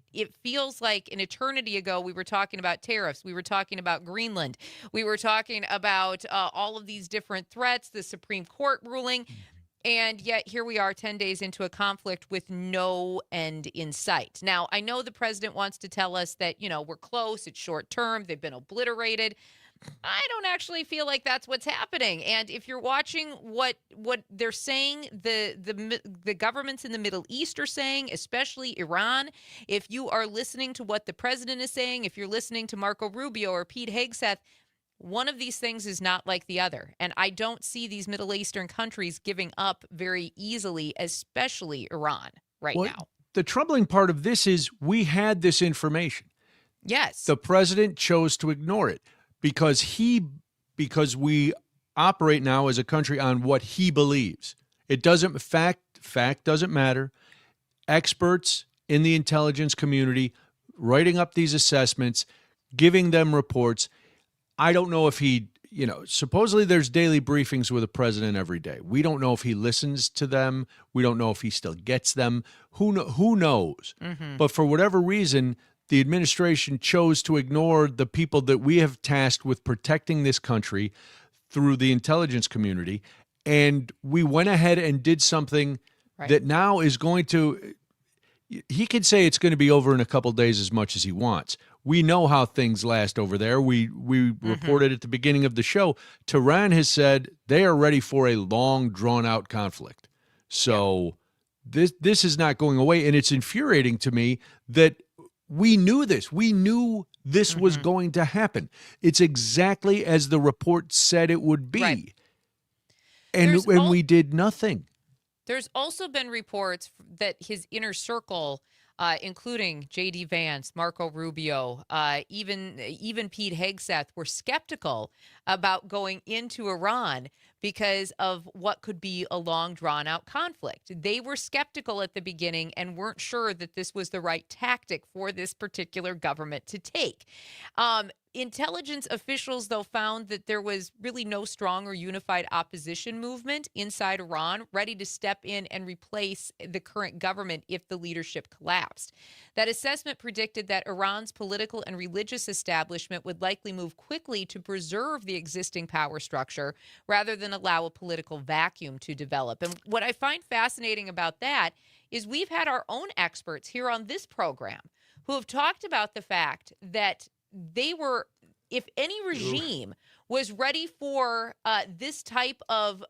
feels like an eternity ago we were talking about tariffs, we were talking about Greenland, we were talking about all of these different threats, the Supreme Court ruling, and yet here we are 10 days into a conflict with no end in sight. Now, I know the president wants to tell us that, we're close, it's short term, they've been obliterated. I don't actually feel like that's what's happening. And if you're watching what they're saying, the governments in the Middle East are saying, especially Iran, if you are listening to what the president is saying, if you're listening to Marco Rubio or Pete Hegseth, one of these things is not like the other. And I don't see these Middle Eastern countries giving up very easily, especially Iran now. The troubling part of this is we had this information. Yes. The president chose to ignore it. Because we operate now as a country on what he believes. It doesn't fact doesn't matter. Experts in the intelligence community writing up these assessments, giving them reports. I don't know if he, supposedly there's daily briefings with the president every day. We don't know if he listens to them. We don't know if he still gets them. Who knows? Mm-hmm. But for whatever reason, the administration chose to ignore the people that we have tasked with protecting this country through the intelligence community. And we went ahead and did something that now is going to, he could say it's going to be over in a couple days as much as he wants. We know how things last over there. We reported at the beginning of the show, Tehran has said they are ready for a long, drawn-out conflict. So this is not going away. And it's infuriating to me that we knew this. We knew this was going to happen. It's exactly as the report said it would be. Right. And we did nothing. There's also been reports that his inner circle, including J.D. Vance, Marco Rubio, even Pete Hegseth, were skeptical about going into Iran because of what could be a long, drawn-out conflict. They were skeptical at the beginning and weren't sure that this was the right tactic for this particular government to take. Intelligence officials, though, found that there was really no strong or unified opposition movement inside Iran ready to step in and replace the current government if the leadership collapsed. That assessment predicted that Iran's political and religious establishment would likely move quickly to preserve the existing power structure rather than allow a political vacuum to develop. And what I find fascinating about that is we've had our own experts here on this program who have talked about the fact that they were, if any regime was ready for this type of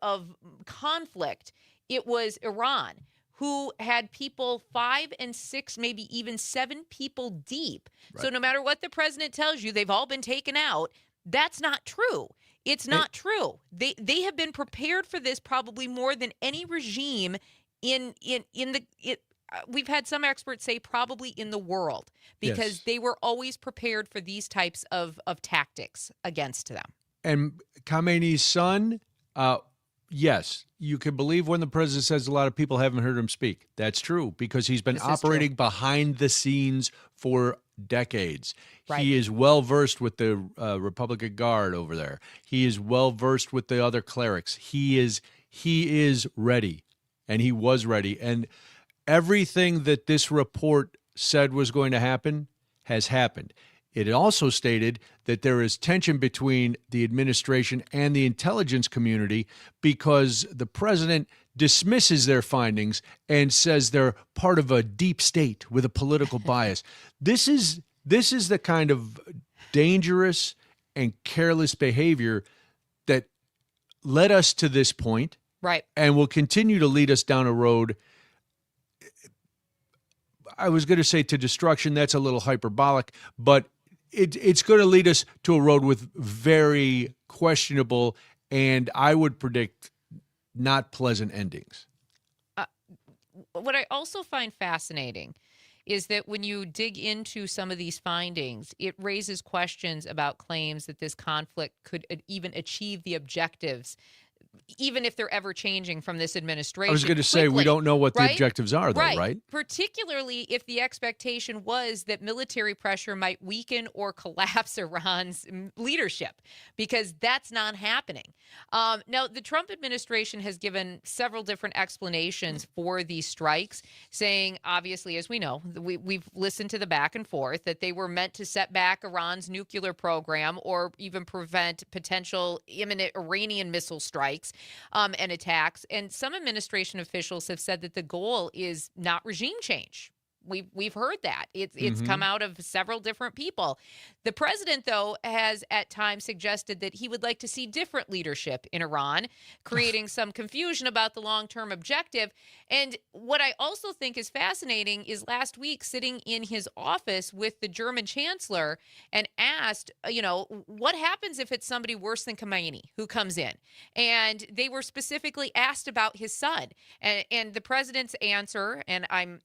conflict, it was Iran, who had people 5 and 6, maybe even 7 people deep. Right. So no matter what the president tells you, they've all been taken out. That's not true. It's not true. They have been prepared for this probably more than any regime we've had some experts say probably in the world, because they were always prepared for these types of tactics against them. And Khamenei's son, yes, you can believe when the president says a lot of people haven't heard him speak. That's true, because he's been operating behind the scenes for decades. Right. He is well-versed with the Republican Guard over there. He is well-versed with the other clerics. He is ready, and he was ready. And everything that this report said was going to happen has happened. It also stated that there is tension between the administration and the intelligence community because the president dismisses their findings and says they're part of a deep state with a political bias. This is the kind of dangerous and careless behavior that led us to this point, right, and will continue to lead us down a road. I was going to say to destruction. That's a little hyperbolic, but it's going to lead us to a road with very questionable and I would predict not pleasant endings. What I also find fascinating is that when you dig into some of these findings, it raises questions about claims that this conflict could even achieve the objectives even if they're ever changing from this administration. I was going to say, we quickly, don't know what the right? objectives are, though, right? Particularly if the expectation was that military pressure might weaken or collapse Iran's leadership, because that's not happening. Now, the Trump administration has given several different explanations for these strikes, saying, obviously, as we know, we've listened to the back and forth, that they were meant to set back Iran's nuclear program or even prevent potential imminent Iranian missile strikes and attacks. And some administration officials have said that the goal is not regime change. We've heard that. It's come out of several different people. The president, though, has at times suggested that he would like to see different leadership in Iran, creating some confusion about the long-term objective. And what I also think is fascinating is last week sitting in his office with the German chancellor and asked, what happens if it's somebody worse than Khamenei who comes in? And they were specifically asked about his son. And the president's answer, and I'm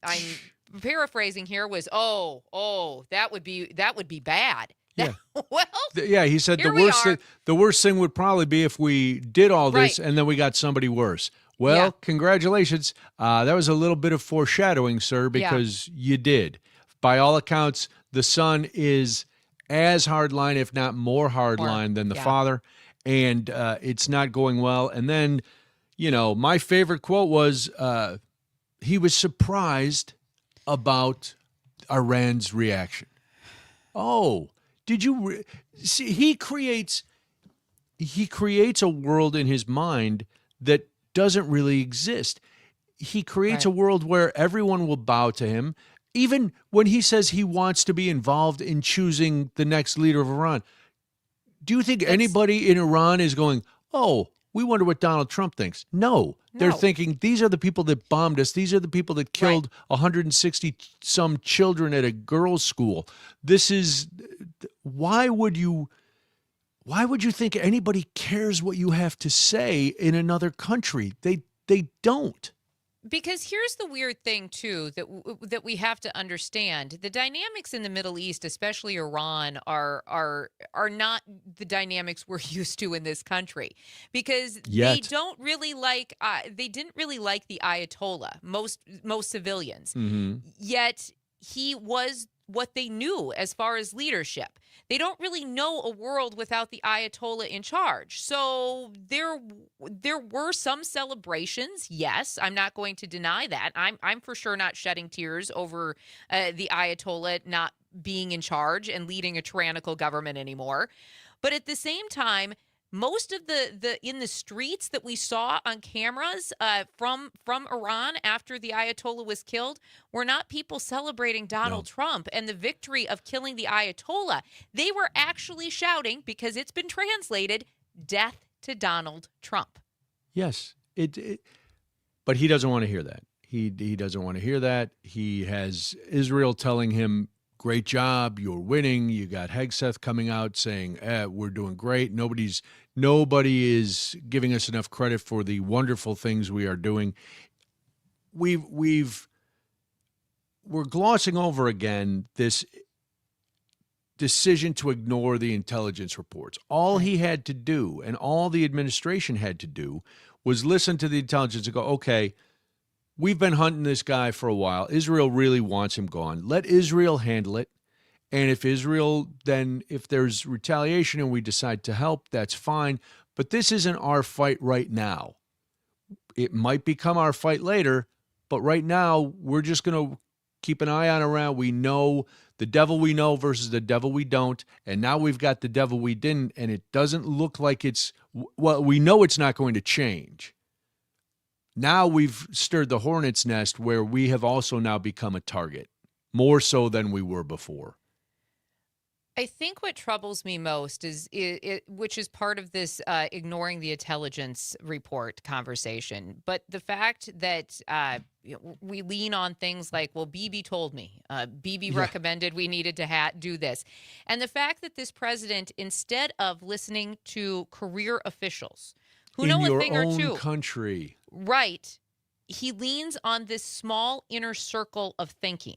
paraphrasing here, was, that would be bad. Yeah. Well, he said the worst thing would probably be if we did all this and then we got somebody worse. Well, congratulations. That was a little bit of foreshadowing, sir, because you did. By all accounts, the son is as hardline, if not more hardline than the father, and it's not going well. And then, my favorite quote was, he was surprised about Iran's reaction. Oh, did you see? He creates a world in his mind that doesn't really exist. He creates a world where everyone will bow to him, even when he says he wants to be involved in choosing the next leader of Iran. Do you think anybody in Iran is going, oh, we wonder what Donald Trump thinks? No. They're thinking, these are the people that bombed us. These are the people that killed 160-some children at a girls' school. This is, why would you think anybody cares what you have to say in another country? They don't. Because here's the weird thing, too, that we have to understand. The dynamics in the Middle East, especially Iran, are not the dynamics we're used to in this country. Because they didn't really like the Ayatollah, most civilians. Yet he was what they knew as far as leadership. They don't really know a world without the Ayatollah in charge. So there were some celebrations. Yes, I'm not going to deny that. I'm for sure not shedding tears over the Ayatollah not being in charge and leading a tyrannical government anymore. But at the same time, most of the in the streets that we saw on cameras from Iran after the Ayatollah was killed were not people celebrating Donald Trump and the victory of killing the Ayatollah. They were actually shouting, because it's been translated, death to Donald Trump. Yes, but he doesn't want to hear that. He doesn't want to hear that. He has Israel telling him, great job, you're winning. You got Hegseth coming out saying, we're doing great. Nobody is giving us enough credit for the wonderful things we are doing. We're glossing over again this decision to ignore the intelligence reports. All he had to do, and all the administration had to do, was listen to the intelligence and go, okay, we've been hunting this guy for a while. Israel really wants him gone. Let Israel handle it. And if there's retaliation and we decide to help, that's fine. But this isn't our fight right now. It might become our fight later, but right now we're just going to keep an eye on Iran. We know the devil we know versus the devil we don't. And now we've got the devil we didn't, and it doesn't look like we know it's not going to change. Now we've stirred the hornet's nest where we have also now become a target, more so than we were before. I think what troubles me most is which is part of this ignoring the intelligence report conversation, but the fact that we lean on things like, well, Bibi told me, Bibi recommended we needed to do this. And the fact that this president, instead of listening to career officials who know a thing or two. In your own country. Right. He leans on this small inner circle of thinking.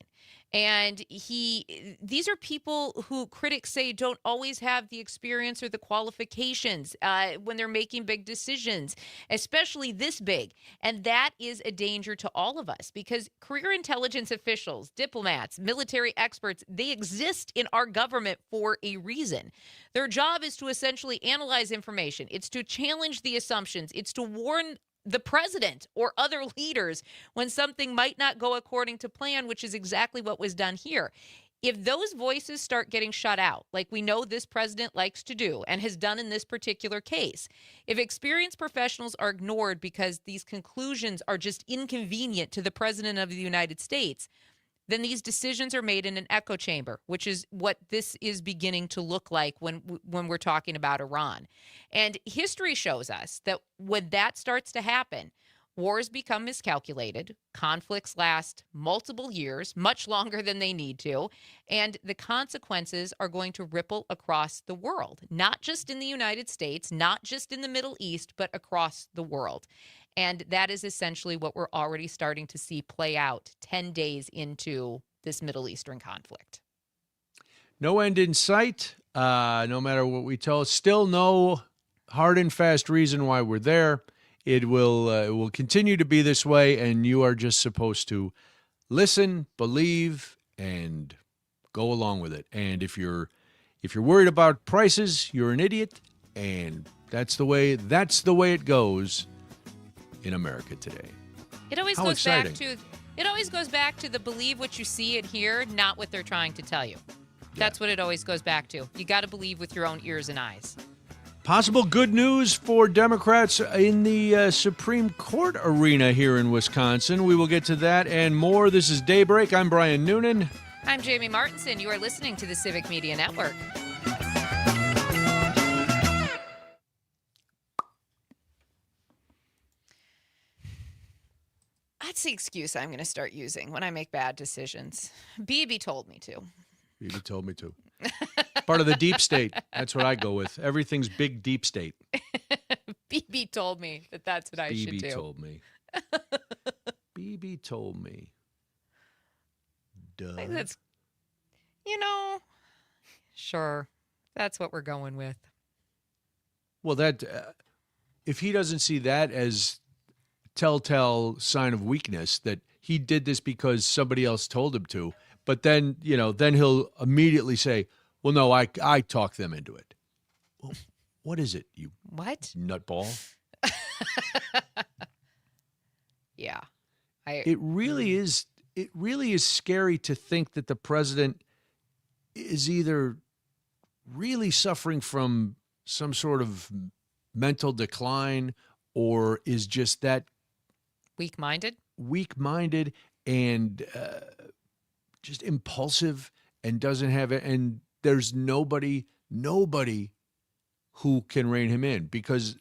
And these are people who critics say don't always have the experience or the qualifications when they're making big decisions, especially this big. And that is a danger to all of us because career intelligence officials, diplomats, military experts, they exist in our government for a reason. Their job is to essentially analyze information. It's to challenge the assumptions. It's to warn the president or other leaders when something might not go according to plan, which is exactly what was done here. If those voices start getting shut out, like we know this president likes to do and has done in this particular case, if experienced professionals are ignored because these conclusions are just inconvenient to the president of the United States, then these decisions are made in an echo chamber, which is what this is beginning to look like when we're talking about Iran. And history shows us that when that starts to happen, wars become miscalculated, conflicts last multiple years, much longer than they need to, and the consequences are going to ripple across the world, not just in the United States, not just in the Middle East, but across the world. And that is essentially what we're already starting to see play out 10 days into this Middle Eastern conflict. No end in sight, no matter what we tell. Still no hard and fast reason why we're there. It will continue to be this way, and you are just supposed to listen, believe, and go along with it. And if you're worried about prices, you're an idiot, and that's the way it goes in America today. It always goes back to the believe what you see and hear, not what they're trying to tell you. That's what it always goes back to. You got to believe with your own ears and eyes. Possible good news for Democrats in the Supreme Court arena here in Wisconsin. We will get to that and more. This is Daybreak. I'm Brian Noonan. I'm Jamie Martinson. You are listening to the Civic Media Network. That's the excuse I'm going to start using when I make bad decisions. BB told me to. BB told me to. Part of the deep state. That's what I go with. Everything's big deep state. BB told me that's what I should do. BB told me. BB told me. Duh. I think that's, sure. That's what we're going with. Well, that if he doesn't see that as telltale sign of weakness, that he did this because somebody else told him to, but then, then he'll immediately say, well, no, I talked them into it. Well, what is it, you what nutball? Yeah. It really is scary to think that the president is either really suffering from some sort of mental decline or is just that weak-minded and just impulsive and doesn't have it. And there's nobody who can rein him in, because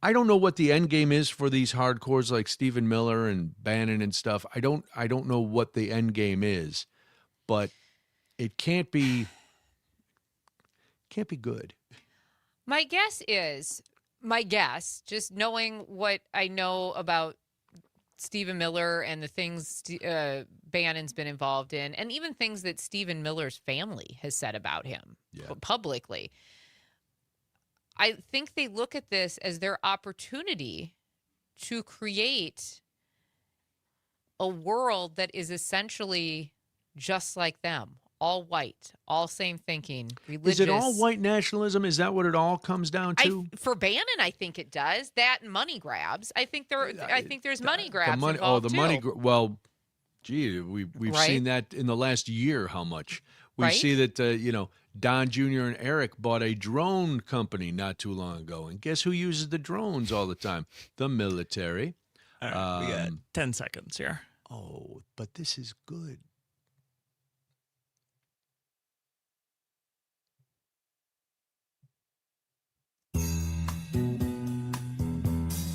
I don't know what the end game is for these hardcores like Stephen Miller and Bannon and stuff. I don't know what the end game is, but it can't be good. My guess, just knowing what I know about Stephen Miller and the things Bannon's been involved in, and even things that Stephen Miller's family has said about him publicly, I think they look at this as their opportunity to create a world that is essentially just like them. All white, all same thinking, religious. Is it all white nationalism? Is that what it all comes down to? For Bannon, I think it does. That and money grabs. I think there's money grabs involved too. Well, gee, we've seen that in the last year. How much we see that Don Jr. and Eric bought a drone company not too long ago, and guess who uses the drones all the time? The military. All right, we got 10 seconds here. Oh, but this is good.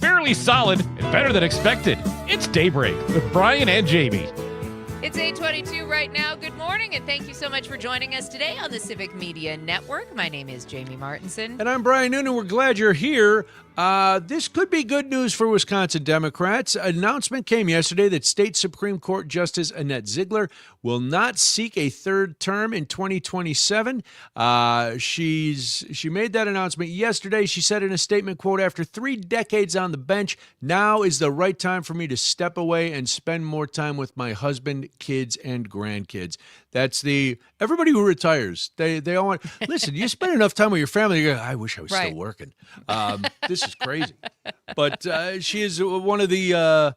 Fairly solid and better than expected. It's Daybreak with Brian and Jamie. It's 8:22 right now. Good morning, and thank you so much for joining us today on the Civic Media Network. My name is Jamie Martinson. And I'm Brian Noonan. We're glad you're here. This could be good news for Wisconsin Democrats. An announcement came yesterday that State Supreme Court Justice Annette Ziegler will not seek a third term in 2027. She made that announcement yesterday. She said in a statement, quote, "After 3 decades on the bench, now is the right time for me to step away and spend more time with my husband, kids, and grandkids." That's everybody who retires. They all want, listen, you spend enough time with your family, you go, I wish I was still working. This is crazy. But she is one of the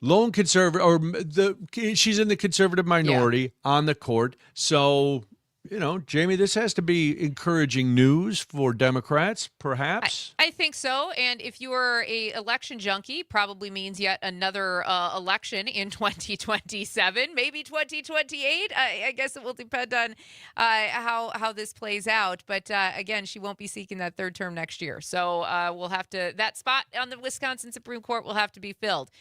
lone conservative, she's in the conservative minority on the court. So, Jamie, this has to be encouraging news for Democrats, perhaps. I think so. And if you are a election junkie, probably means yet another election in 2027, maybe 2028. I guess it will depend on how this plays out. But again, she won't be seeking that third term next year. So we'll have to, that spot on the Wisconsin Supreme Court will have to be filled.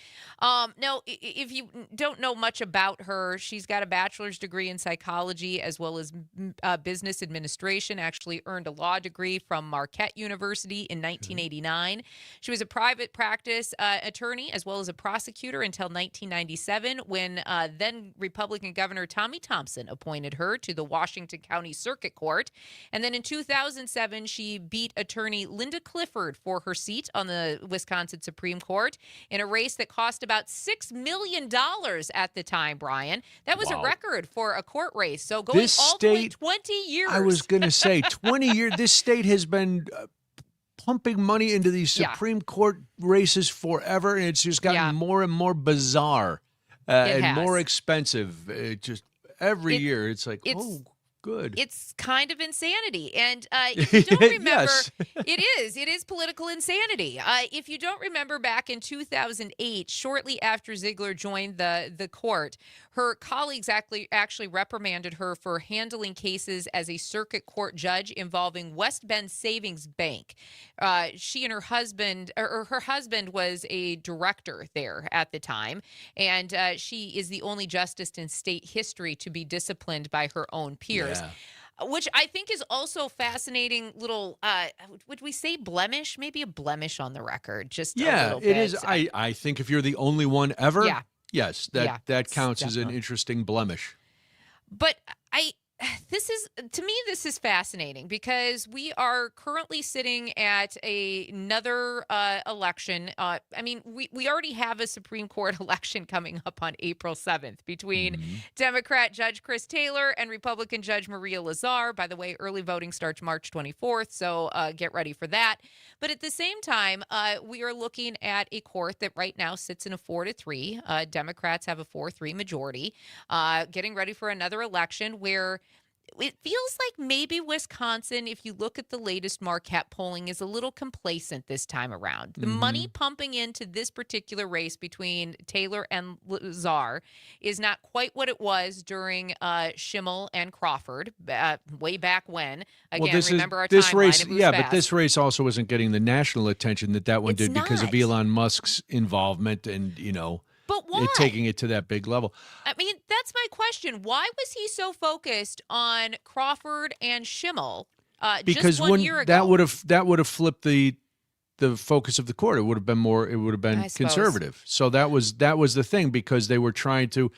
Now, if you don't know much about her, she's got a bachelor's degree in psychology as well as business administration, actually earned a law degree from Marquette University in 1989. She was a private practice attorney as well as a prosecutor until 1997 when then Republican Governor Tommy Thompson appointed her to the Washington County Circuit Court. And then in 2007, she beat attorney Linda Clifford for her seat on the Wisconsin Supreme Court in a race that cost about $6 million at the time, Brian. That was a record for a court race. So going all the way 20 years. I was going to say 20 years. This state has been pumping money into these Supreme Court races forever, and it's just gotten more and more bizarre and more expensive. Just every year, it's like, oh, good. It's kind of insanity. And if you don't remember, it is political insanity. If you don't remember back in 2008, shortly after Ziegler joined the court, her colleagues actually reprimanded her for handling cases as a circuit court judge involving West Bend Savings Bank. She and her husband was a director there at the time, and she is the only justice in state history to be disciplined by her own peers. Which I think is also fascinating little, would we say blemish? Maybe a blemish on the record. Just a little bit. It is. I think if you're the only one ever, yes, that counts as an interesting blemish. But this is fascinating because we are currently sitting at another election. We already have a Supreme Court election coming up on April 7th between Democrat Judge Chris Taylor and Republican Judge Maria Lazar. By the way, early voting starts March 24th, so get ready for that. But at the same time, we are looking at a court that right now sits in a 4-3. Democrats have a 4-3 majority, getting ready for another election where it feels like maybe Wisconsin, if you look at the latest Marquette polling, is a little complacent this time around. The money pumping into this particular race between Taylor and Lazar is not quite what it was during Schimmel and Crawford way back when. Again, remember our timeline, race, it moves fast. But this race also wasn't getting the national attention that one did because of Elon Musk's involvement and, But why? Taking it to that big level. I mean, that's my question. Why was he so focused on Crawford and Schimmel because just 1 year ago? That would have flipped the focus of the court. It would have been conservative. So that was the thing because they were trying to,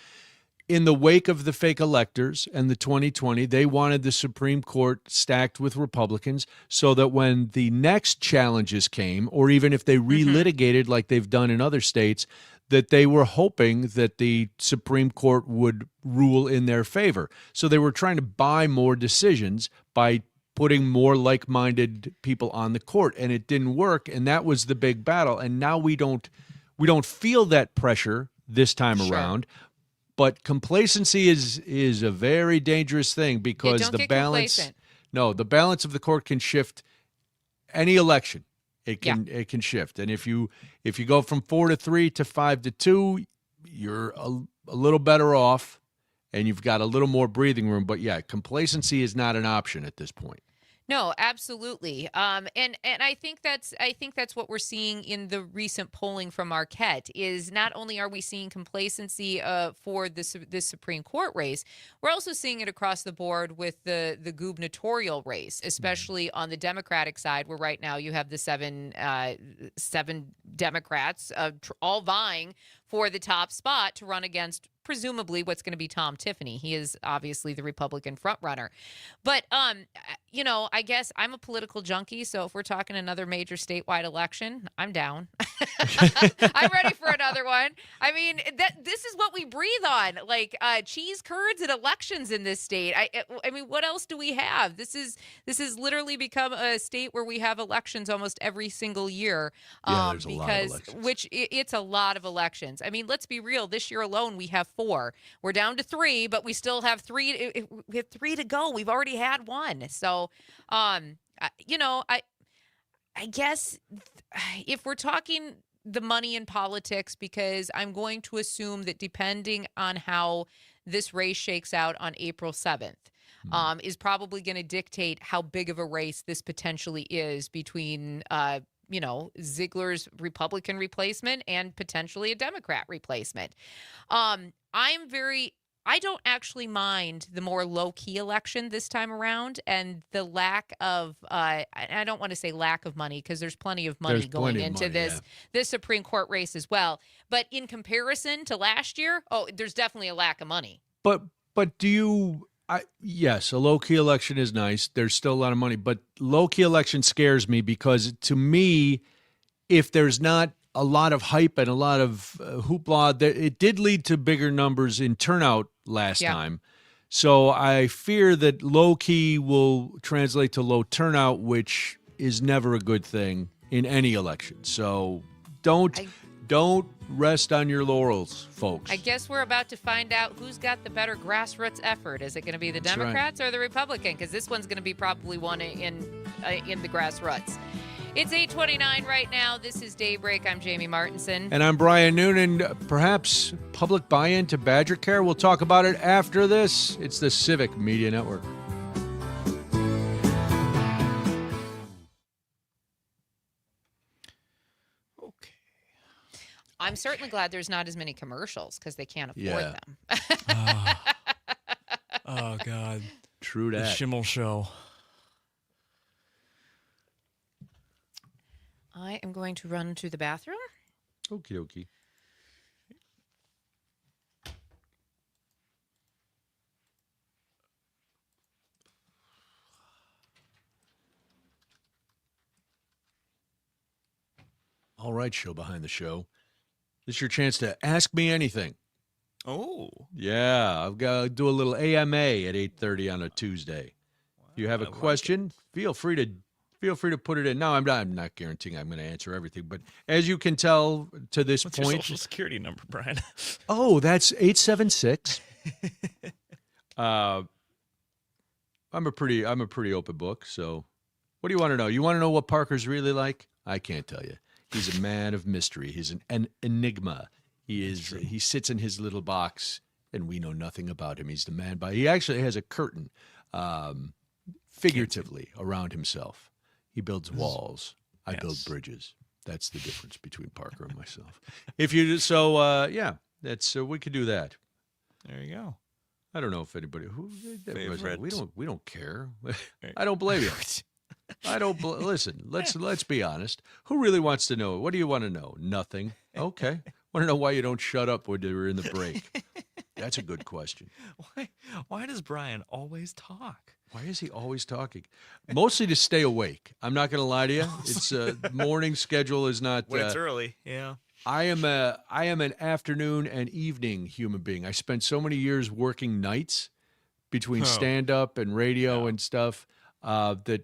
in the wake of the fake electors and the 2020, they wanted the Supreme Court stacked with Republicans so that when the next challenges came, or even if they relitigated like they've done in other states, that they were hoping that the Supreme Court would rule in their favor. So they were trying to buy more decisions by putting more like-minded people on the court, and it didn't work, and that was the big battle. And now we don't feel that pressure this time around. But complacency is a very dangerous thing because the balance of the court can shift any election. It can shift, and if you go from 4-3 to 5-2, you're a little better off, and you've got a little more breathing room. But complacency is not an option at this point. No, absolutely. And I think that's what we're seeing in the recent polling from Marquette is not only are we seeing complacency for this Supreme Court race, we're also seeing it across the board with the gubernatorial race, especially on the Democratic side, where right now you have the seven Democrats all vying for the top spot to run against presumably what's going to be Tom Tiffany. He is obviously the Republican frontrunner. But, I guess I'm a political junkie, so if we're talking another major statewide election, I'm down. I'm ready for another one. I mean, this is what we breathe on, like cheese curds and elections in this state. I mean, what else do we have? This has literally become a state where we have elections almost every single year. There's a lot of elections. It's a lot of elections. I mean, let's be real. This year alone, we have 4. We're down to 3, but we still have 3. We have 3 to go. We've already had 1. So, I guess if we're talking the money in politics, because I'm going to assume that depending on how this race shakes out on April 7th, is probably going to dictate how big of a race this potentially is between Ziegler's Republican replacement and potentially a Democrat replacement. I don't actually mind the more low-key election this time around, and the lack of, I don't want to say lack of money, because there's plenty of money going into this Supreme Court race as well. But in comparison to last year, there's definitely a lack of money. But do you? Yes, a low-key election is nice. There's still a lot of money, but low-key election scares me because, to me, if there's not a lot of hype and a lot of hoopla, it did lead to bigger numbers in turnout last time. So I fear that low-key will translate to low turnout, which is never a good thing in any election. So don't rest on your laurels, folks. I guess we're about to find out who's got the better grassroots effort. Is it going to be the Democrats or the Republican? Because this one's going to be probably one in the grassroots. It's 8:29 right now. This is Daybreak. I'm Jamie Martinson. And I'm Brian Noonan. Perhaps public buy-in to Badger Care. We'll talk about it after this. It's the Civic Media Network. I'm certainly glad there's not as many commercials because they can't afford them. Oh, God. True that. The Schimmel Show. I am going to run to the bathroom. Okie dokie. All right, show behind the show. This is your chance to ask me anything. Oh. Yeah, I've got to do a little AMA at 8:30 on a Tuesday. If you have a question, feel free to put it in. Now, I'm not guaranteeing I'm going to answer everything, but as you can tell to this What's point, your social security number, Brian? Oh, that's 876. I'm a pretty open book. So, what do you want to know? You want to know what Parker's really like? I can't tell you. He's a man of mystery. He's an enigma. He sits in his little box, and we know nothing about him. He's the man he actually has a curtain, figuratively, around himself. He builds walls. I build bridges. That's the difference between Parker and myself. If you that's we could do that. There you go. I don't know if anybody Favorite. we don't care. I don't blame you. Listen, let's be honest. Who really wants to know? What do you want to know? Nothing. Okay. Want to know why you don't shut up when you're in the break? That's a good question. Why does Brian always talk? Why is he always talking? Mostly to stay awake. I'm not going to lie to you. It's morning schedule is not. When it's early, yeah. I am an afternoon and evening human being. I spent so many years working nights between stand-up and radio and stuff that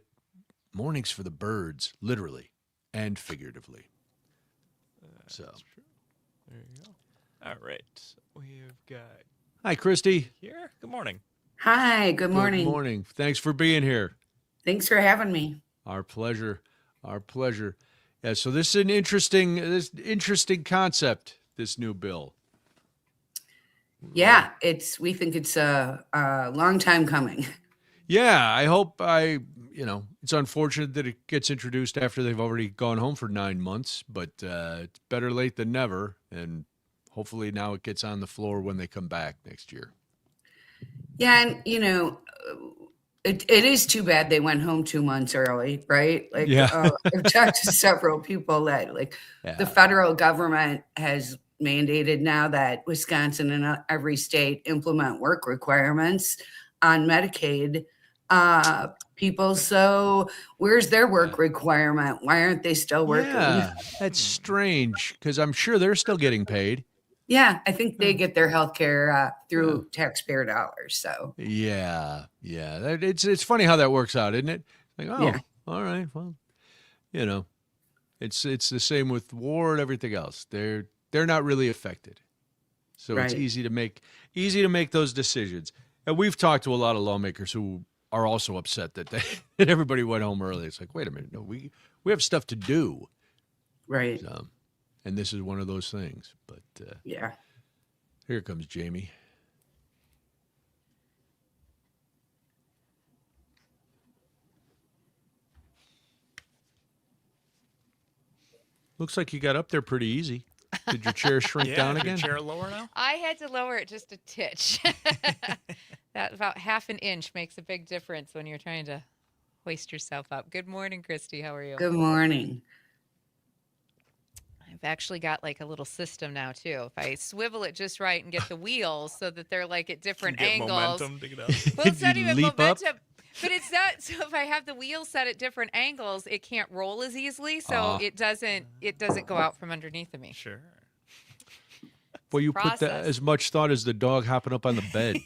mornings for the birds, literally and figuratively. That's true. There you go. All right. We've got... Hi, Christy. Here. Good morning. Hi, good morning. Good morning. Thanks for being here. Thanks for having me. Our pleasure. Our pleasure. Yeah, so this is an interesting concept, this new bill. Yeah, we think it's a long time coming. Yeah, it's unfortunate that it gets introduced after they've already gone home for 9 months, but it's better late than never. And hopefully now it gets on the floor when they come back next year. Yeah, and it is too bad they went home 2 months early, right? Like, Yeah. I've talked to several people that the federal government has mandated now that Wisconsin and every state implement work requirements on Medicaid people. So where's their work requirement? Why aren't they still working? Yeah, that's strange because I'm sure they're still getting paid. Yeah, I think they get their health care through taxpayer dollars. So it's funny how that works out, isn't it? Like, all right, well, it's the same with war and everything else. They're not really affected, so it's easy to make those decisions. And we've talked to a lot of lawmakers who are also upset that that everybody went home early. It's like, wait a minute, no, we have stuff to do, right? And this is one of those things. But here comes Jamie. Looks like you got up there pretty easy. Did your chair shrink down again? Is your chair lower now? I had to lower it just a titch. That about half an inch makes a big difference when you're trying to hoist yourself up. Good morning, Christy. How are you? Good morning. I've actually got like a little system now too. If I swivel it just right and get the wheels so that they're like at different angles. Momentum to get up. Well, it's not even momentum. But it's not. So if I have the wheels set at different angles, it can't roll as easily. So it doesn't go out from underneath of me. Sure. Well, you put that as much thought as the dog hopping up on the bed.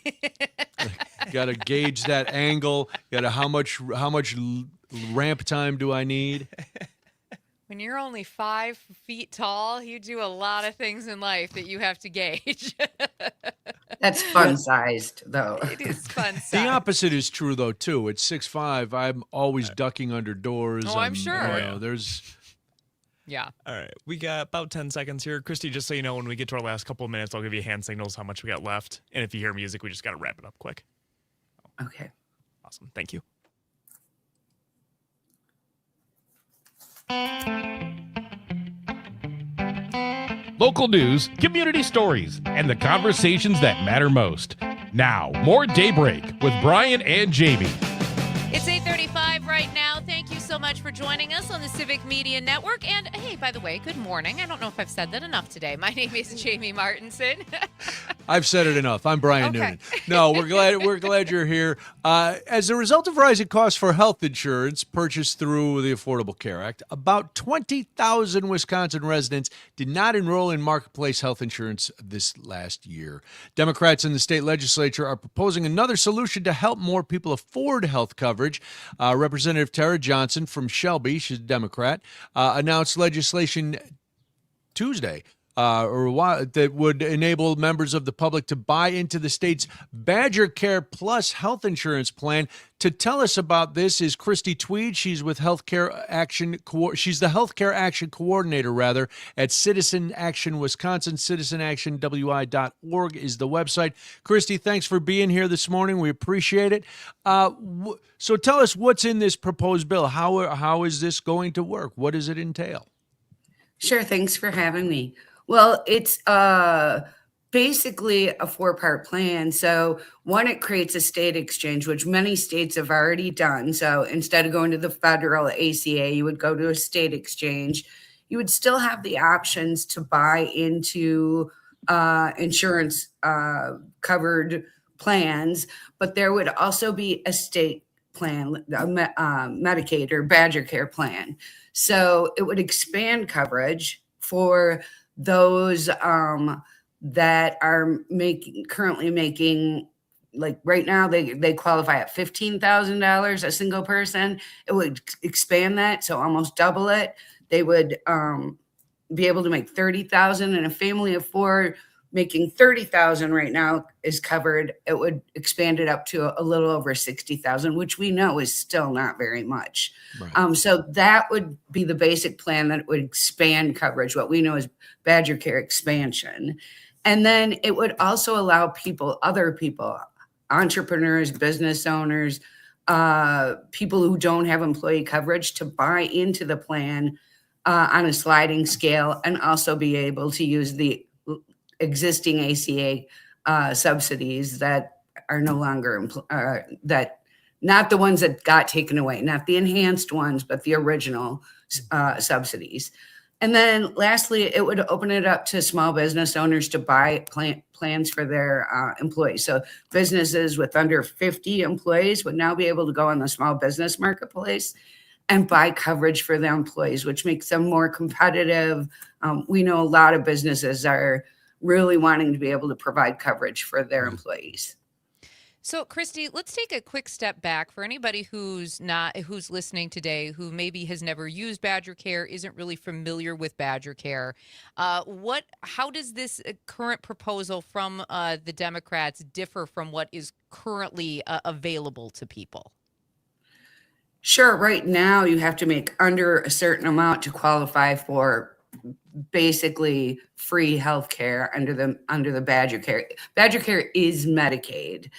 Got to gauge that angle. Got to how much ramp time do I need? When you're only 5 feet tall, you do a lot of things in life that you have to gauge. That's fun-sized, though. It is fun-sized. The opposite is true, though, too. At 6'5", I'm always ducking under doors. Oh, I'm sure. Yeah. All right. We got about 10 seconds here. Christy, just so you know, when we get to our last couple of minutes, I'll give you hand signals how much we got left. And if you hear music, we just got to wrap it up quick. Okay. Awesome. Thank you. Local news, community stories, and the conversations that matter most. Now, more Daybreak with Brian and Jamie. It's 8:35 right now. Thank you so much for joining us on the Civic Media Network. And hey, by the way, good morning. I don't know if I've said that enough today. My name is Jamie Martinson. I've said it enough. I'm Brian Noonan. No, we're glad you're here. As a result of rising costs for health insurance purchased through the Affordable Care Act, about 20,000 Wisconsin residents did not enroll in marketplace health insurance this last year. Democrats in the state legislature are proposing another solution to help more people afford health coverage. Representative Tara Johnson from Shelby, she's a Democrat, announced legislation Tuesday that would enable members of the public to buy into the state's Badger Care Plus health insurance plan. To tell us about this is Christy Tweed. She's with Healthcare Action. She's the Healthcare Action Coordinator, at Citizen Action Wisconsin. CitizenActionWI.org is the website. Christy, thanks for being here this morning. We appreciate it. So tell us what's in this proposed bill. How is this going to work? What does it entail? Sure. Thanks for having me. Well, it's basically a 4-part plan. So one, it creates a state exchange, which many states have already done. So instead of going to the federal ACA, you would go to a state exchange. You would still have the options to buy into insurance covered plans, but there would also be a state plan, Medicaid or Badger Care plan. So it would expand coverage for those that are currently making, like right now, they qualify at $15,000 a single person. It would expand that, so almost double it. They would be able to make $30,000, and a family of 4 making $30,000 right now is covered. It would expand it up to a little over $60,000, which we know is still not very much. Right. So that would be the basic plan that would expand coverage, what we know as Badger Care expansion. And then it would also allow other people, entrepreneurs, business owners, people who don't have employee coverage to buy into the plan on a sliding scale, and also be able to use the existing ACA subsidies that are no longer that not the ones that got taken away, not the enhanced ones, but the original subsidies. And then lastly, it would open it up to small business owners to buy plans for their employees. So businesses with under 50 employees would now be able to go on the small business marketplace and buy coverage for their employees, which makes them more competitive. We know a lot of businesses are really wanting to be able to provide coverage for their employees. So, Christy, let's take a quick step back for anybody who's listening today, who maybe has never used Badger Care, isn't really familiar with Badger Care. How does this current proposal from the Democrats differ from what is currently available to people? Sure. Right now, you have to make under a certain amount to qualify for basically free health care under the Badger Care. Badger Care is Medicaid.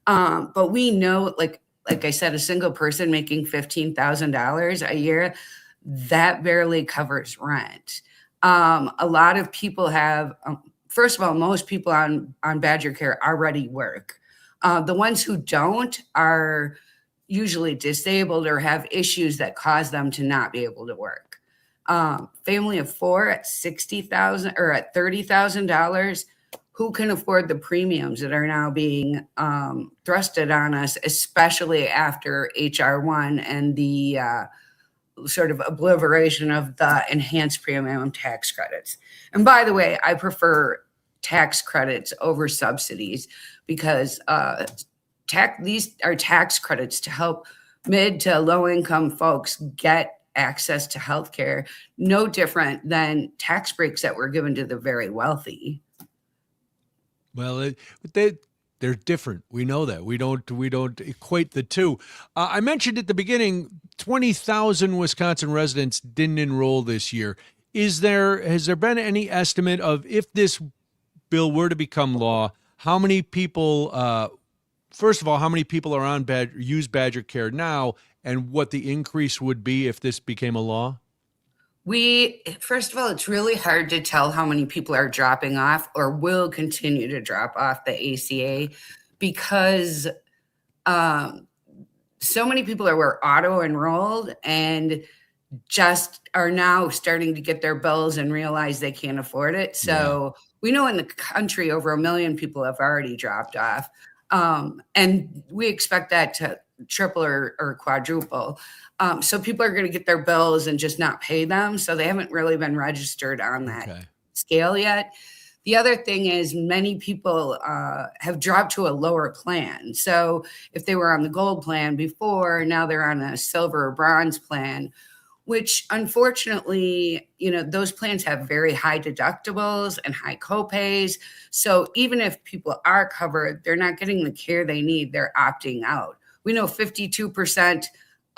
But we know, like I said, a single person making $15,000 a year, that barely covers rent. A lot of people have, first of all, most people on Badger Care already work. The ones who don't are usually disabled or have issues that cause them to not be able to work. Family of four at $60,000 or at $30,000. Who can afford the premiums that are now being thrusted on us, especially after HR 1 and the sort of obliteration of the enhanced premium tax credits? And by the way, I prefer tax credits over subsidies because these are tax credits to help mid to low income folks get access to healthcare, no different than tax breaks that were given to the very wealthy. Well, they're different. We know that. We don't equate the two. I mentioned at the beginning, 20,000 Wisconsin residents didn't enroll this year. Has there been any estimate of, if this bill were to become law, how many people? First of all, how many people are on use Badger Care now, and what the increase would be if this became a law? First of all, it's really hard to tell how many people are dropping off or will continue to drop off the ACA because so many people were auto-enrolled and just are now starting to get their bills and realize they can't afford it. So we know in the country over 1 million people have already dropped off. And we expect that to triple or quadruple. So people are going to get their bills and just not pay them. So they haven't really been registered on that scale yet. The other thing is many people have dropped to a lower plan. So if they were on the gold plan before, now they're on a silver or bronze plan, which unfortunately, those plans have very high deductibles and high copays. So even if people are covered, they're not getting the care they need. They're opting out. We know 52%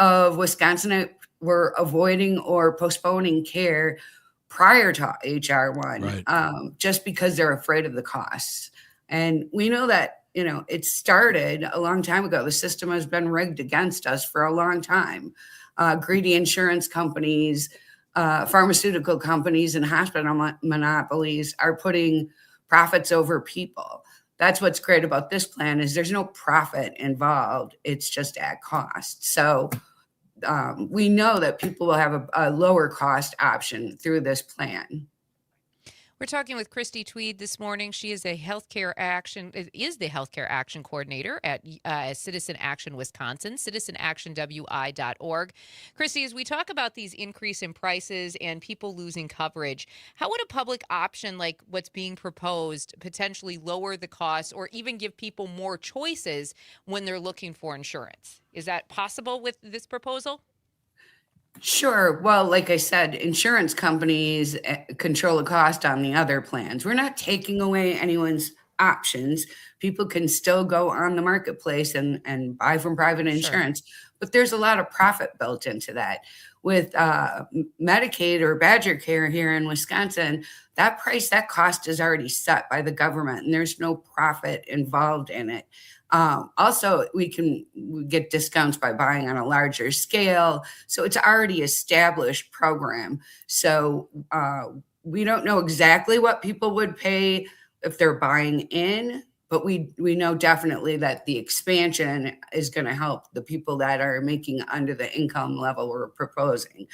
of Wisconsinites were avoiding or postponing care prior to HR 1, just because they're afraid of the costs. And we know that, it started a long time ago. The system has been rigged against us for a long time. Greedy insurance companies, pharmaceutical companies, and hospital monopolies are putting profits over people. That's what's great about this plan is there's no profit involved. It's just at cost. So we know that people will have a lower cost option through this plan. We're talking with Christy Tweed this morning. She is the healthcare action coordinator at Citizen Action Wisconsin, citizenactionwi.org. Christy, as we talk about these increase in prices and people losing coverage, how would a public option like what's being proposed potentially lower the cost or even give people more choices when they're looking for insurance? Is that possible with this proposal? Sure. Well, like I said, insurance companies control the cost on the other plans. We're not taking away anyone's options. People can still go on the marketplace and buy from private insurance, but there's a lot of profit built into that. With Medicaid or Badger Care here in Wisconsin, that cost is already set by the government, and there's no profit involved in it. Also, we get discounts by buying on a larger scale. So it's already established program. So we don't know exactly what people would pay if they're buying in, but we know definitely that the expansion is going to help the people that are making under the income level we're proposing.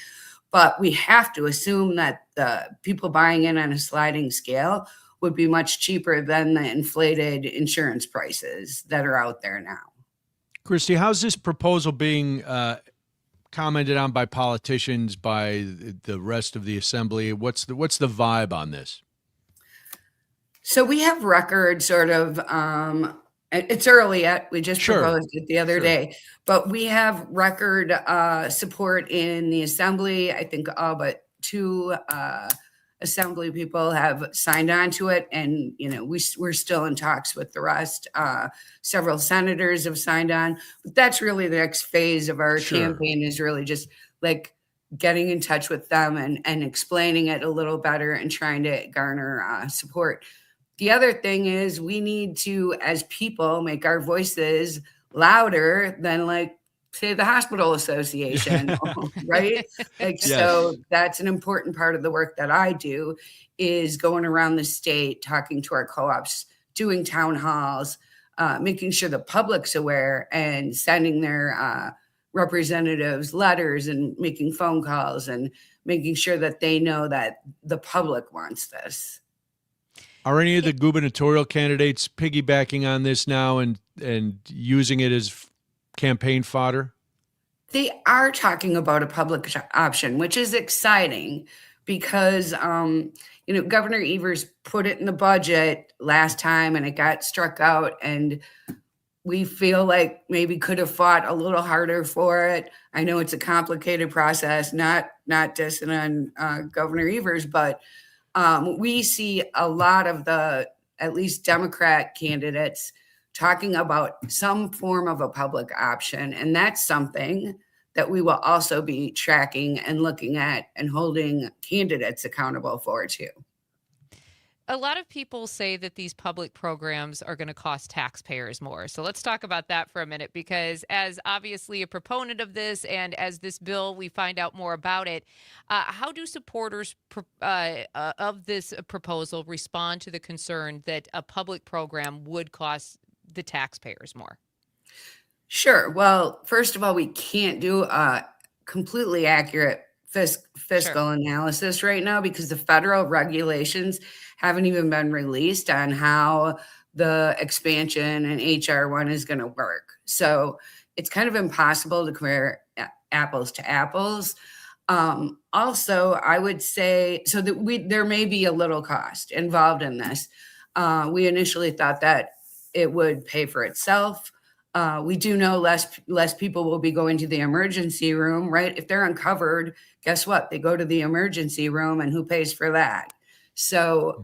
But we have to assume that the people buying in on a sliding scale would be much cheaper than the inflated insurance prices that are out there now. Christy, how's this proposal being commented on by politicians, by the rest of the assembly? What's the vibe on this? So we have record sort of, it's early yet. We just proposed it the other day, but we have record support in the assembly. I think all but 2 assembly people have signed on to it, and we're still in talks with the rest. Several senators have signed on, but that's really the next phase of our campaign, is really just like getting in touch with them and explaining it a little better and trying to garner support. The other thing is we need to, as people, make our voices louder than, like, say, the hospital association, right? So that's an important part of the work that I do, is going around the state, talking to our co-ops, doing town halls, making sure the public's aware, and sending their representatives letters and making phone calls and making sure that they know that the public wants this. Are any of the gubernatorial candidates piggybacking on this now and using it as campaign fodder? They are talking about a public option, which is exciting because, Governor Evers put it in the budget last time and it got struck out, and we feel like maybe could have fought a little harder for it. I know it's a complicated process, not dissing on Governor Evers, but we see a lot of the, at least Democrat candidates, talking about some form of a public option. And that's something that we will also be tracking and looking at and holding candidates accountable for too. A lot of people say that these public programs are going to cost taxpayers more. So let's talk about that for a minute, because as obviously a proponent of this, and as this bill, we find out more about it, how do supporters of this proposal respond to the concern that a public program would cost the taxpayers more? Sure. Well, first of all, we can't do a completely accurate fiscal analysis right now because the federal regulations haven't even been released on how the expansion and HR1 is going to work. So it's kind of impossible to compare apples to apples. Also, I would say, so that there may be a little cost involved in this. We initially thought that it would pay for itself. We do know less people will be going to the emergency room, right? If they're uncovered, guess what? They go to the emergency room, and who pays for that? So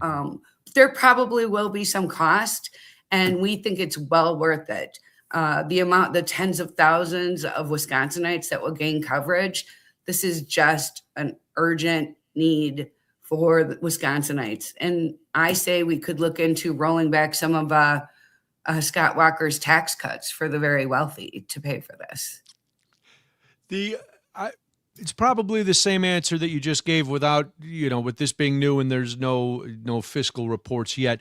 there probably will be some cost, and we think it's well worth it. The tens of thousands of Wisconsinites that will gain coverage, this is just an urgent need for the Wisconsinites. And I say we could look into rolling back some of Scott Walker's tax cuts for the very wealthy to pay for this. It's probably the same answer that you just gave without, with this being new and there's no fiscal reports yet.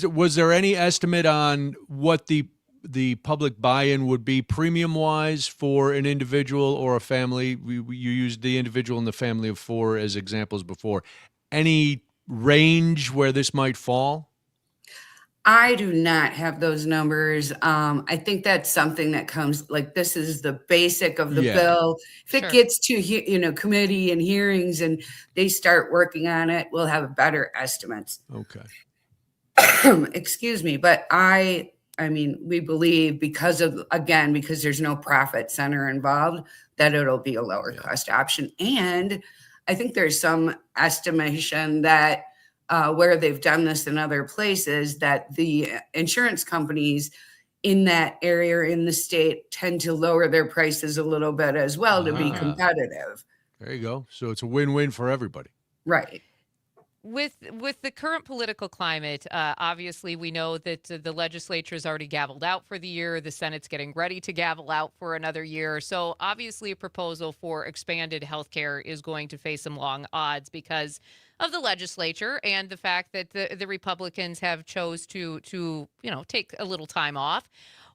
Was there any estimate on what the public buy-in would be premium-wise for an individual or a family? You used the individual and the family of 4 as examples before. Any range where this might fall? I do not have those numbers. I think that's something that comes, like, this is the basic of the bill. If it gets to, committee and hearings and they start working on it, we'll have better estimates. Okay. Excuse me. But I mean, we believe because there's no profit center involved, that it'll be a lower cost option. And I think there's some estimation that where they've done this in other places, that the insurance companies in that area in the state tend to lower their prices a little bit as well to be competitive. There you go. So it's a win-win for everybody. Right. With the current political climate, obviously we know that the legislature has already gavelled out for the year. The Senate's getting ready to gavel out for another year. So obviously a proposal for expanded health care is going to face some long odds because of the legislature and the fact that the Republicans have chose to take a little time off.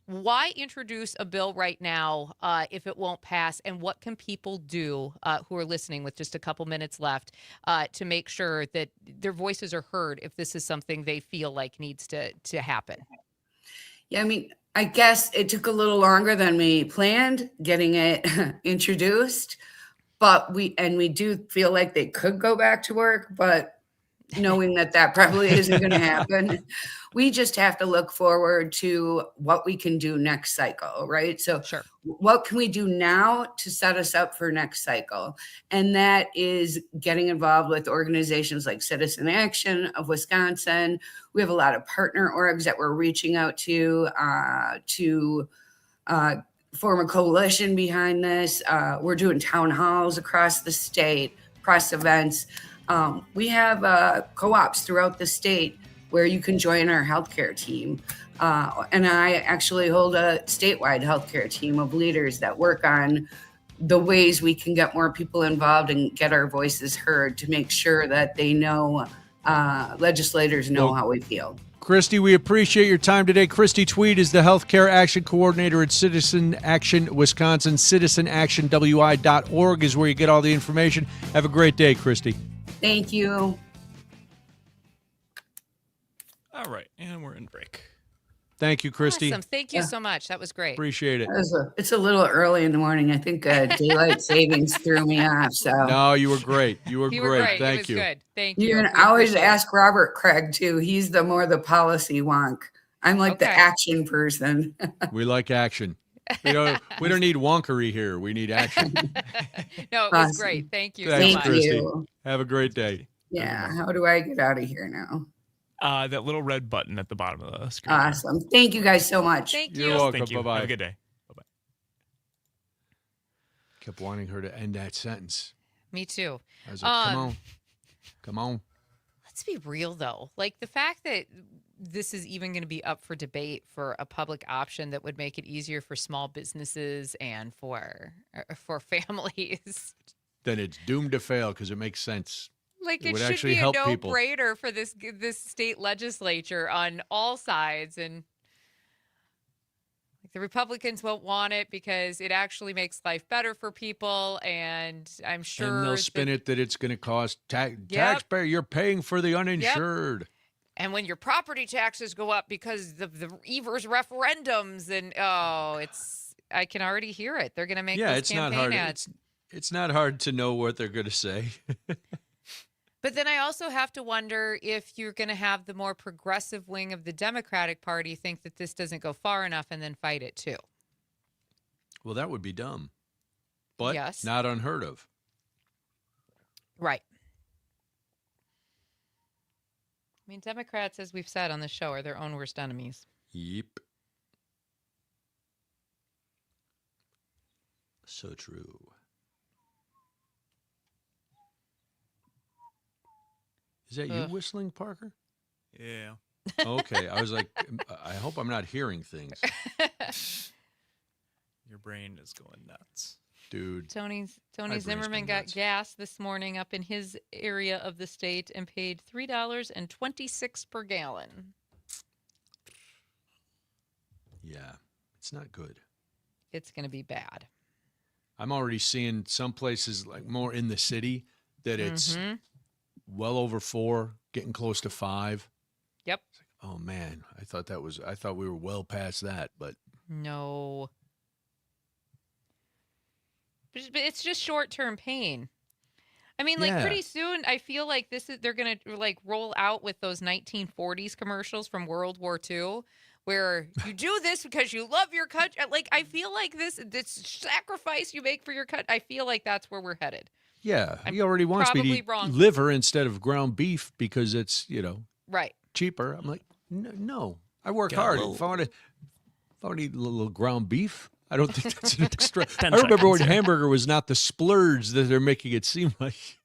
Why introduce a bill right now if it won't pass? And what can people do who are listening with just a couple minutes left to make sure that their voices are heard if this is something they feel like needs to happen? Yeah, I mean, I guess it took a little longer than we planned getting it introduced, but we do feel like they could go back to work, but knowing that probably isn't going to happen. We just have to look forward to what we can do next cycle, right? So what can we do now to set us up for next cycle? And that is getting involved with organizations like Citizen Action of Wisconsin. We have a lot of partner orgs that we're reaching out to form a coalition behind this. We're doing town halls across the state, press events. We have co-ops throughout the state where you can join our healthcare team. And I actually hold a statewide healthcare team of leaders that work on the ways we can get more people involved and get our voices heard to make sure that they know, legislators know how we feel. Christy, we appreciate your time today. Christy Tweed is the Healthcare Action Coordinator at Citizen Action Wisconsin. CitizenActionWI.org is where you get all the information. Have a great day, Christy. Thank you. All right, and we're in break. Thank you, Christy. Awesome. Thank you so much. That was great. Appreciate it. It's a little early in the morning. I think daylight savings threw me off. So no, you were great. You were great. Thank you. Good. Thank you. You can always ask Robert Craig too. He's the policy wonk. I'm like the action person. We like action. We don't need wonkery here. We need action. No, it was great. Thank you Thanks, so much. Christy. Have a great day. Yeah. How do I get out of here now? That little red button at the bottom of the screen. Awesome. Thank you guys so much. Thank You're welcome. Thank you. Bye-bye. Have a good day. Bye-bye. Kept wanting her to end that sentence. Me too. I was like, come on. Let's be real, though. Like, the fact that this is even going to be up for debate for a public option that would make it easier for small businesses and for families. Then it's doomed to fail because it makes sense. Like, it it would should actually be a help people. no-brainer for this state legislature on all sides. And the Republicans won't want it because it actually makes life better for people. And I'm sure. And they'll spin it that it's going to cost taxpayer. You're paying for the uninsured. Yep. And when your property taxes go up because of the Evers referendums, and I can already hear it. They're going to make those campaign ads. It's not hard to know what they're going to say. But then I also have to wonder if you're going to have the more progressive wing of the Democratic Party think that this doesn't go far enough and then fight it too. Well, that would be dumb, but yes, not unheard of. Right. I mean, Democrats, as we've said on the show, are their own worst enemies. Yep. So true. Is that you whistling, Parker? Yeah. Okay. I was like, I hope I'm not hearing things. Your brain is going nuts. Dude. Tony Zimmerman got gas this morning up in his area of the state and paid $3.26 per gallon. Yeah, it's not good. It's going to be bad. I'm already seeing some places like more in the city that it's well over 4, getting close to 5. Yep. Oh man, I thought we were well past that, but no. But it's just short-term pain. I mean, like pretty soon, I feel like they're going to like roll out with those 1940s commercials from World War II, where you do this because you love your country. Like, I feel like this sacrifice you make for your country. I feel like that's where we're headed. Yeah, he already wants me to eat liver instead of ground beef because it's right cheaper. I'm like, no, I work hard. If I want to eat a little ground beef, I don't think that's an extra. I remember when hamburger was not the splurge that they're making it seem like.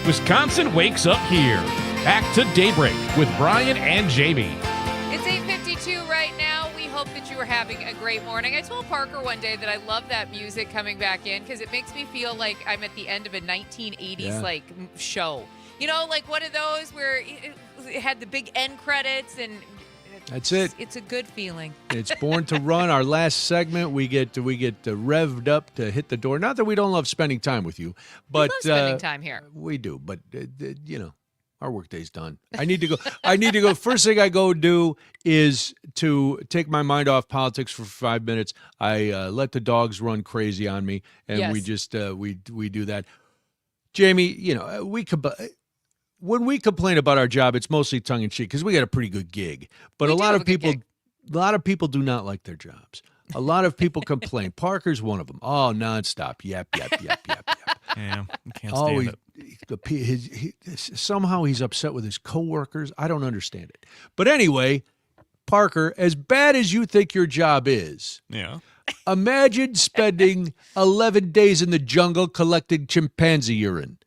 Wisconsin wakes up here. Back to Daybreak with Brian and Jamie. It's 8:52 right now. We hope that you are having a great morning. I told Parker one day that I love that music coming back in because it makes me feel like I'm at the end of a 1980s show. You know, like one of those where it had the big end credits and that's it. It's a good feeling. It's Born to Run. Our last segment, we get revved up to hit the door. Not that we don't love spending time with you, but we love spending time here. We do, but our workday's done. I need to go. First thing I go do is to take my mind off politics for 5 minutes. I let the dogs run crazy on me, and we just we do that. Jamie, when we complain about our job, it's mostly tongue in cheek because we got a pretty good gig. But a lot of people do not like their jobs. A lot of people complain. Parker's one of them. Oh, nonstop. Yep. Yeah, you can't stand it. Somehow he's upset with his coworkers. I don't understand it. But anyway, Parker, as bad as you think your job is, imagine spending 11 days in the jungle collecting chimpanzee urine.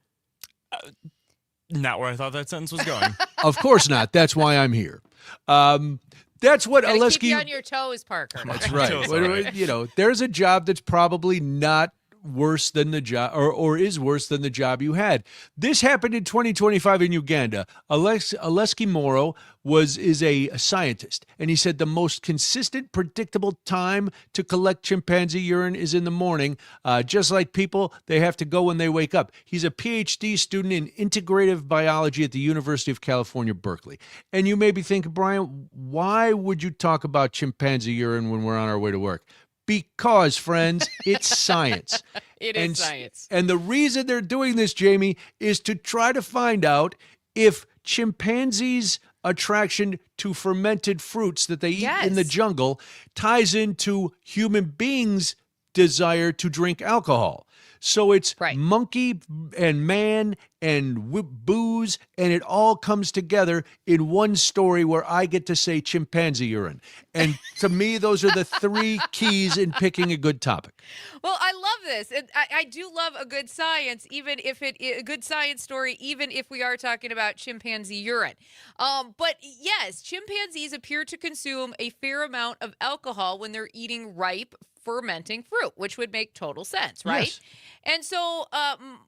Not where I thought that sentence was going. Of course not. That's why I'm here. That's what keep you on your toes, Parker. That's right. There's a job that's probably not worse than the job or is worse than the job you had. This happened in 2025 in Uganda. Aleski Moro is a scientist, and he said the most consistent, predictable time to collect chimpanzee urine is in the morning. Just like people, they have to go when they wake up. He's a PhD student in integrative biology at the University of California, Berkeley. And you may be thinking, Brian, why would you talk about chimpanzee urine when we're on our way to work? Because, friends, it's science. It is science. And the reason they're doing this, Jamie, is to try to find out if chimpanzees' attraction to fermented fruits that they eat in the jungle ties into human beings' desire to drink alcohol. So it's monkey and man and booze, and it all comes together in one story where I get to say chimpanzee urine. And to me, those are the three keys in picking a good topic. Well, I love this. I do love a good science, a good science story, even if we are talking about chimpanzee urine. But yes, chimpanzees appear to consume a fair amount of alcohol when they're eating ripe, fermenting fruit, which would make total sense, right? Yes. And so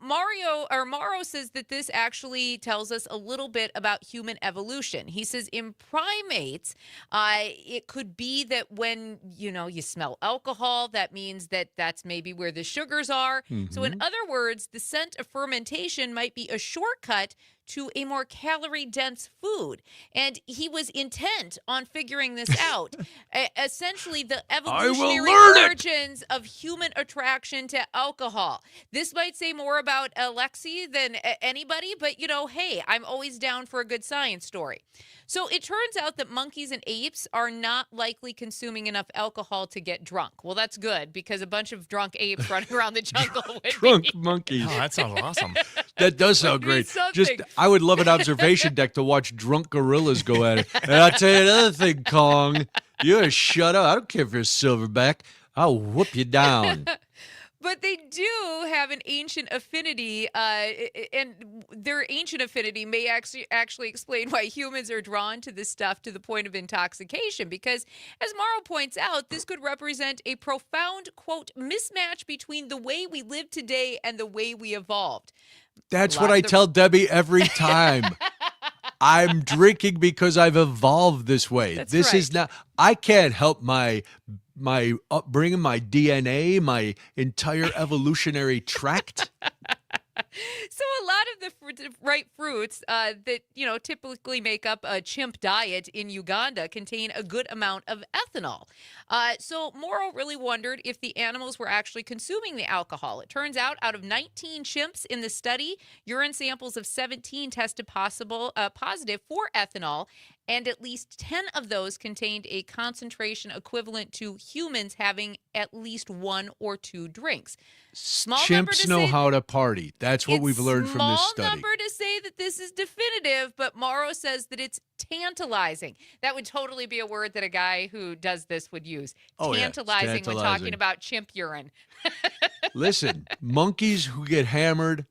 Morrow says that this actually tells us a little bit about human evolution. He says in primates, it could be that when, you smell alcohol, that means that that's maybe where the sugars are. Mm-hmm. So in other words, the scent of fermentation might be a shortcut to a more calorie-dense food. And he was intent on figuring this out. Essentially, the evolutionary origins of human attraction to alcohol. This might say more about Alexi than anybody, but, hey, I'm always down for a good science story. So it turns out that monkeys and apes are not likely consuming enough alcohol to get drunk. Well, that's good, because a bunch of drunk apes running around the jungle would drunk monkeys. Oh, that sounds awesome. That does sound great. I would love an observation deck to watch drunk gorillas go at it. And I'll tell you another thing, Kong. You shut up. I don't care if you're a silverback. I'll whoop you down. But they do have an ancient affinity, and their ancient affinity may actually explain why humans are drawn to this stuff to the point of intoxication. Because, as Morrow points out, this could represent a profound, quote, mismatch between the way we live today and the way we evolved. That's what I tell Debbie every time. I'm drinking because I've evolved this way. This is not, I can't help my upbringing, my DNA, my entire evolutionary tract. So a lot of the ripe fruits that, typically make up a chimp diet in Uganda contain a good amount of ethanol. So Morrow really wondered if the animals were actually consuming the alcohol. It turns out of 19 chimps in the study, urine samples of 17 tested positive for ethanol, and at least 10 of those contained a concentration equivalent to humans having at least 1 or 2 drinks. Chimps know how to party. That's what we've learned from this study. Small number to say that this is definitive, but Morrow says that it's tantalizing. That would totally be a word that a guy who does this would use. Tantalizing, when talking about chimp urine. Listen, monkeys who get hammered,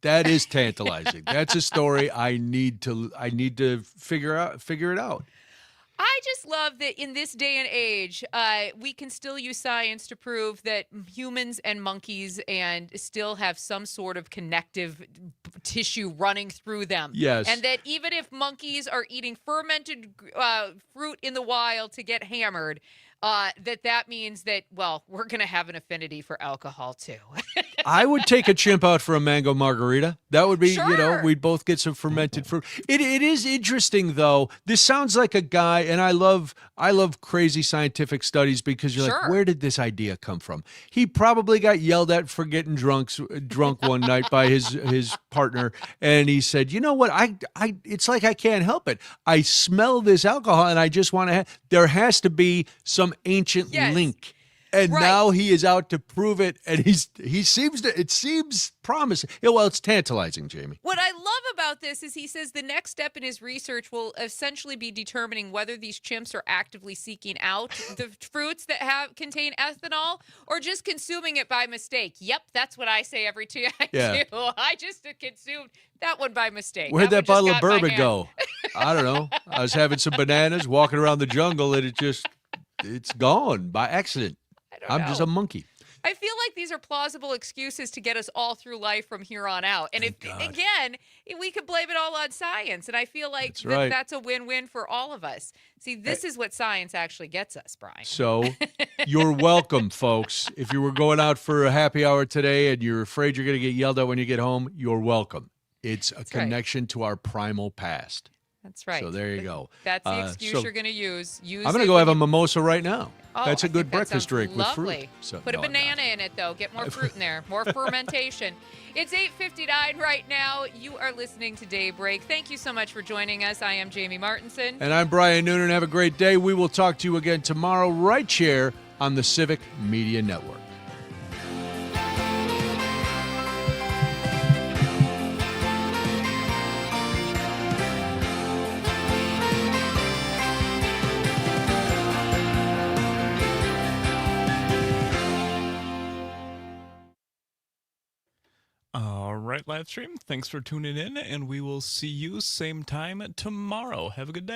That is tantalizing. That's a story I need to figure it out. I just love that in this day and age, we can still use science to prove that humans and monkeys and still have some sort of connective tissue running through them. Yes. And that even if monkeys are eating fermented fruit in the wild to get hammered, that means that, well, we're going to have an affinity for alcohol too. I would take a chimp out for a mango margarita. That would be, Sure. we'd both get some fermented fruit. It is interesting though. This sounds like a guy, and I love crazy scientific studies because you're like, where did this idea come from? He probably got yelled at for getting drunk one night by his partner, and he said, "You know what? It's like I can't help it. I smell this alcohol, and I just want to. There has to be some ancient link." And now he is out to prove it, and it seems promising. Yeah, well, it's tantalizing, Jamie. What I love about this is he says the next step in his research will essentially be determining whether these chimps are actively seeking out the fruits that contain ethanol or just consuming it by mistake. Yep, that's what I say every time I do. I just consumed that one by mistake. Where'd that bottle of bourbon go? I don't know. I was having some bananas, walking around the jungle, and it's gone by accident. I'm just a monkey. I feel like these are plausible excuses to get us all through life from here on out. And again, we could blame it all on science. And I feel like that's a win-win for all of us. See, this is what science actually gets us, Brian. So you're welcome, folks. If you were going out for a happy hour today and you're afraid you're going to get yelled at when you get home, you're welcome. It's a connection to our primal past. That's right. So there you go. That's the excuse you're going to use. I'm going to go have a mimosa right now. Oh, that's a good that breakfast drink lovely. with fruit. So, Put a banana in it, though. Get more fruit in there. More fermentation. It's 8:59 right now. You are listening to Daybreak. Thank you so much for joining us. I am Jamie Martinson. And I'm Brian Noonan. Have a great day. We will talk to you again tomorrow right here on the Civic Media Network. All right, live stream. Thanks for tuning in, and we will see you same time tomorrow. Have a good day.